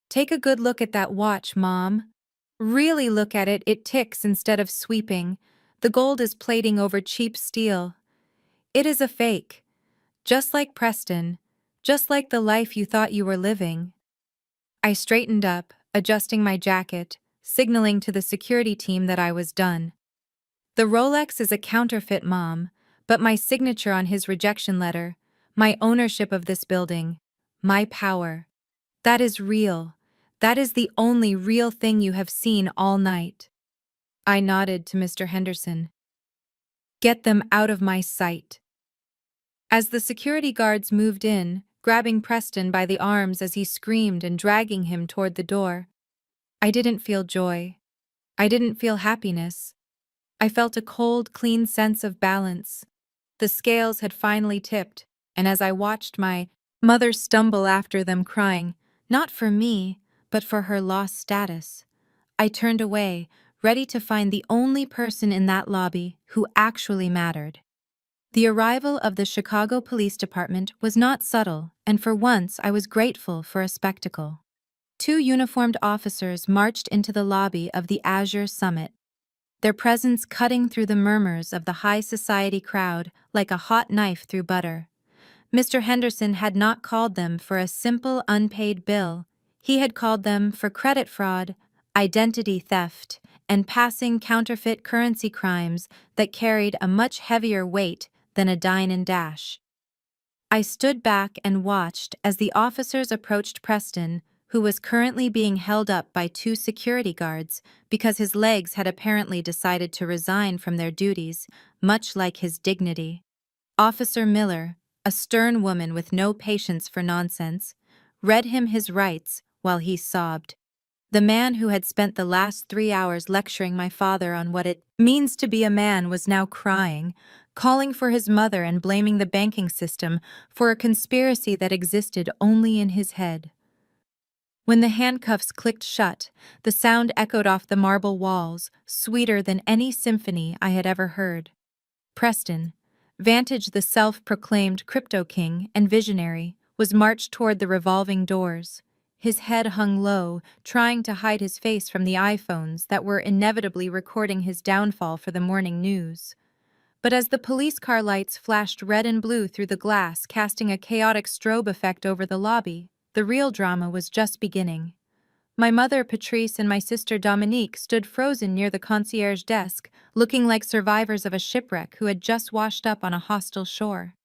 Take a good look at that watch, Mom. Really look at it. It ticks instead of sweeping. The gold is plating over cheap steel. It is a fake. Just like Preston. Just like the life you thought you were living. I straightened up, adjusting my jacket, signaling to the security team that I was done. The Rolex is a counterfeit, Mom, but my signature on his rejection letter, my ownership of this building, my power, that is real. That is the only real thing you have seen all night. I nodded to Mr. Henderson. Get them out of my sight. As the security guards moved in, grabbing Preston by the arms as he screamed and dragging him toward the door, I didn't feel joy. I didn't feel happiness. I felt a cold, clean sense of balance. The scales had finally tipped, and as I watched my mother stumble after them crying, not for me, but for her lost status, I turned away, ready to find the only person in that lobby who actually mattered. The arrival of the Chicago Police Department was not subtle, and for once I was grateful for a spectacle. 2 uniformed officers marched into the lobby of the Azure Summit, their presence cutting through the murmurs of the high society crowd like a hot knife through butter. Mr. Henderson had not called them for a simple unpaid bill. He had called them for credit fraud, identity theft, and passing counterfeit currency crimes that carried a much heavier weight than a dine and dash. I stood back and watched as the officers approached Preston, who was currently being held up by 2 security guards because his legs had apparently decided to resign from their duties, much like his dignity. Officer Miller, a stern woman with no patience for nonsense, read him his rights while he sobbed. The man who had spent the last 3 hours lecturing my father on what it means to be a man was now crying, calling for his mother and blaming the banking system for a conspiracy that existed only in his head. When the handcuffs clicked shut, the sound echoed off the marble walls, sweeter than any symphony I had ever heard. Preston, Vantage the self-proclaimed crypto king and visionary, was marched toward the revolving doors. His head hung low, trying to hide his face from the iPhones that were inevitably recording his downfall for the morning news. But as the police car lights flashed red and blue through the glass, casting a chaotic strobe effect over the lobby, the real drama was just beginning. My mother, Patrice, and my sister, Dominique, stood frozen near the concierge desk, looking like survivors of a shipwreck who had just washed up on a hostile shore.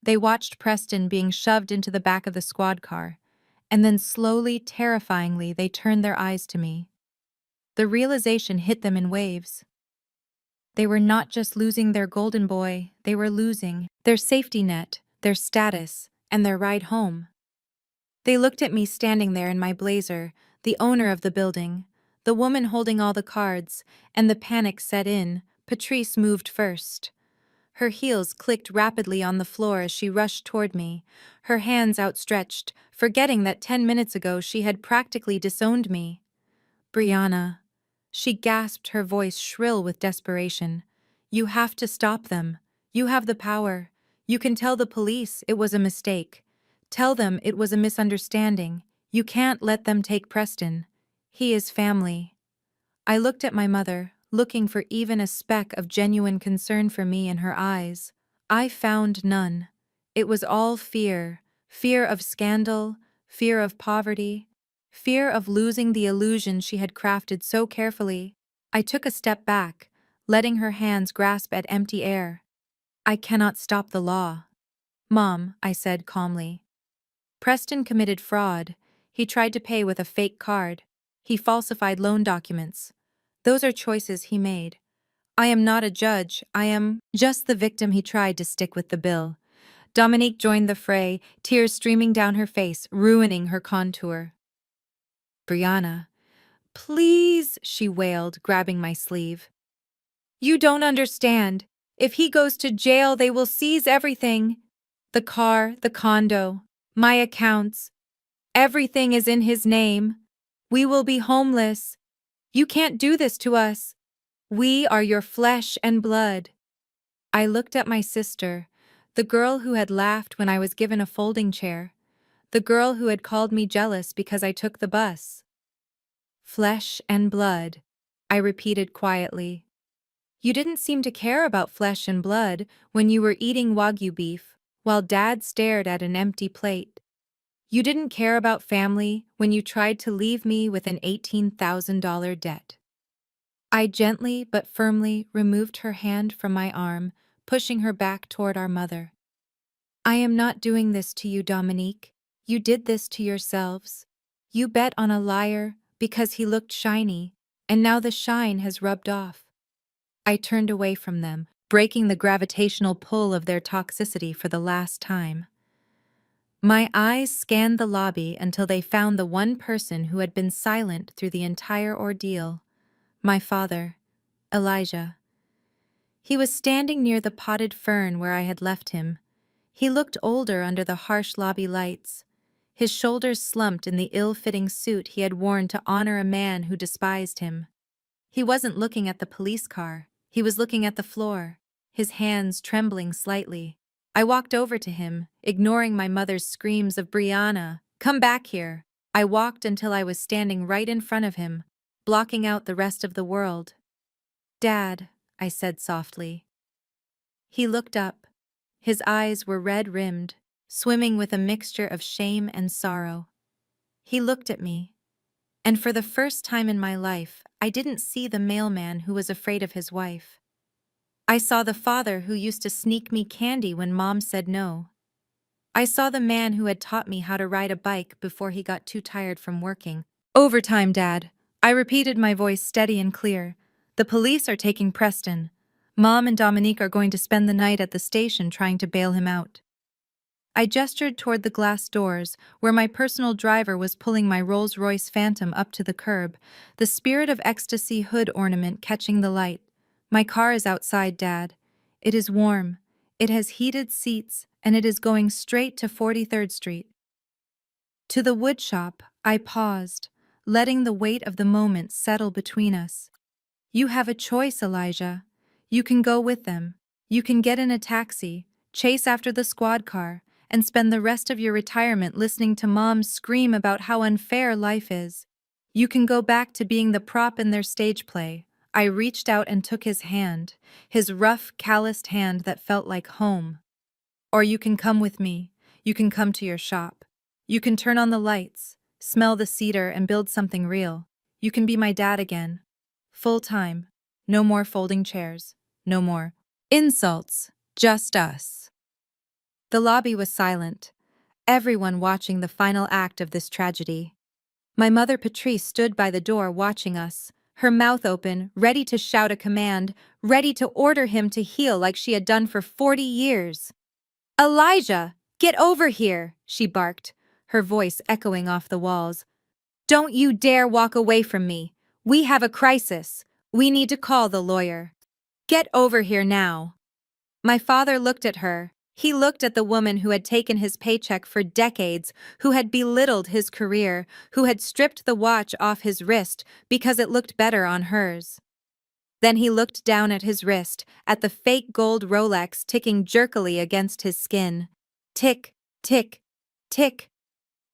They watched Preston being shoved into the back of the squad car, and then slowly, terrifyingly, they turned their eyes to me. The realization hit them in waves. They were not just losing their golden boy, they were losing their safety net, their status, and their ride home. They looked at me standing there in my blazer, the owner of the building, the woman holding all the cards, and the panic set in. Patrice moved first. Her heels clicked rapidly on the floor as she rushed toward me, her hands outstretched, forgetting that 10 minutes ago she had practically disowned me. Brianna. She gasped, her voice shrill with desperation. You have to stop them. You have the power. You can tell the police it was a mistake. Tell them it was a misunderstanding. You can't let them take Preston. He is family. I looked at my mother, looking for even a speck of genuine concern for me in her eyes. I found none. It was all fear. Fear of scandal, fear of poverty, fear of losing the illusion she had crafted so carefully. I took a step back, letting her hands grasp at empty air. I cannot stop the law. Mom, I said calmly. Preston committed fraud. He tried to pay with a fake card. He falsified loan documents. Those are choices he made. I am not a judge, I am just the victim he tried to stick with the bill. Dominique joined the fray, tears streaming down her face, ruining her contour. Brianna. Please, she wailed, grabbing my sleeve. You don't understand. If he goes to jail, they will seize everything. The car, the condo, my accounts. Everything is in his name. We will be homeless. You can't do this to us. We are your flesh and blood. I looked at my sister, the girl who had laughed when I was given a folding chair, the girl who had called me jealous because I took the bus. Flesh and blood, I repeated quietly. You didn't seem to care about flesh and blood when you were eating Wagyu beef, while Dad stared at an empty plate. You didn't care about family when you tried to leave me with an $18,000 debt. I gently but firmly removed her hand from my arm, pushing her back toward our mother. I am not doing this to you, Dominique. You did this to yourselves. You bet on a liar because he looked shiny, and now the shine has rubbed off. I turned away from them, breaking the gravitational pull of their toxicity for the last time. My eyes scanned the lobby until they found the one person who had been silent through the entire ordeal. My father, Elijah. He was standing near the potted fern where I had left him. He looked older under the harsh lobby lights. His shoulders slumped in the ill-fitting suit he had worn to honor a man who despised him. He wasn't looking at the police car. He was looking at the floor, his hands trembling slightly. I walked over to him, ignoring my mother's screams of Brianna, come back here. I walked until I was standing right in front of him, blocking out the rest of the world. Dad, I said softly. He looked up. His eyes were red-rimmed, swimming with a mixture of shame and sorrow. He looked at me, and for the first time in my life, I didn't see the mailman who was afraid of his wife. I saw the father who used to sneak me candy when Mom said no. I saw the man who had taught me how to ride a bike before he got too tired from working. Overtime, Dad. I repeated, my voice steady and clear. The police are taking Preston. Mom and Dominique are going to spend the night at the station trying to bail him out. I gestured toward the glass doors, where my personal driver was pulling my Rolls-Royce Phantom up to the curb, the Spirit of Ecstasy hood ornament catching the light. My car is outside, Dad. It is warm. It has heated seats, and it is going straight to 43rd Street. To the wood shop, I paused, letting the weight of the moment settle between us. You have a choice, Elijah. You can go with them. You can get in a taxi, chase after the squad car, and spend the rest of your retirement listening to Mom scream about how unfair life is. You can go back to being the prop in their stage play. I reached out and took his hand, his rough, calloused hand that felt like home. Or you can come with me. You can come to your shop. You can turn on the lights, smell the cedar, and build something real. You can be my dad again. Full time. No more folding chairs. No more insults. Just us. The lobby was silent, everyone watching the final act of this tragedy. My mother Patrice stood by the door watching us, her mouth open, ready to shout a command, ready to order him to heal like she had done for 40 years. "Elijah, get over here," she barked, her voice echoing off the walls. "Don't you dare walk away from me. We have a crisis. We need to call the lawyer. Get over here now." My father looked at her. He looked at the woman who had taken his paycheck for decades, who had belittled his career, who had stripped the watch off his wrist because it looked better on hers. Then he looked down at his wrist, at the fake gold Rolex ticking jerkily against his skin. Tick, tick, tick.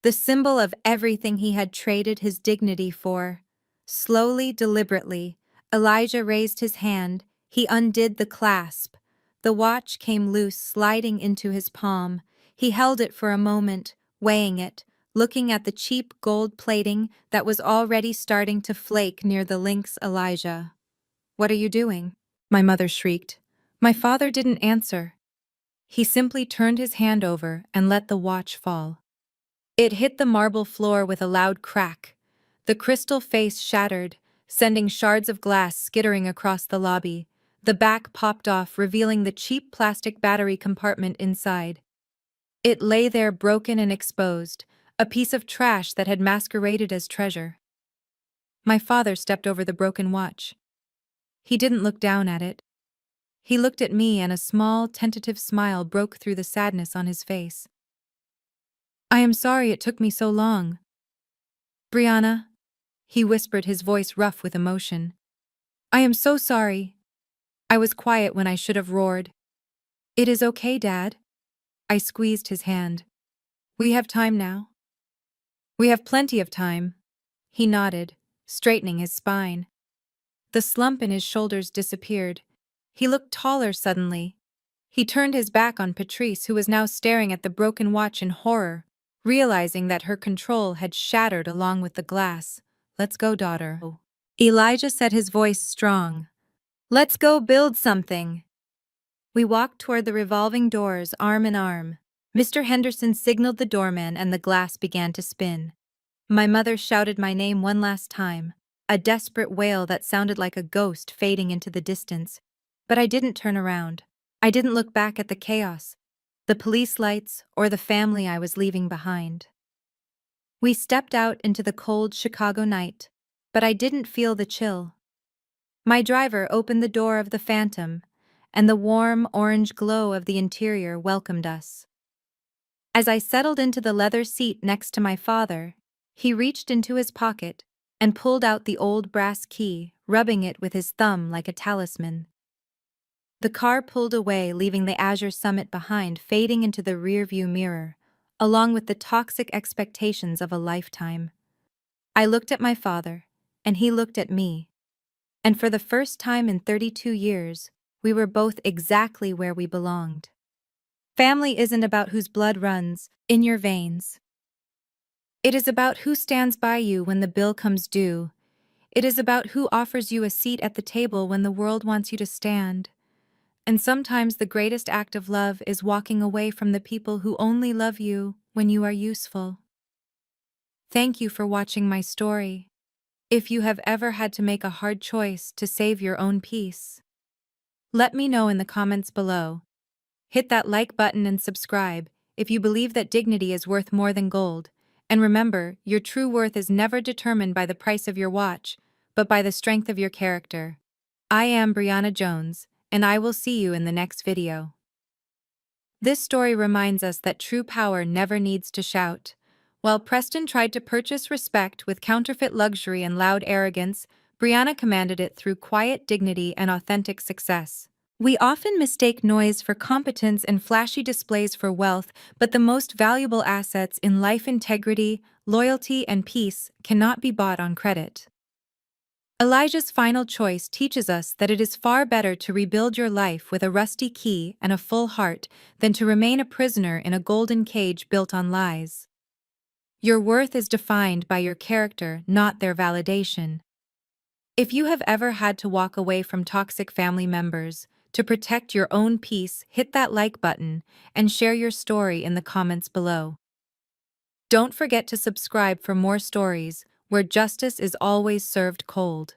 The symbol of everything he had traded his dignity for. Slowly, deliberately, Elijah raised his hand. He undid the clasp. The watch came loose, sliding into his palm. He held it for a moment, weighing it, looking at the cheap gold plating that was already starting to flake near the links. "Elijah, what are you doing?" my mother shrieked. My father didn't answer. He simply turned his hand over and let the watch fall. It hit the marble floor with a loud crack. The crystal face shattered, sending shards of glass skittering across the lobby. The back popped off, revealing the cheap plastic battery compartment inside. It lay there broken and exposed, a piece of trash that had masqueraded as treasure. My father stepped over the broken watch. He didn't look down at it. He looked at me, and a small, tentative smile broke through the sadness on his face. "I am sorry it took me so long. Brianna," he whispered, his voice rough with emotion. "I am so sorry. I was quiet when I should have roared." "It is okay, Dad." I squeezed his hand. "We have time now." "We have plenty of time." He nodded, straightening his spine. The slump in his shoulders disappeared. He looked taller suddenly. He turned his back on Patrice, who was now staring at the broken watch in horror, realizing that her control had shattered along with the glass. "Let's go, daughter." Elijah said, his voice strong. "Let's go build something." We walked toward the revolving doors, arm in arm. Mr. Henderson signaled the doorman and the glass began to spin. My mother shouted my name one last time, a desperate wail that sounded like a ghost fading into the distance. But I didn't turn around. I didn't look back at the chaos, the police lights, or the family I was leaving behind. We stepped out into the cold Chicago night, but I didn't feel the chill. My driver opened the door of the Phantom, and the warm orange glow of the interior welcomed us. As I settled into the leather seat next to my father, he reached into his pocket and pulled out the old brass key, rubbing it with his thumb like a talisman. The car pulled away, leaving the Azure summit behind, fading into the rearview mirror, along with the toxic expectations of a lifetime. I looked at my father, and he looked at me. And for the first time in 32 years, we were both exactly where we belonged. Family isn't about whose blood runs in your veins. It is about who stands by you when the bill comes due. It is about who offers you a seat at the table when the world wants you to stand. And sometimes the greatest act of love is walking away from the people who only love you when you are useful. Thank you for watching my story. If you have ever had to make a hard choice to save your own peace, let me know in the comments below. Hit that like button and subscribe if you believe that dignity is worth more than gold. And remember, your true worth is never determined by the price of your watch, but by the strength of your character. I am Brianna Jones, and I will see you in the next video. This story reminds us that true power never needs to shout. While Preston tried to purchase respect with counterfeit luxury and loud arrogance, Brianna commanded it through quiet dignity and authentic success. We often mistake noise for competence and flashy displays for wealth, but the most valuable assets in life, integrity, loyalty, and peace, cannot be bought on credit. Elijah's final choice teaches us that it is far better to rebuild your life with a rusty key and a full heart than to remain a prisoner in a golden cage built on lies. Your worth is defined by your character, not their validation. If you have ever had to walk away from toxic family members to protect your own peace, hit that like button and share your story in the comments below. Don't forget to subscribe for more stories where justice is always served cold.